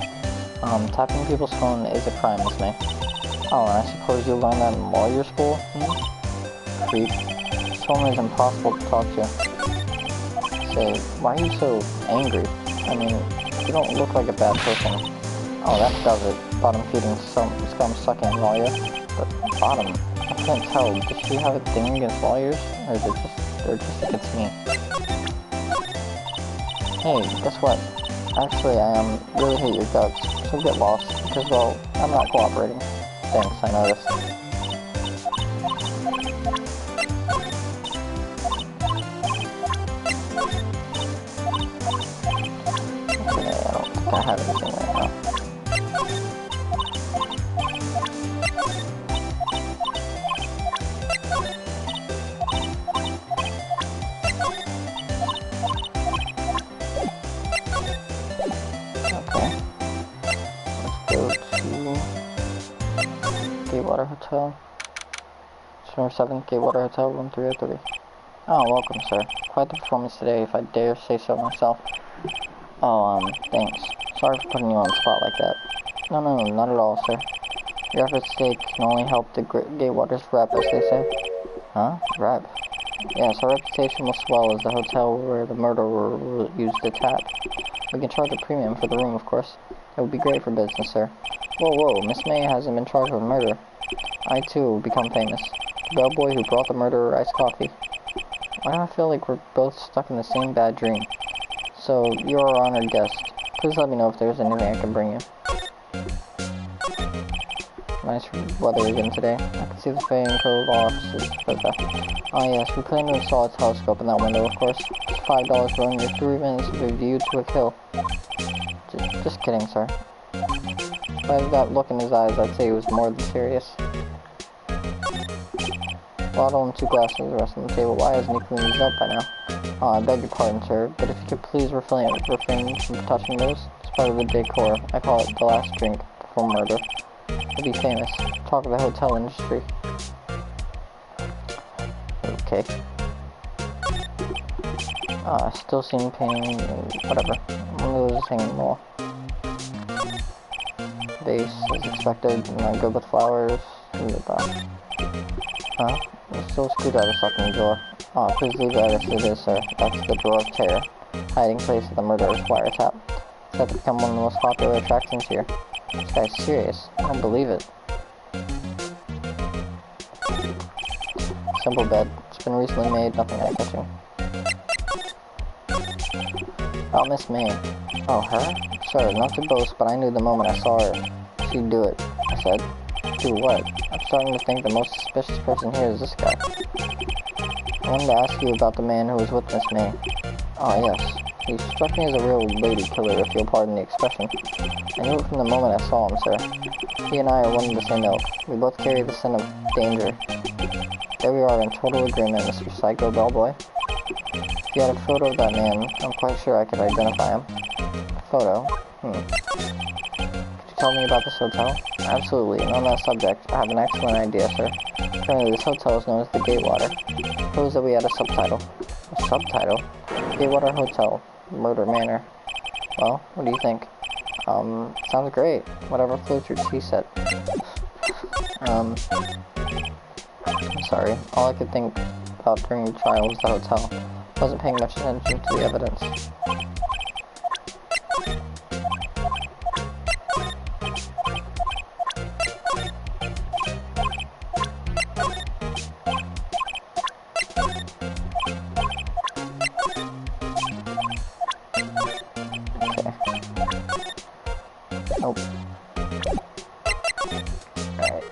Tapping people's phone is a crime, Miss May. Oh, and I suppose you learned that in lawyer school? Creep. This woman is impossible to talk to. Say, why are you so angry? I mean, you don't look like a bad person. Oh, that does it. Bottom-feeding scum-sucking lawyer. But Bottom, I can't tell. Does she have a thing against lawyers? Or is it just against me? Hey, guess what? Actually, I really hate your guts, so get lost, because, well, I'm not cooperating. Thanks, I noticed. Okay, I don't think I have anything right now. Okay. Let's go to Gatewater Hotel. It's number 7, Gatewater Hotel, room 303. Oh, welcome, sir. Quite the performance today, if I dare say so myself. Oh, thanks. Sorry for putting you on the spot like that. No, not at all, sir. Your efforts today can only help the Gatewater's rep, as they say. Huh? Rep? Yes, our reputation will swell as the hotel where the murderer used to tap. We can charge a premium for the room, of course. It would be great for business, sir. Whoa, Miss May hasn't been charged with murder. I, too, will become famous. The bellboy who brought the murderer iced coffee. Why do I feel like we're both stuck in the same bad dream? So, you're our honored guest. Please let me know if there's anything I can bring you. Nice weather again today. I can see the Fay & Co. law offices. Ah yes, we plan to install a telescope in that window, of course. It's $5 for only 3 minutes of a view to a kill. Just kidding, sir. By that look in his eyes, I'd say he was more than serious. Bottle and 2 glasses, the rest on the table. Why hasn't he cleaned these up by now? I beg your pardon, sir, but if you could please refrain from touching those. It's part of the decor. I call it the last drink before murder. You'll be famous. Talk of the hotel industry. Okay. Still seeing pain, whatever. One of those hanging wall. Vase, as expected, not good with flowers. Huh? There's still a screwdriver stuck in the drawer. Please leave that as it is, sir. That's the drawer of terror. Hiding place of the murderer's wiretap. It's set to become one of the most popular attractions here. This guy's serious. I don't believe it. Simple bed. It's been recently made, nothing eye-catching. Oh, Miss May. Oh, her? Sir, not to boast, but I knew the moment I saw her. She'd do it, I said. Do what? I'm starting to think the most suspicious person here is this guy. I wanted to ask you about the man who was with Miss May. Oh, yes. He struck me as a real lady killer, if you'll pardon the expression. I knew it from the moment I saw him, sir. He and I are one of the same ilk. We both carry the sin of danger. There we are in total agreement, Mr. Psycho Bellboy. If you had a photo of that man, I'm quite sure I could identify him. Photo? Could you tell me about this hotel? Absolutely, and on that subject, I have an excellent idea, sir. Currently, this hotel is known as the Gatewater. Suppose that we add a subtitle. A subtitle? Gatewater Hotel. Murder Manor. Well, what do you think? Sounds great. Whatever floats your tea set. I'm sorry. All I could think about during the trial was the hotel. Wasn't paying much attention to the evidence. Nope. Alright.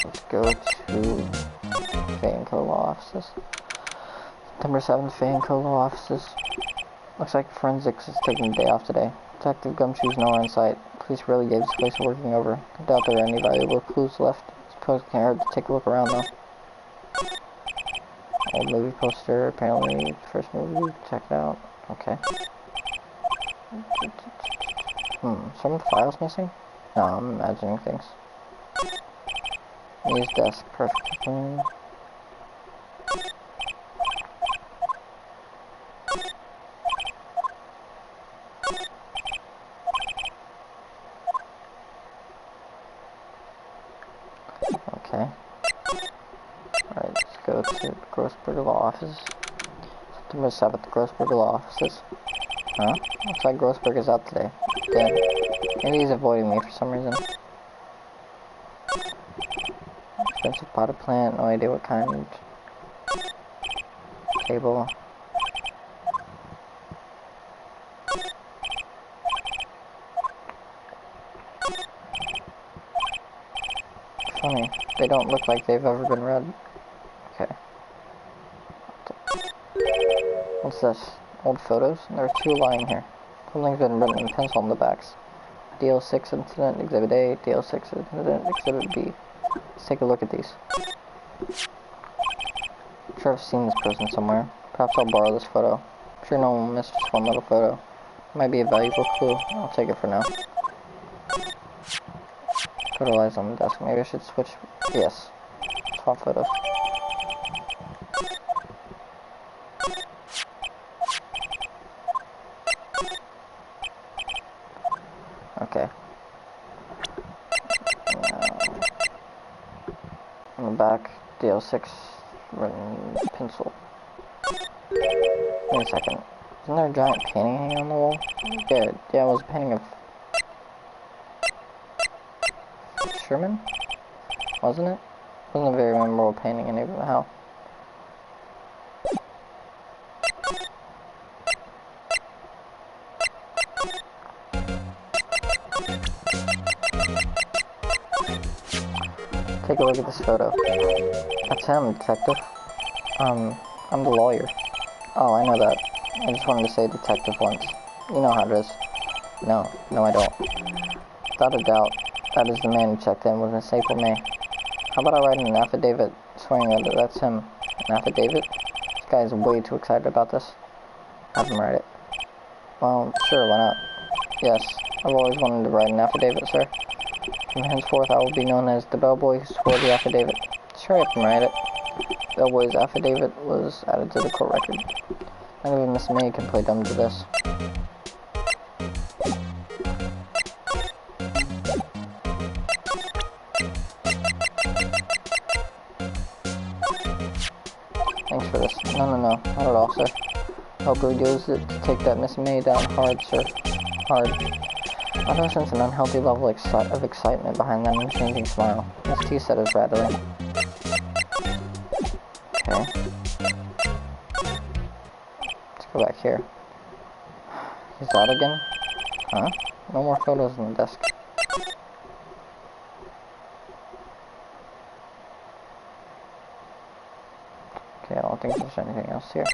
Let's go to Fay & Co. law offices. September 7th, Fay & Co. law offices. Looks like forensics is taking the day off today. Detective Gumshoe's nowhere in sight. Police really gave this place a working over. I doubt there are any valuable clues left. Suppose it can't hurt to take a look around though. Old movie poster, apparently first movie, check it out. Okay. Some of the files missing? No, I'm imagining things. Use desk, perfect. Okay. Alright, let's go to the Grossberger Law Office. September 7th, Grossberger Law Offices. Huh? Looks like Grossberger's out today. Good. Maybe he's avoiding me for some reason. Expensive potted plant, no idea what kind. Table. funny. They don't look like they've ever been read. Okay. What's this? Old photos? There are 2 lying here. Something's been written in pencil on the backs. DL6 incident, Exhibit A, DL6 incident, Exhibit B. Let's take a look at these. I'm sure I've seen this person somewhere. Perhaps I'll borrow this photo. I'm sure no one will miss this one little photo. It might be a valuable clue. I'll take it for now. Photo lies on the desk. Maybe I should switch. Yes. Swap photos. Okay. On the back, DL6 written pencil. Wait a second. Isn't there a giant painting hanging on the wall? Yeah, it was a painting of Sherman? Wasn't it? Wasn't a very memorable painting anyhow. Take a look at this photo. That's him, detective. I'm the lawyer. Oh, I know that. I just wanted to say detective once. You know how it is. No, I don't. Without a doubt, that is the man who checked in with Miss April May. How about I write an affidavit swearing that that's him? An affidavit? This guy is way too excited about this. Have him write it. Well, sure, why not? Yes, I've always wanted to write an affidavit, sir. From henceforth, I will be known as the bellboy who swore the affidavit. Sure, have him write it. Bellboy's affidavit was added to the court record. Not even Miss May can play dumb to this. Thanks for this. No, not at all, sir. Hope we do to take that Miss May down hard, sir. Hard. I don't sense an unhealthy level of excitement behind that unchanging smile. His tea set is rattling. Okay. Let's go back here. He's out again? Huh? No more photos on the desk. Okay, I don't think there's anything else here.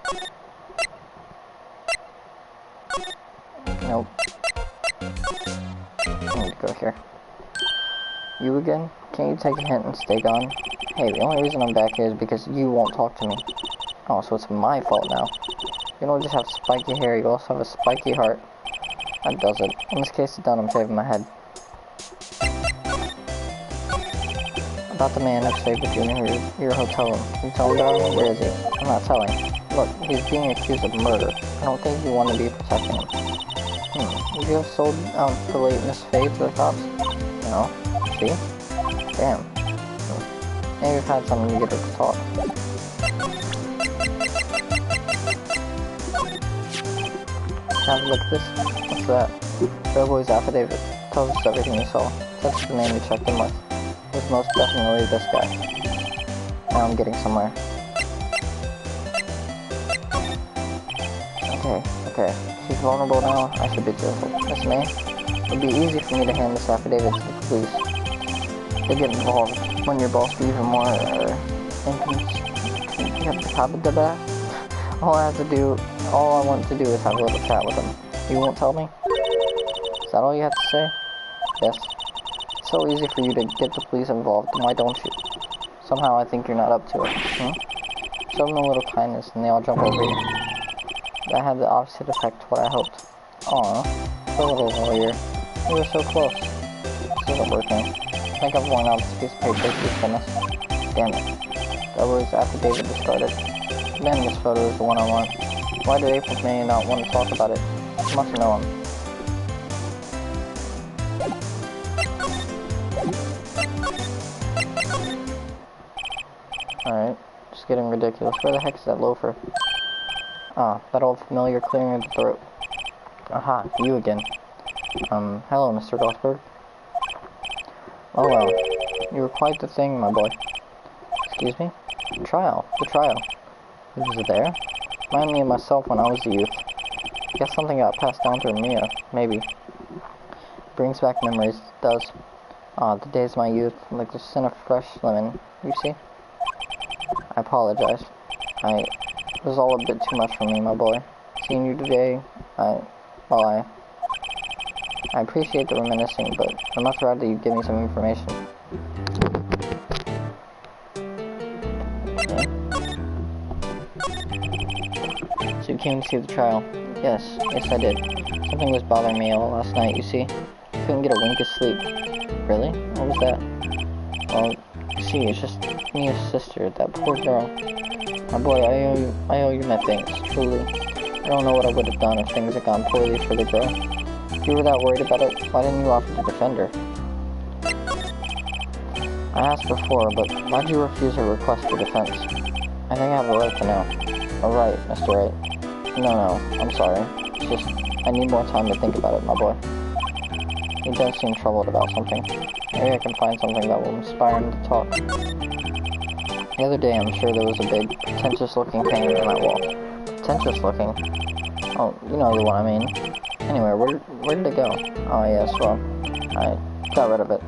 Nope. I need to go here. You again? Can't you take a hint and stay gone? Hey, the only reason I'm back here is because you won't talk to me. Oh, so it's my fault now. You don't just have spiky hair, you also have a spiky heart. That does it. In this case, it's done. I'm shaving my head. About the man who stayed with you in your hotel room. Can you tell me about him? Where is he? I'm not telling. Look, he's being accused of murder. I don't think you want to be protecting him. Would you have sold the late Miss Faye to the cops? No. See? Damn. Maybe you've had something to get her to talk. Have a look at this. What's that? Bellboy's affidavit. Tells us everything you saw. That's the man you checked in with. It was most definitely this guy. Now I'm getting somewhere. Okay. She's vulnerable now. I should be careful. Miss May, it would be easy for me to hand this affidavit to the police. They get involved when your boss be even more, all I want to do is have a little chat with him. You won't tell me? Is that all you have to say? Yes. It's so easy for you to get the police involved, then why don't you? Somehow I think you're not up to it. Show them a little kindness and they all jump over you. That had the opposite effect to what I hoped. Aw, poor little lawyer. We were so close. This isn't working. I think I've worn out this piece of paper to usefulness. Damn it. That was affidavit discarded. Man, this photo is the one I want. Why did April May not want to talk about it? I must know him. Alright, just getting ridiculous. Where the heck is that loafer? Ah, that old familiar clearing of the throat. Aha, you again. Hello, Mr. Goldberg. Oh well, you were quite the thing, my boy. Excuse me? The trial. Was it there? Reminded me of myself when I was a youth. Guess something got passed down through Mia, maybe. Brings back memories, it does. The days of my youth, like the scent of fresh lemon, you see? I apologize. It was all a bit too much for me, my boy. Seeing you today, I appreciate the reminiscing, but I'd much rather you give me some information. Okay. So you came to see the trial? Yes I did. Something was bothering me all last night, you see? I couldn't get a wink of sleep. Really? What was that? Well, you see, it's just Mia's sister, that poor girl. My boy, I owe you my thanks, truly. I don't know what I would have done if things had gone poorly for the girl. If you were that worried about it, why didn't you offer to defend her? I asked before, but why'd you refuse her request for defense? I think I have a right to know. A right, Mr. Wright. No, I'm sorry. It's just, I need more time to think about it, my boy. He does seem troubled about something. Maybe I can find something that will inspire him to talk. The other day, I'm sure there was a big, pretentious-looking painting on that wall. Pretentious-looking? Oh, you know the one I mean. Anyway, where did it go? Oh, yes, well, I got rid of it.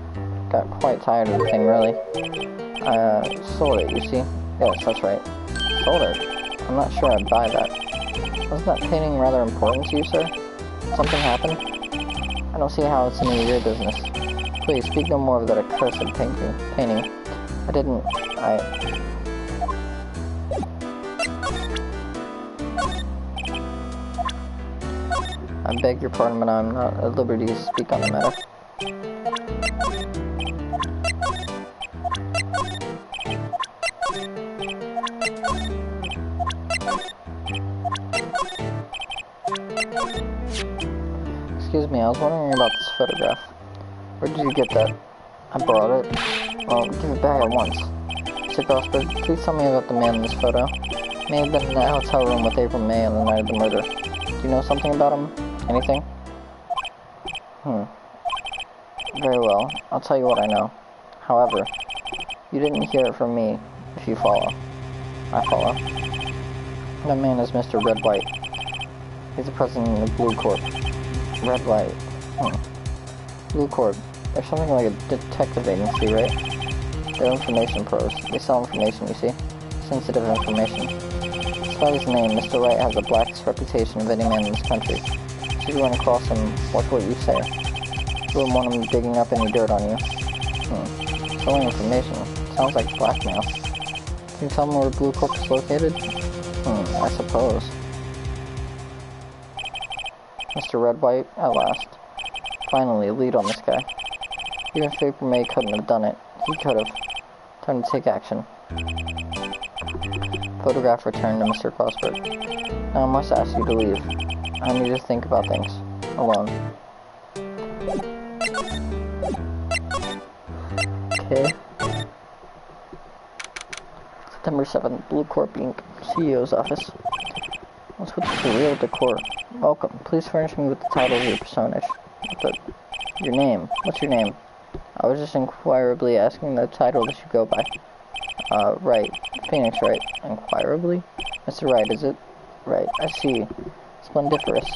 Got quite tired of the thing, really. I sold it, you see? Yes, that's right. Sold it? I'm not sure I'd buy that. Wasn't that painting rather important to you, sir? Something happened? I don't see how it's any of your business. Please, speak no more of that accursed painting. I beg your pardon, but I'm not at liberty to speak on the matter. Excuse me, I was wondering about this photograph. Where did you get that? I borrowed it. Well, give it back at once. Mr. Gosford, please tell me about the man in this photo. May have been in that hotel room with April May on the night of the murder. Do you know something about him? Anything? Very well. I'll tell you what I know. However, you didn't hear it from me, if you follow. I follow. That man is Mr. Red White. He's the president of Blue Corp. Red White. Blue Corp. They're something like a detective agency, right? They're information pros. They sell information, you see? Sensitive information. Despite his name, Mr. Wright has the blackest reputation of any man in this country. Should you run across him, watch what you say. You wouldn't want him digging up any dirt on you. Selling information. Sounds like blackmail. Can you tell me where Blue Corp is located? I suppose. Mr. Red White, at last. Finally, a lead on this guy. Even if April May couldn't have done it, he could have. Time to take action. Photograph returned to Mr. Gosford. Now I must ask you to leave. I need to think about things. Alone. Okay. September 7th, Blue Corp Inc. CEO's office. What's with the surreal decor? Welcome. Please furnish me with the title of your personage. Your name. What's your name? I was just inquirably asking the title that you go by. Wright. Phoenix Wright. Inquirably? Mr. Wright, is it? Right. I see. Splendiferous.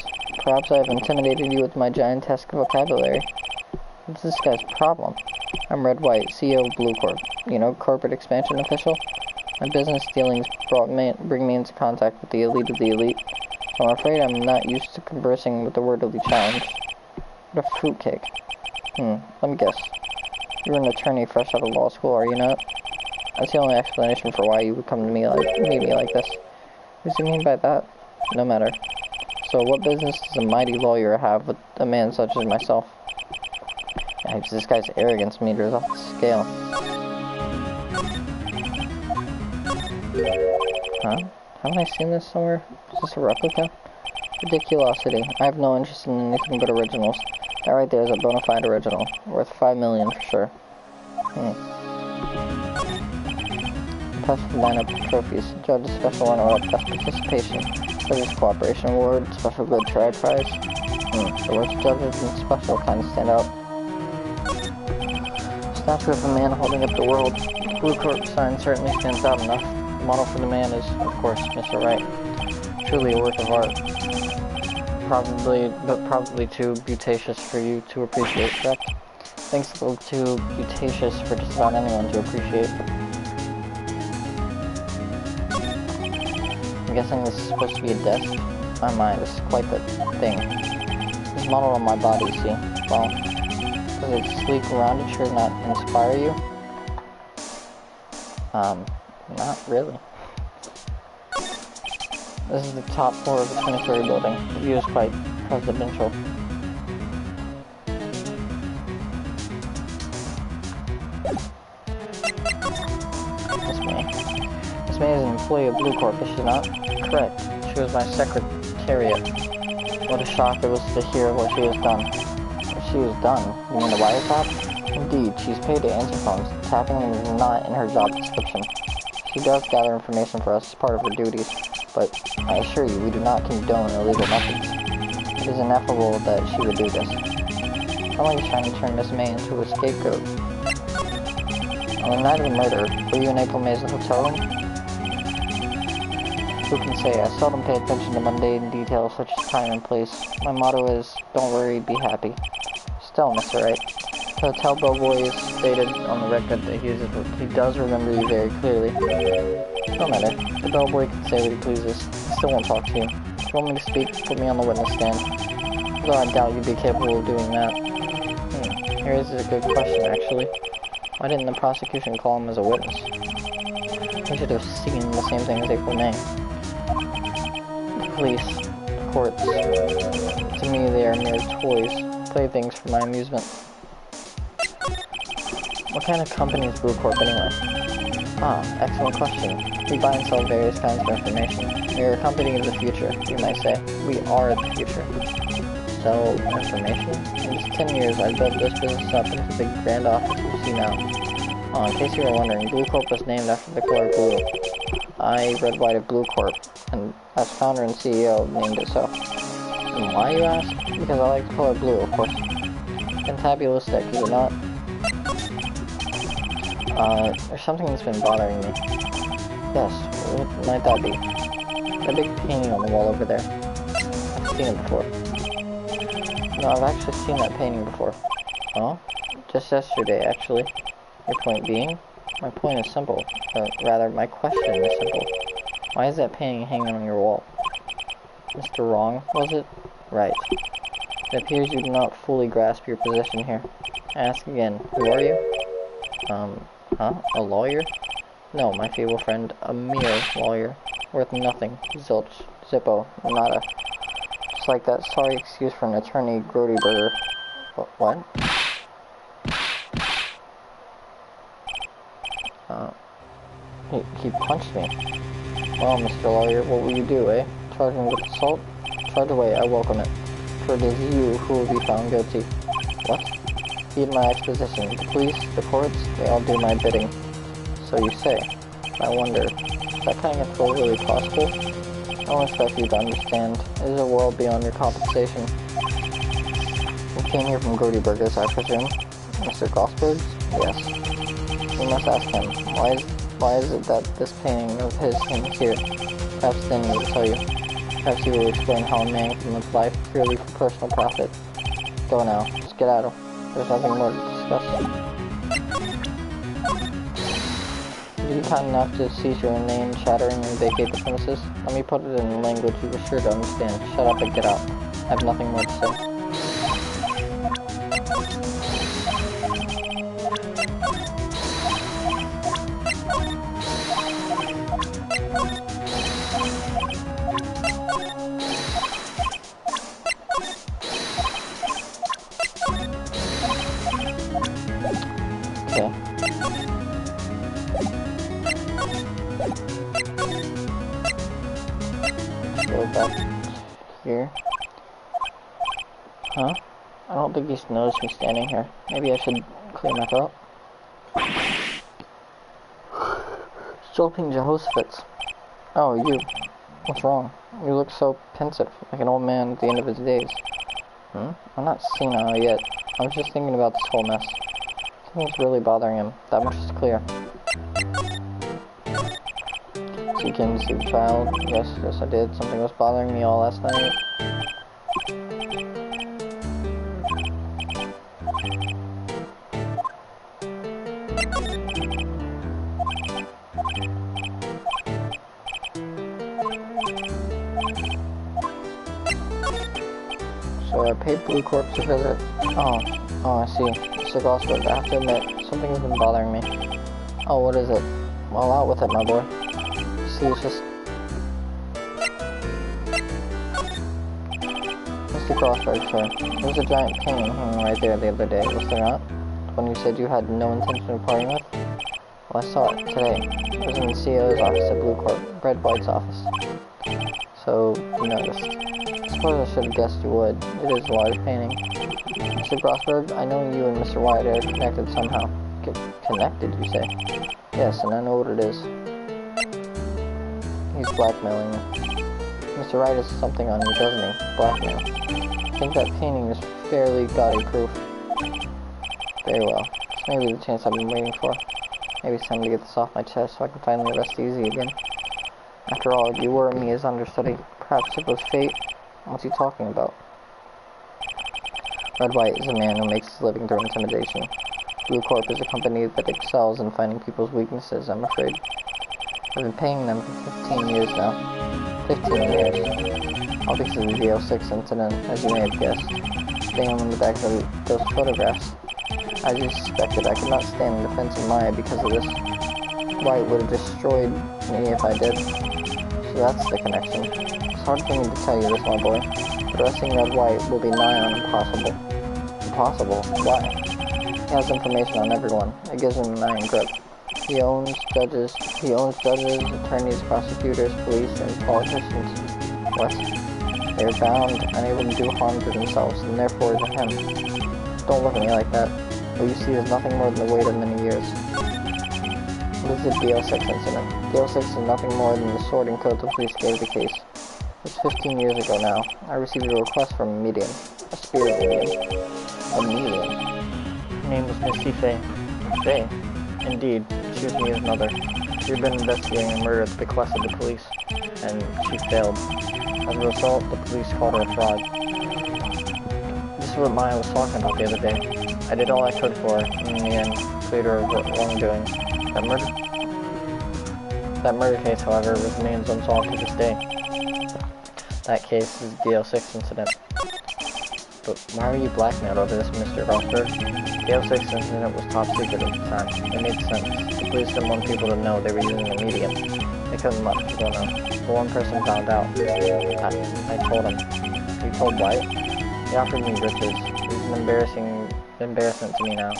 Perhaps I have intimidated you with my giantesque vocabulary. What's this guy's problem? I'm Red White, CEO of Blue Corp. You know, corporate expansion official? My business dealings bring me into contact with the elite of the elite, so I'm afraid I'm not used to conversing with the wordly challenged. What a fruitcake. Let me guess. You're an attorney fresh out of law school, are you not? That's the only explanation for why you would come to me meet me like this. What does he mean by that? No matter. So what business does a mighty lawyer have with a man such as myself? This guy's arrogance meters off the scale. Huh? Haven't I seen this somewhere? Is this a replica? Ridiculosity. I have no interest in anything but originals. That right there is a bona fide original. Worth $5 million for sure. Best lineup of trophies. Judge a special runner-up. Best participation. Judges Cooperation Award. Special Good Try Prize. The worst judges and special kind of stand out. Statue of a man holding up the world. The Blue Corp sign certainly stands out enough. The model for the man is, of course, Mr. Wright. Truly a work of art. Probably too beauticious for you to appreciate, correct? Things look too beauticious for just about anyone to appreciate. I'm guessing this is supposed to be a desk? My mind, this is quite the thing. It's modeled on my body, see? Well, does its sleek, rounded sure not inspire you? Not really. This is the top floor of a 20-story building. The view is quite presidential. Miss May is an employee of Blue Corp, is she not? Correct. She was my secretariat. What a shock it was to hear what she has done. What she has done? You mean the wiretap? Indeed, she's paid to answer phones. Tapping them is not in her job description. She does gather information for us as part of her duties, but I assure you, we do not condone illegal methods. It is ineffable that she would do this. Someone is trying to turn Miss May into a scapegoat. On the night of the murder, were you in April May's hotel room? Who can say? I seldom pay attention to mundane details such as time and place. My motto is, don't worry, be happy. Still, Mr. Wright, the hotel bellboy is stated on the record that he does remember you very clearly. No matter. The bellboy can say what he pleases. He still won't talk to you. If you want me to speak, put me on the witness stand. Though I doubt you'd be capable of doing that. Here is a good question, actually. Why didn't the prosecution call him as a witness? He should have seen the same thing as April May. The police, the courts. To me, they are mere toys, playthings for my amusement. What kind of company is Blue Corp anyway? Ah, excellent question. We buy and sell various kinds of information. We are a company of the future, you might say. We are the future. Sell information? In just 10 years, I built this business up into the grand office you see now. Oh, in case you were wondering, Blue Corp was named after the color blue. I, Red, White of Blue Corp, and as founder and CEO, named it so. And why, you ask? Because I like the color blue, of course. Fantabulistic, is it not? There's something that's been bothering me. Yes, what might that be? That big painting on the wall over there. I've seen it before. No, I've actually seen that painting before. Oh? Just yesterday, actually. Your point being? My point is simple. Rather, my question is simple. Why is that painting hanging on your wall? Mr. Wrong, was it? Right. It appears you do not fully grasp your position here. I ask again, who are you? A lawyer? No, my feeble friend, a mere lawyer. Worth nothing. Zilch. Zippo. Nada. Just like that sorry excuse for an attorney, Grody Burger. What? He punched me. Well, Mr. Lawyer, what will you do, eh? Charge him with assault? Charge away, I welcome it. For it is you who will be found guilty. What? Heed my exposition. The police, the courts, they all do my bidding. So you say. I wonder, is that kind of control really possible? I don't expect you to understand. It is a world beyond your compensation. You came here from Grody Burgers, I presume? Mr. Gossberg's? Yes. We must ask him, why is it that this painting of his hangs here? Perhaps then he will tell you. Perhaps he will explain how a man can live life purely for personal profit. Go now. Skedaddle. There's nothing more to discuss. Would you be kind enough to cease your inane chattering and vacate the premises? Let me put it in language you were sure to understand. Shut up and get out. I have nothing more to say. Okay. Go back here. Huh? I don't think he's noticed me standing here. Maybe I should clear my throat. Jumping Jehoshaphat's. Oh, you. What's wrong? You look so pensive, like an old man at the end of his days. I'm not senile yet. I was just thinking about this whole mess. Something's really bothering him. That much is clear. So you came to see the child? Yes, I did. Something was bothering me all last night. father paid Blue Corp to visit. Oh, I see. Mr. Grossberg, I have to admit, something has been bothering me. Oh, what is it? Well, out with it, my boy. See, it's just... Mr. Grossberg, sir. There was a giant painting hanging right there the other day, was there not? The one you said you had no intention of parting with? Well, I saw it today. It was in the CEO's office at Blue Corp, Red White's office. So, you noticed. I suppose I should have guessed you would. It is a large painting. Mr. Grossberg, I know you and Mr. Wright are connected somehow. Connected, you say? Yes, and I know what it is. He's blackmailing me. Mr. Wright has something on you, doesn't he? Blackmail. I think that painting is fairly gaudy proof. Very well. This may be the chance I've been waiting for. Maybe it's time to get this off my chest so I can finally rest easy again. After all, you were me as understudy. Perhaps it was fate. What's he talking about? Red White is a man who makes his living through intimidation. Blue Corp is a company that excels in finding people's weaknesses, I'm afraid. I've been paying them for 15 years now. 15 years. All because of the DL6 incident, as you may have guessed. Staying on the back of those photographs. As you suspected, I could not stand in defense of Maya because of this. Wright would have destroyed me if I did. So that's the connection. It's hard for me to tell you this, my boy. But arresting Red White will be nigh on impossible. Impossible? Why? He has information on everyone. It gives him an iron grip. He owns judges, attorneys, prosecutors, police, and politicians. What? They are bound, unable to do harm to themselves, and therefore to him. Don't look at me like that. What you see is nothing more than the weight of many years. What is the DL6 incident? DL6 is nothing more than the sorting code the police gave the case. It was 15 years ago now. I received a request from a medium. A spirit medium. A medium? Her name was Miss Faye. Faye? Indeed. She was Mia's mother. She had been investigating a murder at the bequest of the police, and she failed. As a result, the police called her a fraud. This is what Maya was talking about the other day. I did all I could for her, and in the end, cleared her of wrongdoing. That murder case, however, remains unsolved to this day. That case is the DL6 incident. But why were you blackmailed over this, Mr. Grossberg? The DL6 incident was top secret at the time. It made sense. The police didn't want people to know they were using a medium. They couldn't let people know. But one person found out. I told him. You told White? He offered me riches. It was an embarrassment to me now.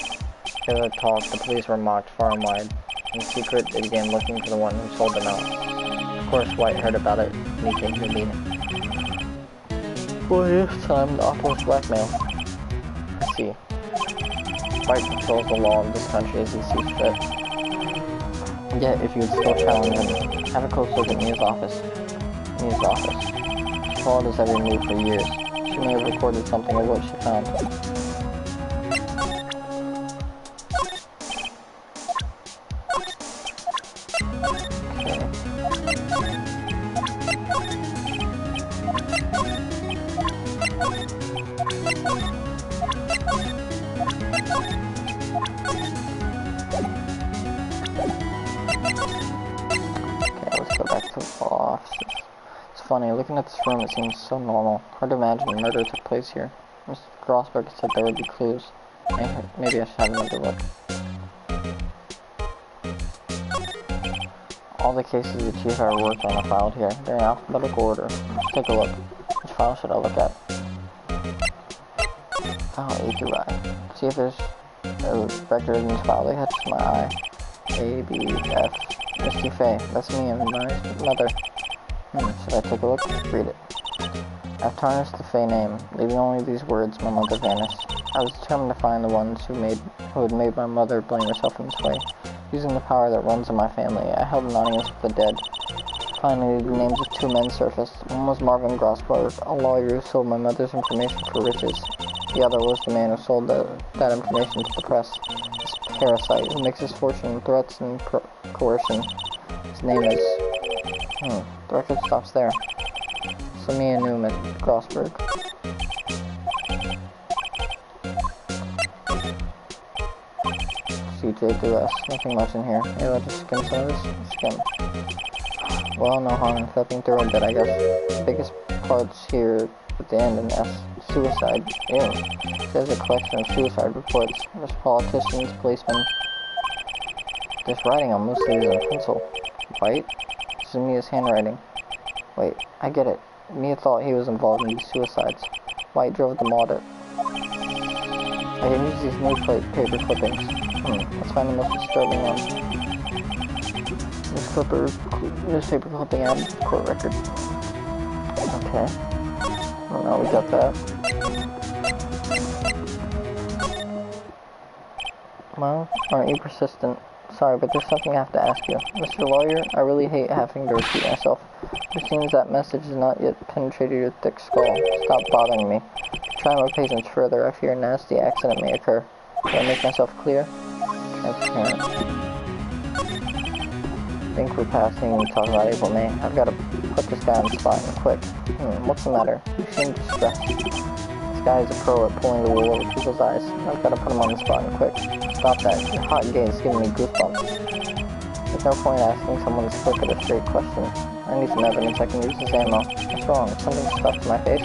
Because I talked, the police were mocked far and wide. In secret, they began looking for the one who sold them out. Of course, White heard about it, and he came to me. Boy, it's time to oppose blackmail. I see. White controls the law of this country as he sees fit. Yet, if you would still challenge him, have a close look at Mia's office. Mia's office. She followed his every move for years. She may have recorded something of what she found. Funny, looking at this room, it seems so normal. Hard to imagine a murder took place here. Mr. Grossberg said there would be clues. Maybe I should have another look. All the cases the chief ever worked on are filed here. They're in alphabetical order. Let's take a look. Which file should I look at? File A through I. See if there's a record in this file that catches my eye. A, B, F. Misty Faye. That's me and my mother. Should I take a look? Read it. I've tarnished the Faye name, leaving only these words, my mother vanished. I was determined to find the ones who had made my mother blame herself in this way. Using the power that runs in my family, I held an audience with the dead. Finally, the names of two men surfaced. One was Marvin Grossberg, a lawyer who sold my mother's information for riches. The other was the man who sold that information to the press. This parasite who makes his fortune with threats and coercion. His name is... the record stops there. Samia Newman, Grossberg. CJ through S. Nothing much in here. Maybe I'll just skim some of this. Skim. Well, no harm in flipping through a bit, I guess. The biggest parts here at the end and asks, suicide. Ew. There's a collection of suicide reports. There's politicians, policemen. There's writing on most of these in pencil. Wright? This is Mia's handwriting. Wait, I get it. Mia thought he was involved in these suicides. White drove them audit. I can use these newspaper clippings. Let's find the most disturbing one. Newspaper clipping added to the court record. Okay. Well, now we got that. Well, aren't you persistent? Sorry, but there's something I have to ask you. Mr. Lawyer, I really hate having to repeat myself. It seems that message has not yet penetrated your thick skull. Stop bothering me. Try my patience further. I fear a nasty accident may occur. Do I make myself clear? Transparent. I think we're passing and talking about April, May. I've got to put this guy on the spot and quick. What's the matter? You seem distressed. This guy is a pro at pulling the wool over people's eyes. I've got to put him on the spot and quick. Stop that. Your hot gaze is giving me goosebumps. There's no point asking someone to quick at a straight question. I need some evidence I can use as ammo. What's wrong? Something stuck to my face?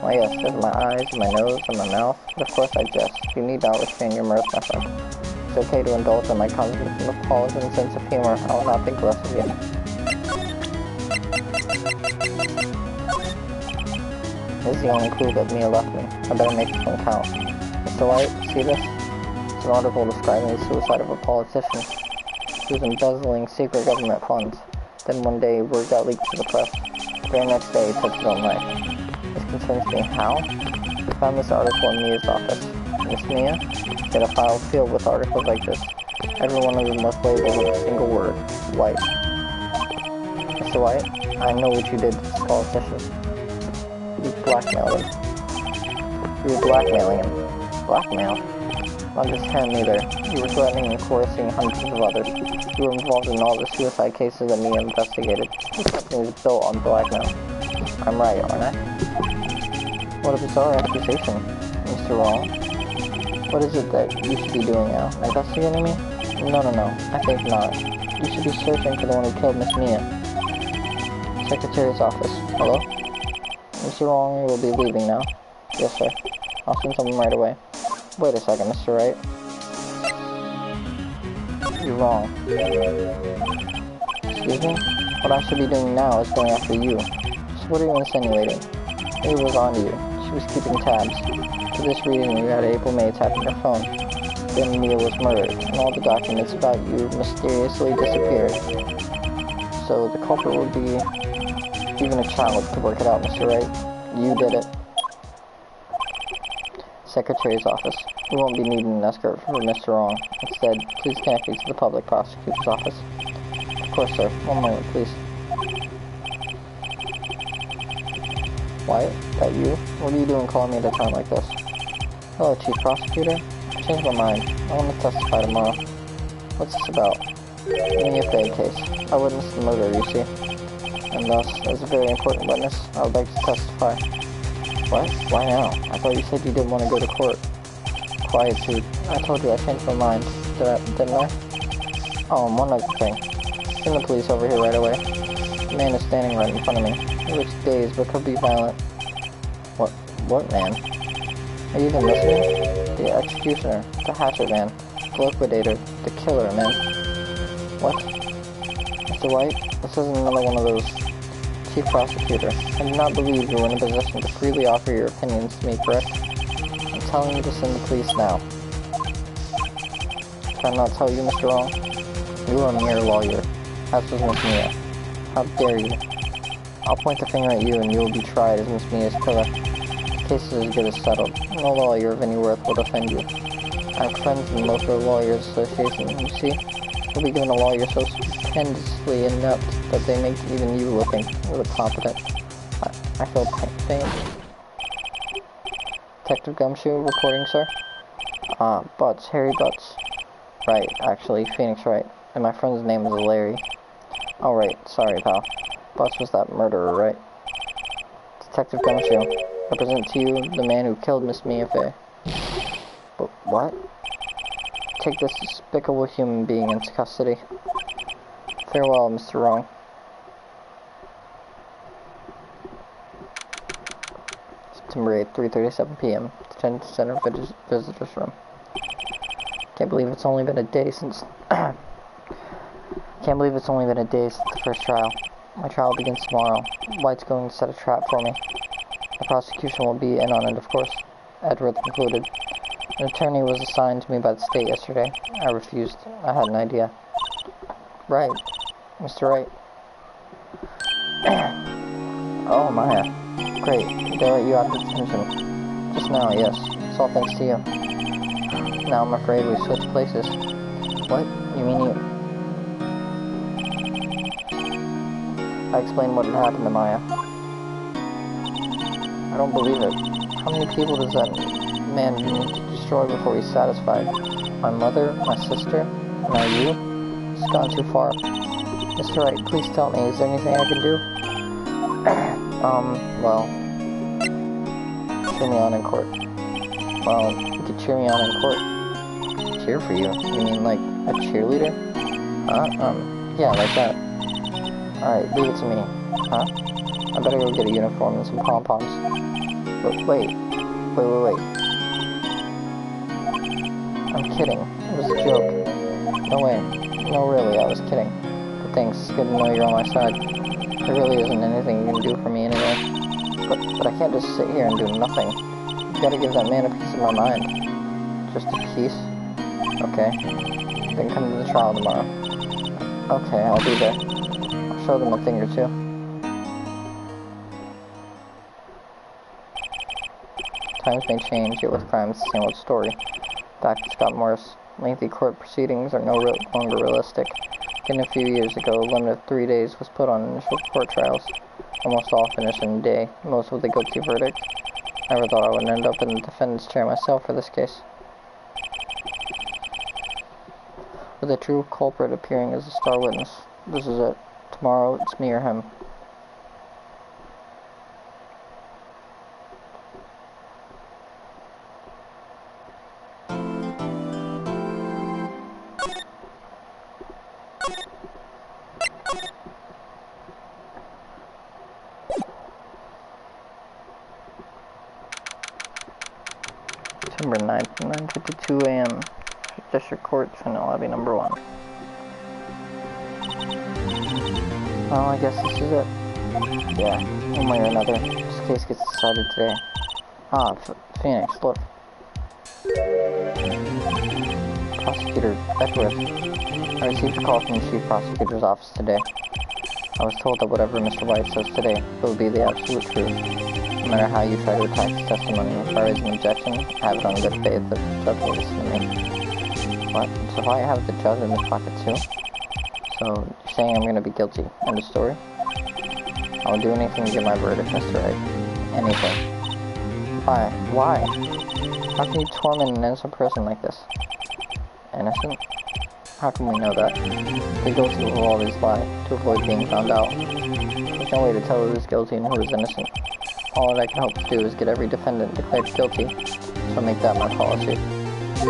Why yes, there's my eyes, my nose, and my mouth. But of course I jest. You need not restrain your mirth, my friend. It's okay to indulge in my cosmopolitan sense of humor. I will not think less of you. This is the only clue that Mia left me. I better make this one count. Mr. Wright, see this? It's an article describing the suicide of a politician who was embezzling secret government funds. Then one day, word got leaked to the press. The very next day, he took his own life. This concerns me. How? We found this article in Mia's office. Miss Mia had a file filled with articles like this. Every one of them was labeled with a single word. White. Mr. White, I know what you did to this politician. You blackmailed him. You were blackmailing him. Blackmail? Not just him either. You were threatening and coercing hundreds of others. You were involved in all the suicide cases that Mia investigated. This company was built on blackmail. I'm right, aren't I? What a bizarre accusation, Mr. Wrong. What is it that you should be doing now? Investigating me? No, I think not. You should be searching for the one who killed Miss Mia. Secretary's office. Hello? Mr. Wrong will be leaving now. Yes, sir. I'll send someone right away. Wait a second, Mr. Wright. You're wrong. Excuse me? What I should be doing now is going after you. Just what are you insinuating? Mia was on to you. She was keeping tabs. For this reason, you had April May tapping your phone. Then Mia was murdered, and all the documents about you mysteriously disappeared. So the culprit would be... Even a child could work it out, Mr. Wright. You did it. Secretary's office. We won't be needing an escort for Mr. Wrong. Instead, please connect me to the public prosecutor's office. Of course, sir. One moment, please. Wyatt, that you? What are you doing calling me at a time like this? Hello, Chief Prosecutor. I changed my mind. I want to testify tomorrow. What's this about? Mia Fay case. I witnessed the murder, you see. And thus, as a very important witness, I would like to testify. What? Why now? I thought you said you didn't want to go to court. Quiet, Chief. I told you I changed my mind. Didn't I? Oh, and one other thing. Send the police over here right away. The man is standing right in front of me. He looks dazed, but could be violent. What man? Are you even listening? The executioner, the hatchet man, the liquidator, the killer, man. What? Mr. White, this isn't another one of those. Chief Prosecutor, I do not believe you are in a position to freely offer your opinions to me, correct? I'm telling you to send the police now. Can I not tell you, Mr. Wrong? You are a mere lawyer, as was Miss Mia. How dare you? I'll point the finger at you and you will be tried as Miss Mia's killer. The case is as good as settled. No lawyer of any worth will defend you. I have friends in the Local Lawyers Association, you see? You'll be given a lawyer so stupendously inept that they make even you look incompetent. I feel pain. Detective Gumshoe reporting, sir? Butts, Harry Butts. Right, actually, Phoenix Wright. And my friend's name is Larry. Oh, right, sorry, pal. Butts was that murderer, right? Detective Gumshoe, I present to you the man who killed Miss Mia Fay. But what? Take this despicable human being into custody. Farewell, Mr. Wrong. September 8th, 3:37 p.m. Detention Center Visitors Room. Can't believe it's only been a day since... Can't believe it's only been a day since the first trial. My trial begins tomorrow. White's going to set a trap for me. The prosecution will be in on it, of course. Edward concluded. An attorney was assigned to me by the state yesterday. I refused. I had an idea. Right. Mr. Wright. Oh, Maya. Great. They let you out of detention. Just now, yes. It's all thanks to you. Now I'm afraid we switched places. What? You mean you... I explained what had happened to Maya. I don't believe it. How many people does that man need to destroy before he's satisfied? My mother, my sister, now you? It's gone too far. Mr. Wright, please tell me, is there anything I can do? Well... Cheer me on in court. Well, you could cheer me on in court. Cheer for you? You mean like a cheerleader? Yeah, like that. Alright, leave it to me. Huh? I better go get a uniform and some pom-poms. But wait. I'm kidding. It was a joke. No way. No, really, I was kidding. But thanks, it's good to know you're on my side. There really isn't anything you can do for me anyway. But I can't just sit here and do nothing. You gotta give that man a piece of my mind. Just a piece? Okay. Then come to the trial tomorrow. Okay, I'll be there. I'll show them a thing or two. Times may change, yet with crime it's the same old story. Back to Scott Morris. Lengthy court proceedings are no longer realistic. Again, a few years ago, a limit of 3 days was put on initial court trials. Almost all finished in a day, most with a guilty verdict. I never thought I would end up in the defendant's chair myself for this case. With a true culprit appearing as a star witness. This is it. Tomorrow, it's me or him. September 9th, 9:52 a.m. District Court, Senate Lobby number 1. Well, I guess this is it. Yeah, one way or another, this case gets decided today. Ah, Phoenix, look. Prosecutor Edward. I received a call from the Chief Prosecutor's office today. I was told that whatever Mr. White says today will be the absolute truth. No matter how you try to attack his testimony, if I raise an objection, I have it on good faith that the judge will listen to me. What? So if I have the judge in his pocket too? So, you're saying I'm gonna be guilty. End of story? I will do anything to get my verdict, Mr. Wright. Anything. Why? Why? How can you torment an innocent person like this? Innocent? How can we know that? The guilty will always lie, to avoid being found out. There's no way to tell who is guilty and who is innocent. All that I can hope to do is get every defendant declared guilty, so make that my policy.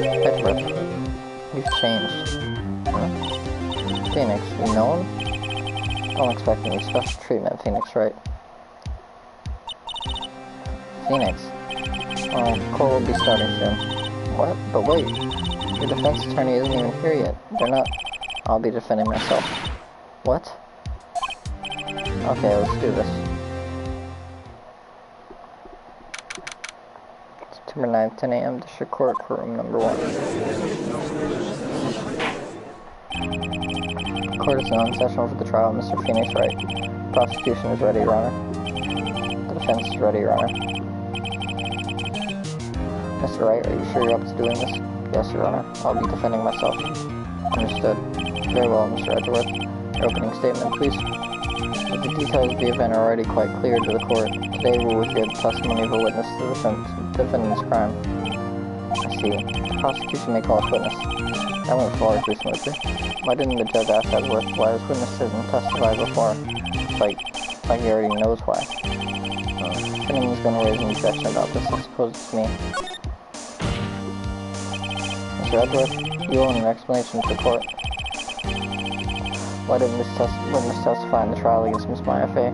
Edward, you've changed. Phoenix, you know him? Don't expect any special treatment, Phoenix, right? Phoenix. Oh, court will be starting soon. What? But wait. Your defense attorney isn't even here yet. They're not... I'll be defending myself. What? Okay, let's do this. September 9th, 10 a.m. District Court, courtroom number 1. Court is now in session for the trial of Mr. Phoenix Wright. The prosecution is ready, Your Honor. The defense is ready, Your Honor. Mr. Wright, are you sure you're up to doing this? Yes, Your Honor. I'll be defending myself. Understood. Very well, Mr. Edgeworth. Your opening statement, please. But the details of the event are already quite clear to the court. Today we will hear the testimony of a witness to the defendant's crime. I see. The prosecution may call us witness. That went far too smoothly. Why didn't the judge ask Edgeworth why his witness didn't testify before? Like he already knows why. If anyone's going to raise an objection about this, I suppose it's me. Mr. Edgeworth, you owe an explanation to the court. Why didn't this witness testify in the trial against Miss Maya Fey?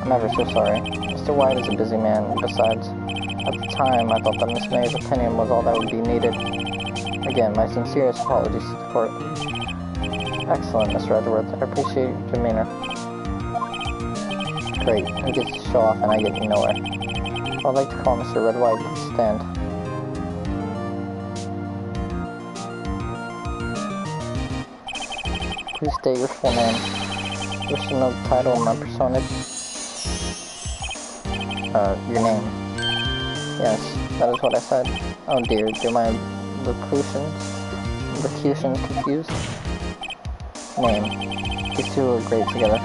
I'm ever so sorry. Mr. White is a busy man. Besides, at the time, I thought that Miss May's opinion was all that would be needed. Again, my sincerest apologies to the court. Excellent, Mr. Edgeworth. I appreciate your demeanor. Great. He gets to show off and I get nowhere. I'd like to call Mr. Red White to the stand. Please state your full name. Wish to know the title and my personage? Your name. Yes, that is what I said. Oh dear, do my locutions confused? Name. These two are great together.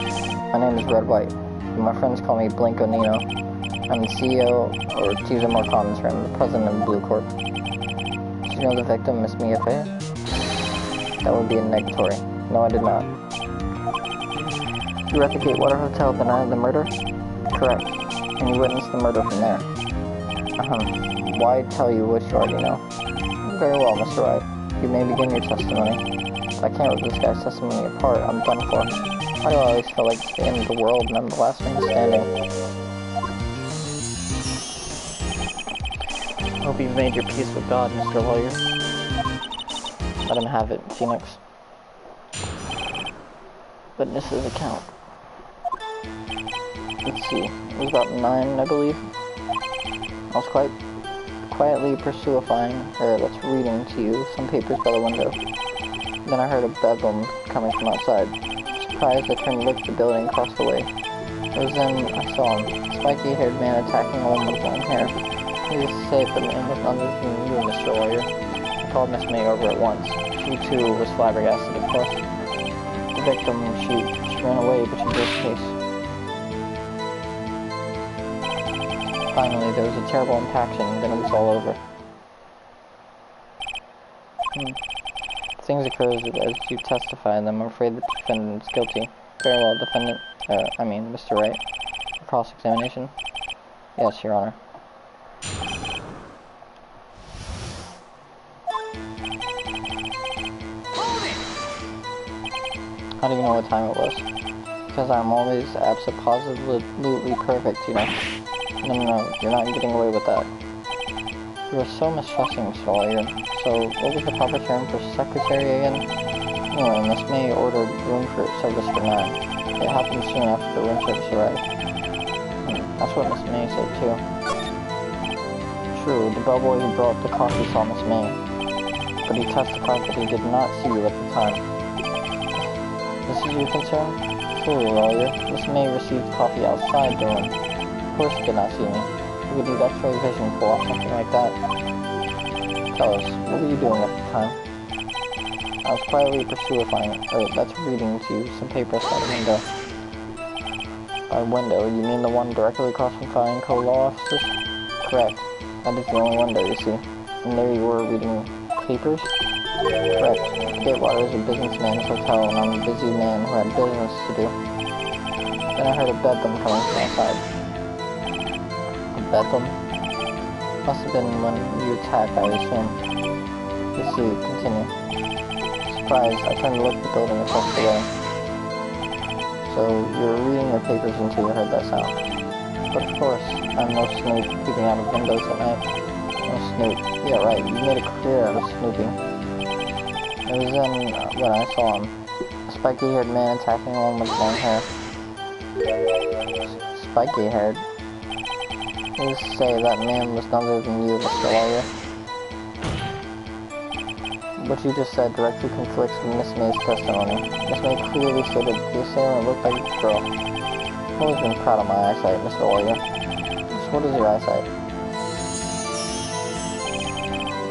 My name is Red White. My friends call me Blanco Nino. I'm the CEO, or to use a more common term, the president of Blue Corp. Did you know the victim, Miss Mia Fey? That would be a negatory. No, I did not. You were at the Gatewater Hotel the night of the murder? Correct. And you witnessed the murder from there. Why tell you what you already know? Very well, Mr. Wright. You may begin your testimony. If I can't rip this guy's testimony apart, I'm done for. Why do I always feel like it's the end of the world and I'm the last man standing? I hope you've made your peace with God, Mr. Lawyer. Let him have it, Phoenix. Witness's account. Let's see. It was about 9, I believe. I was quite quietly reading to you some papers by the window. Then I heard a bedlam coming from outside. Surprised, I turned to look at the building across the way. It was then I saw him, a spiky-haired man attacking a woman with long hair. Needless to say, the man was none other than you, Mr. Lawyer. I called Miss May over at once. She, too, was flabbergasted, of course. The victim, she ran away, but she gave chase. Finally, there was a terrible impaction, then it was all over. Things occur as you testify, and I'm afraid the defendant is guilty. Very well, defendant, Mr. Wright. Cross-examination? Yes, Your Honor. How do you know what time it was? Because I'm always absolutely perfect, you know. No, you're not getting away with that. You are so mistrusting, Mr. Lawyer. So, what was the proper term for secretary again? Anyway, Miss May ordered room service for 9. It happened soon after the room service arrived. That's what Miss May said, too. True, the bellboy who brought the coffee saw Miss May. But he testified that he did not see you at the time. This is your concern? Truly, Lawyer. Miss May received coffee outside the room. Of course she did not see me. You would need X-ray vision to pull off something like that. Tell us, what were you doing at the time? I was quietly reading to you some papers by the window. By window, you mean the one directly across from Fine Co. Law offices? Correct. That is the only window, you see. And there you were reading papers? Correct. Gatewater is a businessman's hotel, and I'm a busy man who had business to do. Then I heard a bedlam coming from outside. A bedlam? Must have been when you attacked, I assume. You see, continue. Surprised, I turned to look at the building across the way. So, you were reading your papers until you heard that sound. But of course, I'm no snoop peeping out of windows at night. No snoop. Yeah, right, you made a career out of snooping. It was then when I saw him. A spiky-haired man attacking a woman with long hair. Spiky-haired? Needless to say, that man was none other than you, Mr. Lawyer. What you just said directly conflicts with Miss May's testimony. Miss May clearly stated the assailant looked like a girl. I've always been proud of my eyesight, Mr. Lawyer. So what is your eyesight?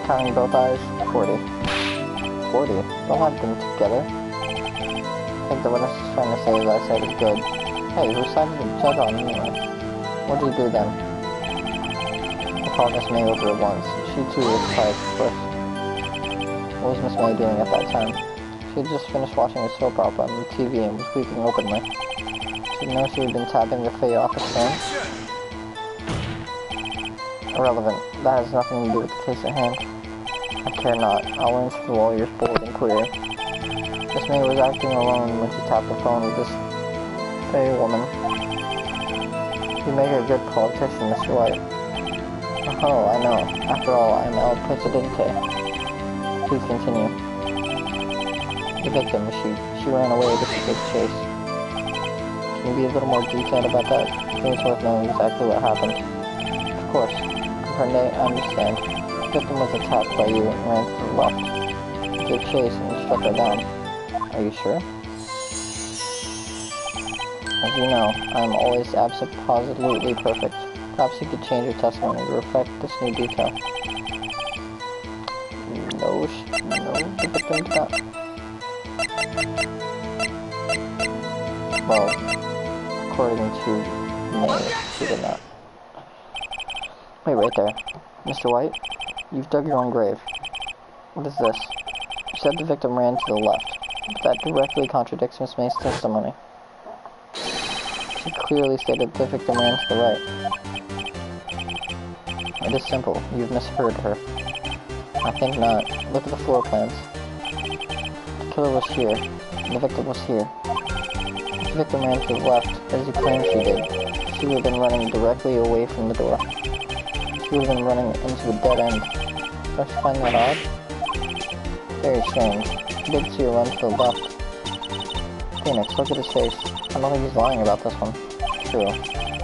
Counting both eyes, 40. 40? Don't have them together. I think the witness is trying to say his eyesight is good. Hey, whose side did the judge on anyway? What did you do then? I called Miss May over at once. She too was surprised, of course. What was Miss May doing at that time? She had just finished watching a soap opera on the TV and was weeping openly. She didn't know she had been tapping the Fay office phone. Irrelevant. That has nothing to do with the case at hand. I care not. I'll answer the lawyer's bold inquiry. Miss May was acting alone when she tapped the phone with this Fay woman. You make a good politician, Mr. White. Oh, I know. After all, I am El Presidente. Please continue. The victim, she ran away to escape chase. Can you be a little more detailed about that? I think it's worth knowing exactly what happened. Of course. Comprende, I understand. The victim was attacked by you and ran to the left. You gave chase and struck her down. Are you sure? As you know, I am always absolutely perfect. Perhaps you could change your testimony to reflect this new detail. No, the victim did not. Well, according to me, she did not. Wait, right there. Mr. White, you've dug your own grave. What is this? You said the victim ran to the left, but that directly contradicts Miss May's testimony. She clearly stated the victim ran to the right. It is simple. You've misheard her. I think not. Look at the floor plans. The killer was here, and the victim was here. If the victim ran to the left, as you claimed she did, she would have been running directly away from the door. She would have been running into a dead end. Don't you find that odd? Very strange. You did see her run to the left. Phoenix, look at his face. I don't think he's lying about this one. True.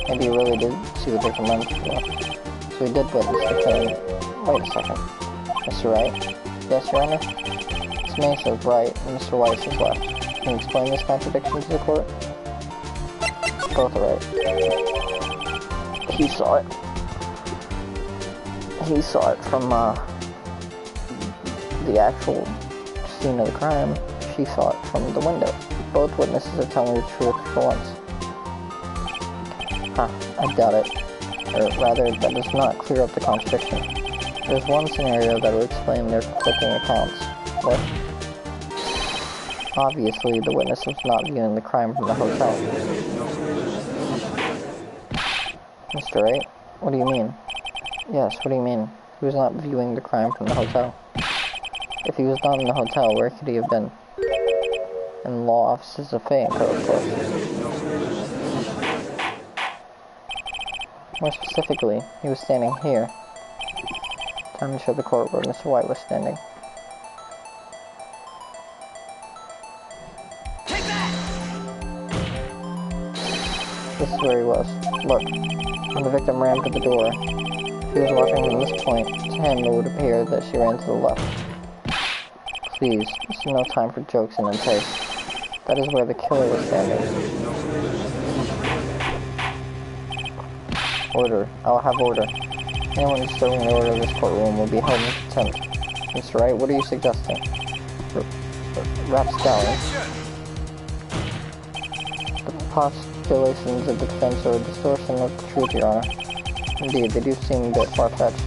Maybe he really did see the victim run to the left. So he did witness the killing. Wait a second. Mr. Wright? Yes, Your Honor? Miss May says right, and Mr. White says left. Can you explain this contradiction to the court? Both are right. He saw it. He saw it from, the actual scene of the crime. She saw it from the window. Both witnesses are telling the truth for once. I doubt it. Or rather, that does not clear up the contradiction. There's one scenario that would explain their conflicting accounts. What? Obviously, the witness was not viewing the crime from the hotel. Mr. Wright? What do you mean? Yes, what do you mean? He was not viewing the crime from the hotel. If he was not in the hotel, where could he have been? In the law offices of Fayetteville, of course. More specifically, he was standing here. Time to show the court where Mr. White was standing. Take that! This is where he was. Look, when the victim ran to the door, if he was watching from this point, to him it would appear that she ran to the left. Please, this is no time for jokes and entice. That is where the killer was standing. Order. I'll have order. Anyone disturbing the order of this courtroom will be held in contempt. Mr. Wright, what are you suggesting? Rapscallion. The postulations of the defense are a distortion of the truth, Your Honor. Indeed, they do seem a bit far-fetched.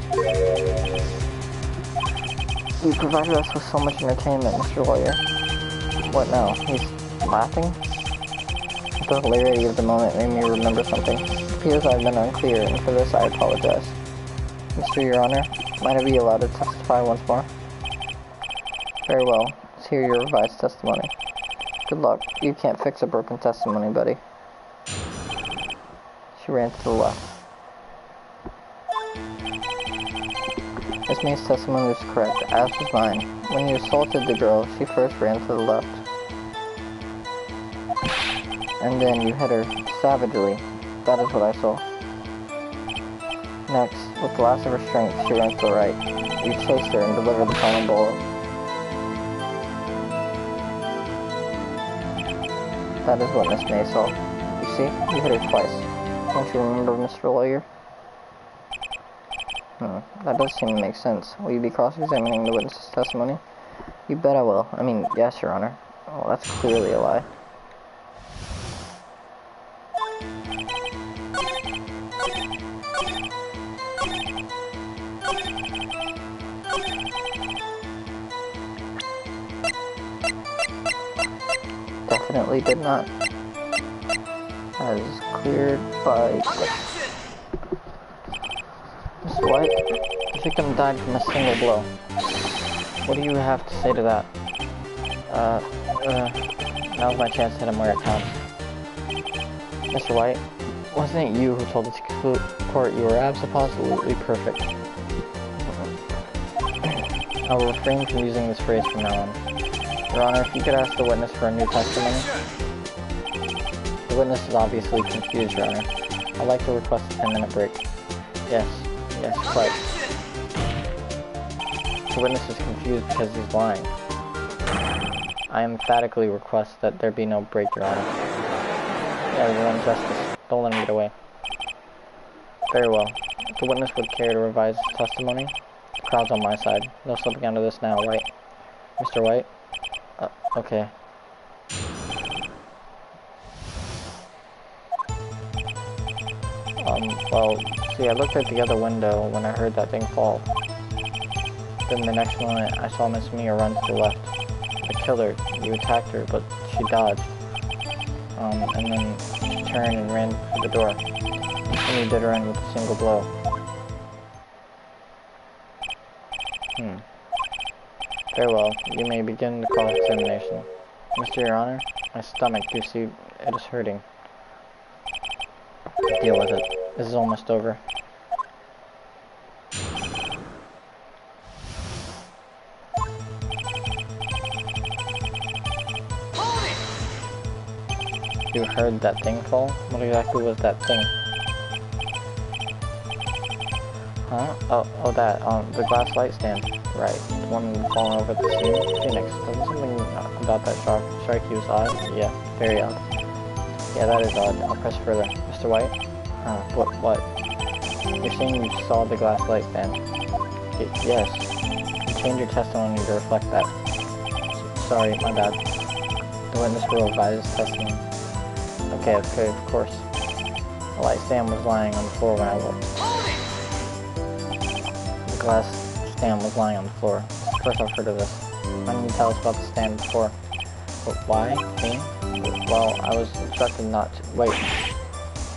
You provided us with so much entertainment, Mr. Lawyer. What now? He's laughing? The hilarity of the moment made me remember something. It appears I've been unclear, and for this I apologize. Mr. Your Honor, might I be allowed to testify once more? Very well. Let's hear your revised testimony. Good luck. You can't fix a broken testimony, buddy. She ran to the left. Miss May's testimony was correct, as was mine. When you assaulted the girl, she first ran to the left. And then you hit her savagely. That is what I saw. Next, with the last of her strength, she ran to the right. You chased her and delivered the final blow. That is what Miss May saw. You see, you hit her twice. Don't you remember, Mr. Lawyer? That does seem to make sense. Will you be cross-examining the witness's testimony? You bet I will. I mean, yes, Your Honor. Oh, that's clearly a lie. Definitely did not. As cleared by... Mr. White, the victim died from a single blow. What do you have to say to that? Now's my chance to hit him where it counts. Mr. White, Wasn't it you who told us to court? You were absolutely perfect. I will refrain from using this phrase from now on. Your Honor, if you could ask the witness for a new testimony. The witness is obviously confused, Your Honor. I'd like to request a 10-minute break. Yes, quite. The witness is confused because he's lying. I emphatically request that there be no break, Your Honor. Yeah, we want justice. Don't let him get away. Very well. If the witness would care to revise his testimony, the crowd's on my side. No slipping out of this now, White. Mr. White? Okay. Well, see, I looked at the other window when I heard that thing fall. Then the next moment, I saw Miss Mia run to the left. I killed her. You attacked her, but she dodged. And then she turned and ran for the door. And you did her in with a single blow. Very well. You may begin the cross-examination. Mr. Your Honor, my stomach, you see, it is hurting. Deal with it. This is almost over. You heard that thing fall? What exactly was that thing? Huh? Oh, that, the glass light stand. Right. The one falling over the scene. Phoenix, doesn't something about that strike you as odd? Yeah, very odd. Yeah, that is odd. I'll press further. Mr. White? What? You're saying you saw the glass light stand? Yes. You changed your testimony to reflect that. Sorry, my bad. The witness will revise his testimony. Okay, of course. The light stand was lying on the floor when I looked. The glass stand was lying on the floor. First I've heard of this. Why didn't you tell us about the stand before? But why? Me? Well, I was instructed not to. Wait.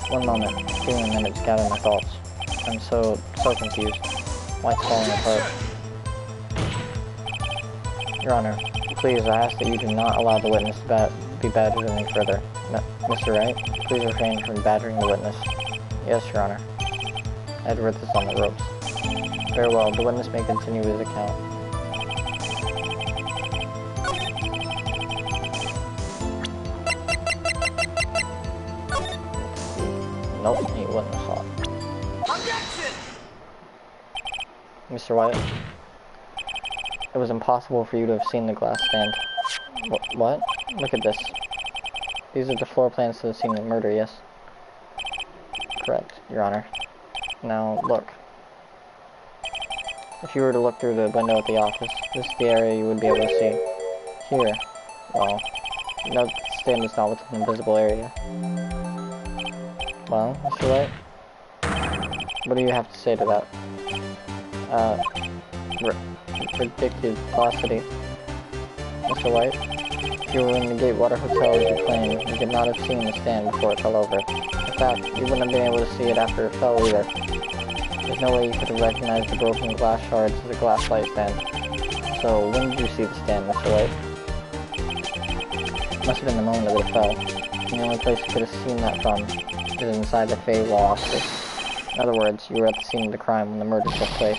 One moment. Give me a minute to gather my thoughts. I'm so confused. Why it's falling apart? Your Honor, please, I ask that you do not allow the witness to be badgered any further. Mr. Wright, please refrain from battering the witness. Yes, Your Honor. Edward is on the ropes. Very well, the witness may continue his account. Nope, he wouldn't have saw it. Objection! Mr. White, it was impossible for you to have seen the glass stand. What? Look at this. These are the floor plans to the scene of the murder, yes? Correct, Your Honor. Now, look. If you were to look through the window at the office, this is the area you would be able to see. Here, well, note that the stand is not within the invisible area. Well, Mr. Wright? What do you have to say to that? Ridiculosity. Mr. White? If you were in the Gatewater Hotel as you claimed, you could not have seen the stand before it fell over. In fact, you wouldn't have been able to see it after it fell either. There's no way you could have recognized the broken glass shards as a glass light stand. So, when did you see the stand, Mr. White? It must have been the moment that it fell. And the only place you could have seen that from is inside the Fay Law office. In other words, you were at the scene of the crime when the murder took place.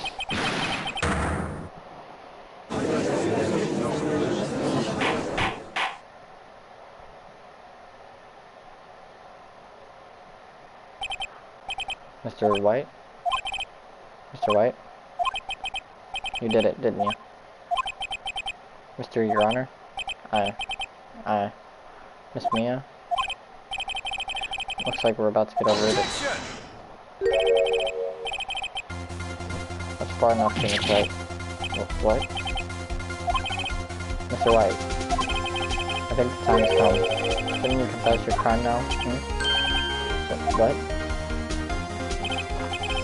Mr. White? Mr. White? You did it, didn't you? Mr. Your Honor? Aye. Miss Mia? Looks like we're about to get overrated. That's far enough, Phoenix White. What? Mr. White? I think the time has come. Shouldn't you confess your crime now? What?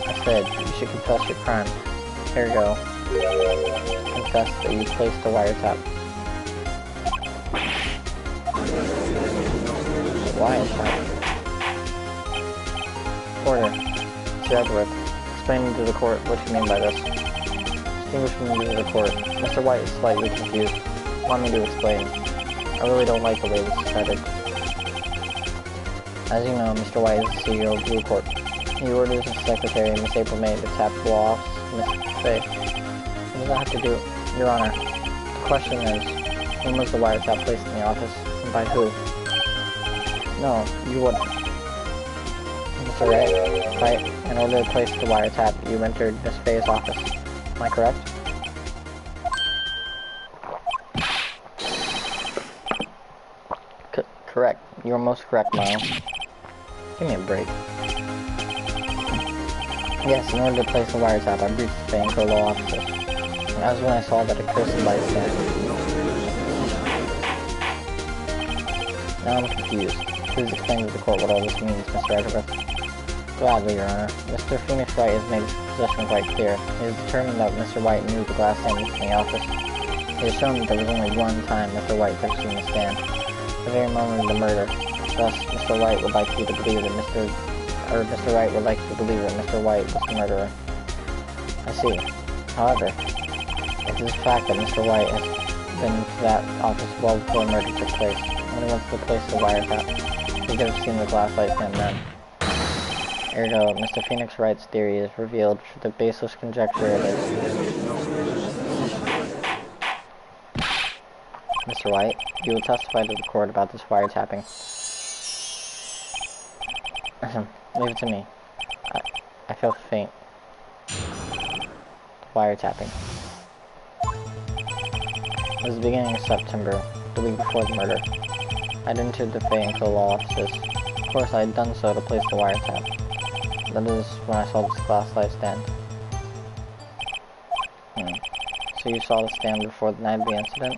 I said, you should confess your crime. Here you go. Confess that you placed the wiretap. Wiretap? Order. Sir Edward, explain to the court what you mean by this. Distinguishing members of the court, Mr. White is slightly confused. Want me to explain? I really don't like the way this is headed. As you know, Mr. White is the CEO of Blue Corp. He orders his secretary, Miss April May, to tap the law office, Miss Faye. What does that have to do? Your Honor, the question is, when was the wiretap placed in the office, and by who? No, you wouldn't. Mr. Wright, right? In order to place the wiretap, you entered Miss Faye's office. Am I correct? Correct. You are most correct, Miles. Give me a break. Yes, in order to place the wiretap, I breached the Faye and Co. law offices. And that was when I saw that a cursed light stand. Now I'm confused. Please explain to the court what all this means, Mr. Edgeworth. Gladly, Your Honor. Mr. Phoenix Wright has made his position quite clear. He has determined that Mr. White knew the glass stand was in the office. He has shown that there was only one time Mr. White could have seen the stand. The very moment of the murder. Thus, Mr. White would like you to believe that Mr. Wright would like you to believe that Mr. White was the murderer. I see. However, it is a fact that Mr. White has been to that office well before the murder took place. When he went to the place of the wiretap, he could have seen the glass light stand then. Ergo, Mr. Phoenix Wright's theory is revealed through the baseless conjecture it is. Mr. White, you will testify to the court about this wiretapping. Leave it to me. I feel faint. Wiretapping. It was the beginning of September, the week before the murder. I'd entered the Faye and Co. law offices. Of course, I had done so to place the wiretap. That is when I saw this glass light stand. So you saw the stand before the night of the incident?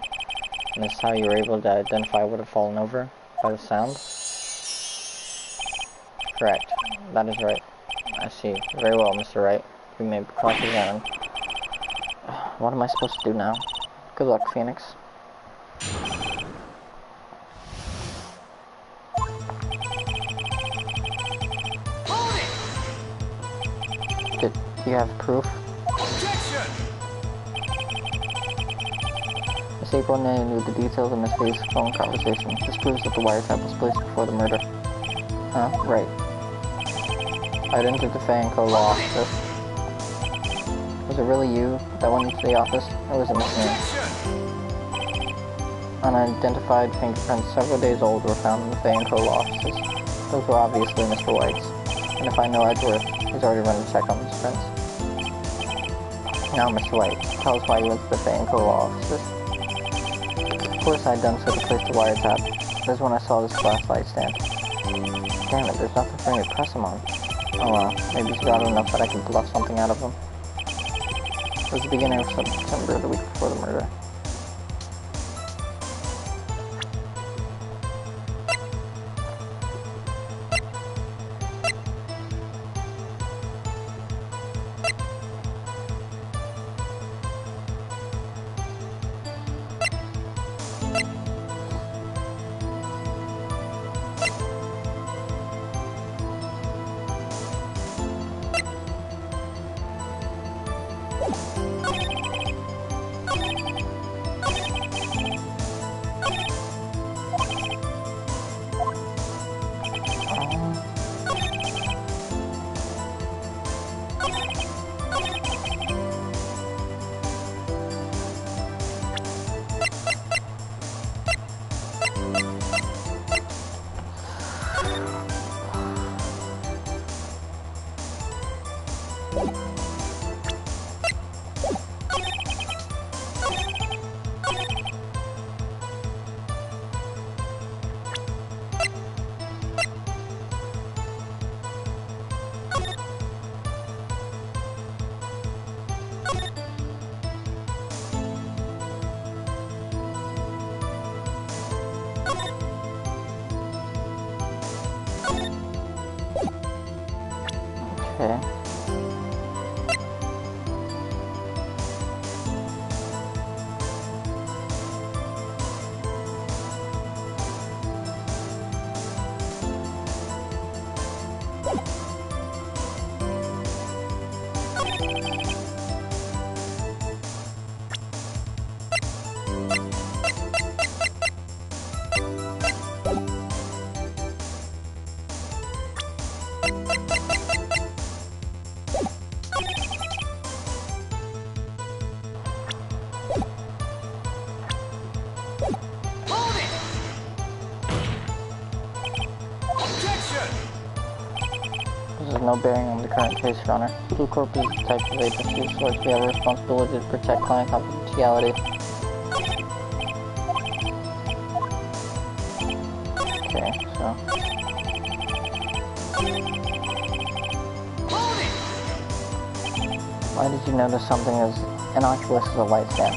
And this is how you were able to identify what had fallen over? By the sound? Correct. That is right. I see. Very well, Mr. Wright. We may cross-examine. What am I supposed to do now? Good luck, Phoenix. Do you have proof? Objection! Miss April May knew the details of Miss Faye's phone conversation. This proves that the wiretap was placed before the murder. Huh? Right. I'd entered the Faye and Co. law office. Was it really you that went into the office, or was it Miss May? Unidentified fingerprints several days old were found in the Faye and Co. law offices. Those were obviously Mr. White's. And if I know Edgeworth, he's already run a check on these prints. Now, Mr. White, tell us why you went to the Faye and Co. law offices. Of course I had done so to place the wiretap. That is when I saw this glass light stand. Damn it, there's nothing for me to press him on. Oh well, maybe he's got enough that I can bluff something out of him. It was the beginning of September, the week before the murder. Okay. no bearing on the current case, Your Honor. Blue Corp is a detective agency, so we have a responsibility to protect client confidentiality. Okay, so... Why did you notice something as innocuous as a light stand?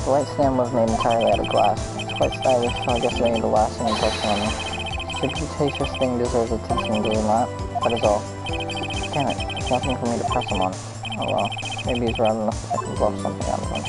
The light stand was made entirely out of glass. It's quite stylish, so I guess it made a lasting impression on me. This reputatious thing deserves attention, does it not? That is all. Damn it, there's nothing for me to press him on. Oh well, maybe he's round enough that I can bluff something out of him.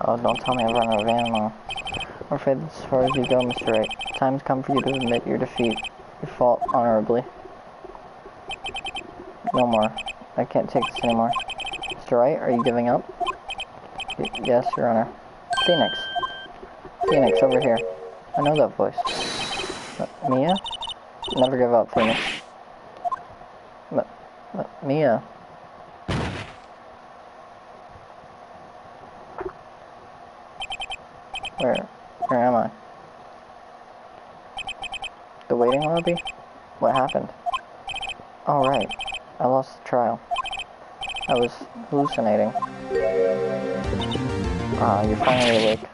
Oh, don't tell me I've run out of ammo. I'm afraid that's as far as you go, Mr. Wright. Time's come for you to admit your defeat. You fought honorably. No more. I can't take this anymore. Mr. Wright, are you giving up? Yes, Your Honor. Phoenix. Phoenix, over here. I know that voice. Mia? Never give up, Phoenix. Mia. Where am I? The waiting lobby? What happened? Oh, right. I lost the trial. I was hallucinating. Ah, you're finally awake.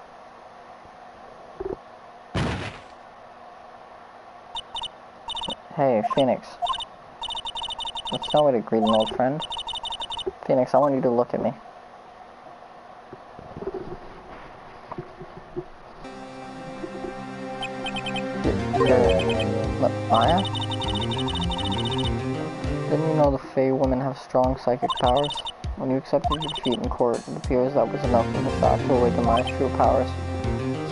Hey, Phoenix. That's no way to greet an old friend. Phoenix, I want you to look at me. Maya? Didn't you know the Fey women have strong psychic powers? When you accepted your defeat in court, it appears that was enough of a shock to awaken Maya's true powers.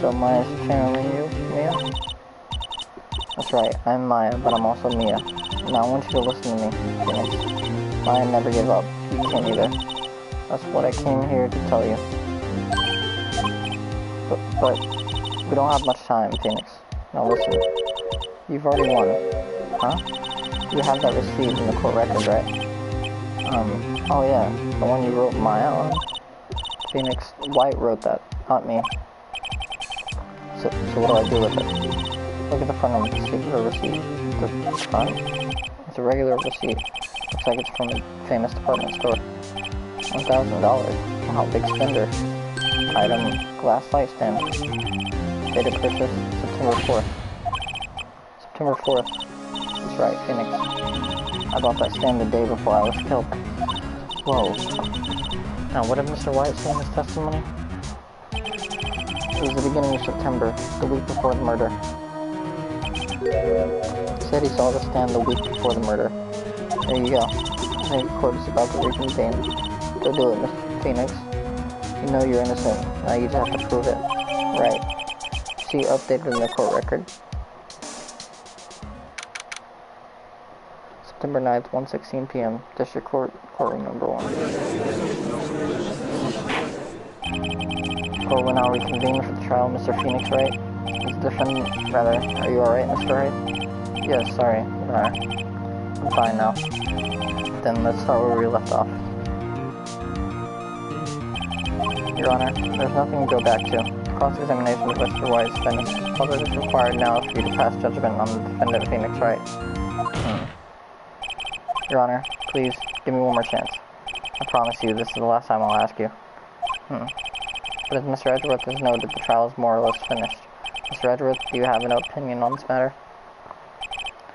So Maya's channeling you, Mia? That's right, I'm Maya, but I'm also Mia. Now I want you to listen to me, Phoenix. Maya never gave up. You can't either. That's what I came here to tell you. But we don't have much time, Phoenix. Now listen. You've already won. Huh? You have that receipt in the court record, right? Oh yeah, the one you wrote Maya on? Phoenix, Wright wrote that, not me. So what do I do with it? Look at the front of the receipt. The front? It's a regular receipt. Looks like it's from a famous department store. $1,000. Wow, big spender. Item, glass light stand. Date of purchase, September 4th. September 4th. That's right, Phoenix. I bought that stand the day before I was killed. Whoa. Now, what did Mr. Wright say in his testimony? It was the beginning of September, the week before the murder. He said he saw the stand the week before the murder. There you go. I think the court is about to reconvene. Go do it, Mr. Phoenix. You know you're innocent. Now you just have to prove it. Right. See updated in the court record. September 9th, 1:16 p.m. District Court, courtroom number 1. Court will now reconvene for the trial, Mr. Phoenix, Wright? Is the defendant, rather, are you alright, Mr. Wright? Yes, sorry, Your Honor. I'm fine now. Then let's start where we left off. Your Honor, there's nothing to go back to. Cross-examination of Mr. Wright is finished. All that is required now is for you to pass judgment on the defendant, Phoenix, Wright. Your Honor, please, give me one more chance. I promise you, this is the last time I'll ask you. But as Mr. Edgeworth has noted, the trial is more or less finished. Mr. Edgeworth, do you have an opinion on this matter?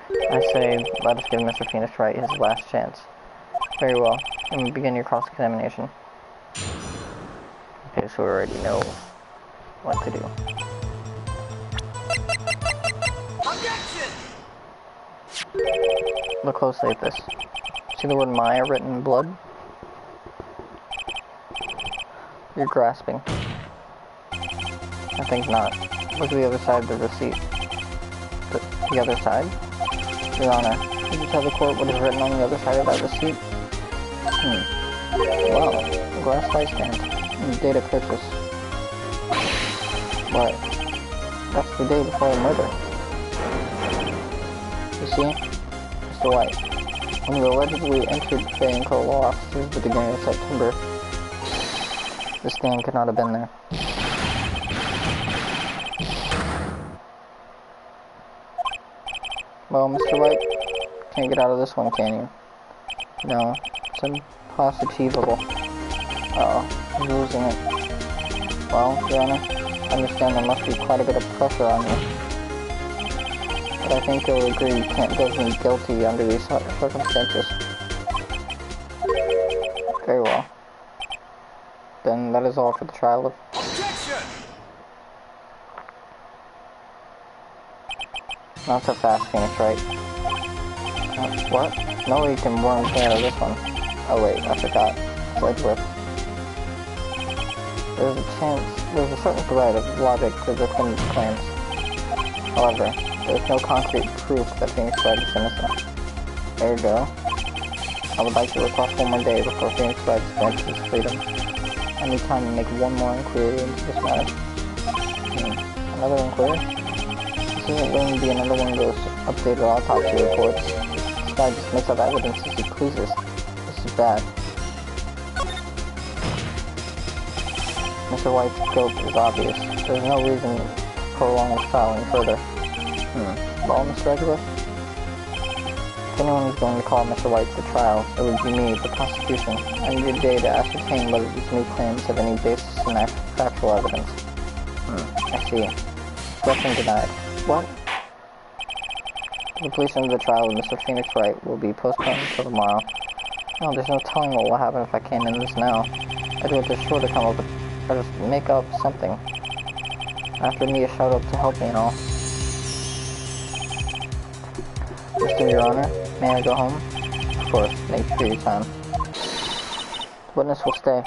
I say, let us give Mr. Phoenix Wright his last chance. Very well. And we begin your cross-examination. Okay, so we already know what to do. Objection! Look closely at this. See the word Maya written in blood? You're grasping. I think not. Look at the other side of the receipt. The other side? Your Honor, could you tell the court what is written on the other side of that receipt? Wow, a glass light stand. Date of purchase. What? That's the day before the murder. You see? Mr. White, when you allegedly entered Bay and Co. law offices at the beginning of September, the stand could not have been there. Well, Mr. Wright, can't get out of this one, can you? No, it's impossible. Uh-oh, I'm losing it. Well, Your Honor, I understand there must be quite a bit of pressure on you. But I think you'll agree you can't judge me guilty under these circumstances. Very well. Then that is all for the trial of... Objection! Not so fast, Phoenix Wright. What? No way you can worm me out of this one. Oh wait, I forgot. It's Edgeworth. There's a certain thread of logic to the defendant's claims. However, there is no concrete proof that Phoenix Wright is innocent. There you go. I would like to request one more day before Phoenix Wright grants his freedom. I need time to make one more inquiry into this matter. Another inquiry? This isn't going to be another one of those updated autopsy reports. This guy just makes up evidence as he pleases. This is bad. Mr. White's guilt is obvious. There's no reason to prolong his trial any further. Well, Mr. Edgeworth? If anyone is going to call Mr. White to trial, it would be me, the prosecution. I need a day to ascertain whether these new claims have any basis in factual evidence. I see. Question denied. What? The completion of the trial of Mr. Phoenix Wright will be postponed until tomorrow. No, there's no telling what will happen if I can't end this now. Edgeworth is sure to come up with, or just make up something. After Mia showed up to help me and all. Mr. Your Honor, may I go home? Of course, thank you for your time. The witness will stay.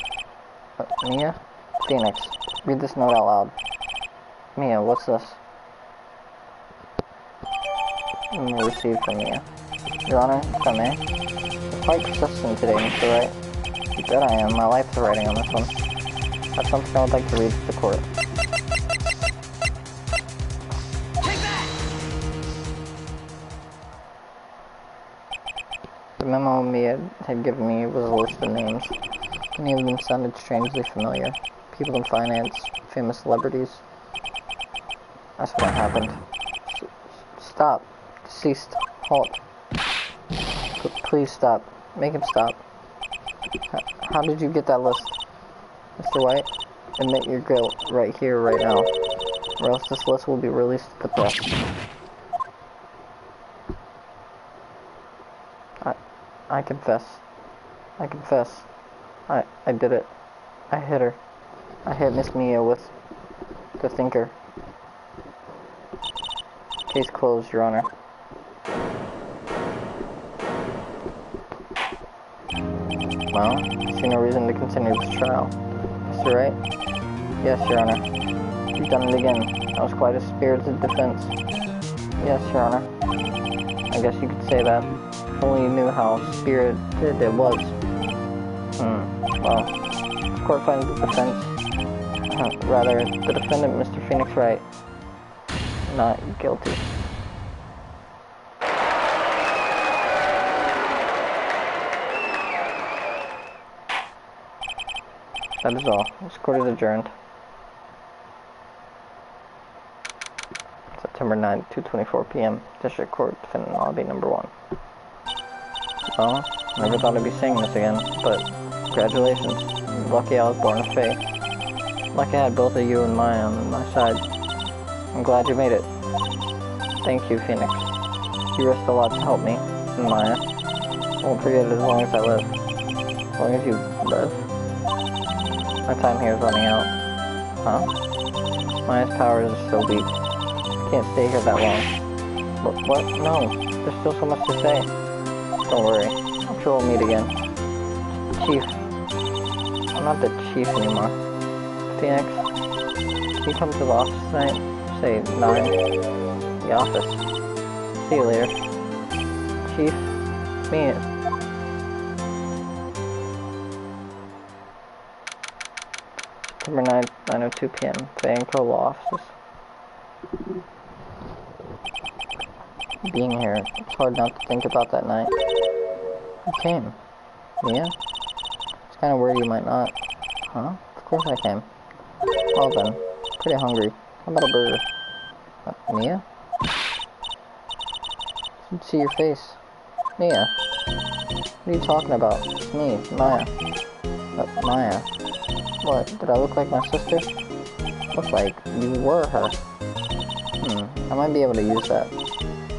Mia? Phoenix, read this note out loud. Mia, what's this? Received from Mia. Your Honor, if I may. You're quite persistent today, Mr. Wright. You bet I am. My life's writing on this one. That's something I would like to read to the court. The memo Mia had given me was a list of names. Many of them sounded strangely familiar. People in finance, famous celebrities. That's what happened. Stop. Ceased. Halt. Please stop. Make him stop. How did you get that list? Mr. White, admit your guilt right here, right now. Or else this list will be released to the press. I confess. I confess. I did it. I hit her. I hit Miss Mia with the thinker. Case closed, Your Honor. Well, I see no reason to continue this trial. Mr. Wright? Yes, Your Honor. You've done it again. That was quite a spirited defense. Yes, Your Honor. I guess you could say that. If only you knew how spirited it was. Well, the court finds the defense, rather, the defendant, Mr. Phoenix Wright, not guilty. That is all. This court is adjourned. September 9th, 2:24 p.m. District Court, Defendant Lobby Number 1. Well, never thought I'd be saying this again, but congratulations. Lucky I was born a Fae. Like I had both of you and Maya on my side. I'm glad you made it. Thank you, Phoenix. You risked a lot to help me, and Maya. I won't forget it as long as I live. As long as you live. My time here is running out. Huh? Maya's powers are so weak. I can't stay here that long. What? No. There's still so much to say. Don't worry. I'm sure we'll meet again. Chief. I'm not the chief anymore. Phoenix, can you come to the office tonight? Say 9. The office. See you later. Chief, me. September 9th, 9:02 p.m. Vancouver offices. Being here, it's hard not to think about that night. You came. Mia? It's kind of weird you might not. Huh? Of course I came. Well then, pretty hungry. How about a burger? Mia? Let's see your face. Mia? What are you talking about? It's me, Maya. Maya? What, did I look like my sister? Looked like you were her. I might be able to use that.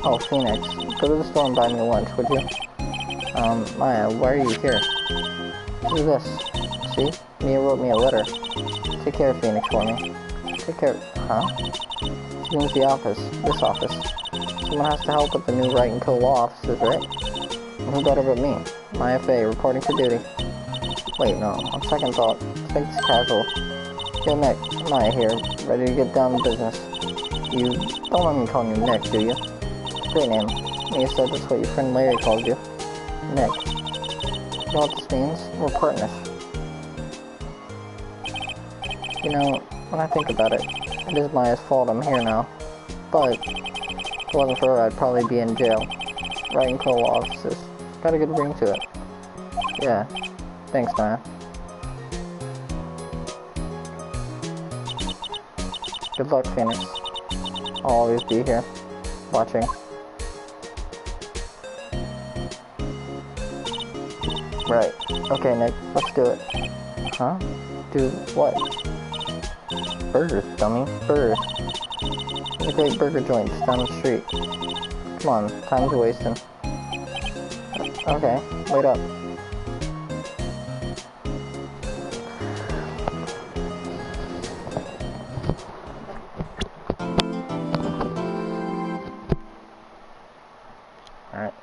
Oh, Phoenix, go to the store and buy me lunch, would you? Maya, why are you here? What is this? See? Mia wrote me a letter. Take care of Phoenix for me. Take care... Huh? She means the office. This office. Someone has to help with the new Wright and Co-law offices, right? And who better but me? Maya Fey, reporting for duty. Wait, no. On second thought, let's make this casual. Yo, Nick. Maya here. Ready to get down to business. You don't mind me calling you Nick, do you? It's a great name. Mia said that's what your friend Larry called you. Nick. You know what this means? We're partners. You know, when I think about it, it is Maya's fault I'm here now. But, if it wasn't for her, I'd probably be in jail. Right in co-law offices. Got a good ring to it. Yeah. Thanks, Maya. Good luck, Phoenix. I'll always be here, watching. Right. Okay, Nick, let's do it. Huh? Do what? Burgers, dummy. Burgers. There's a great burger joint just down the street. Come on, time's wasting. Okay, wait up. Alright.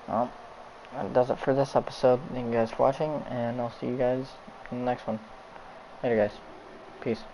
Well, that does it for this episode. Thank you guys for watching, and I'll see you guys in the next one. Later, guys. Peace.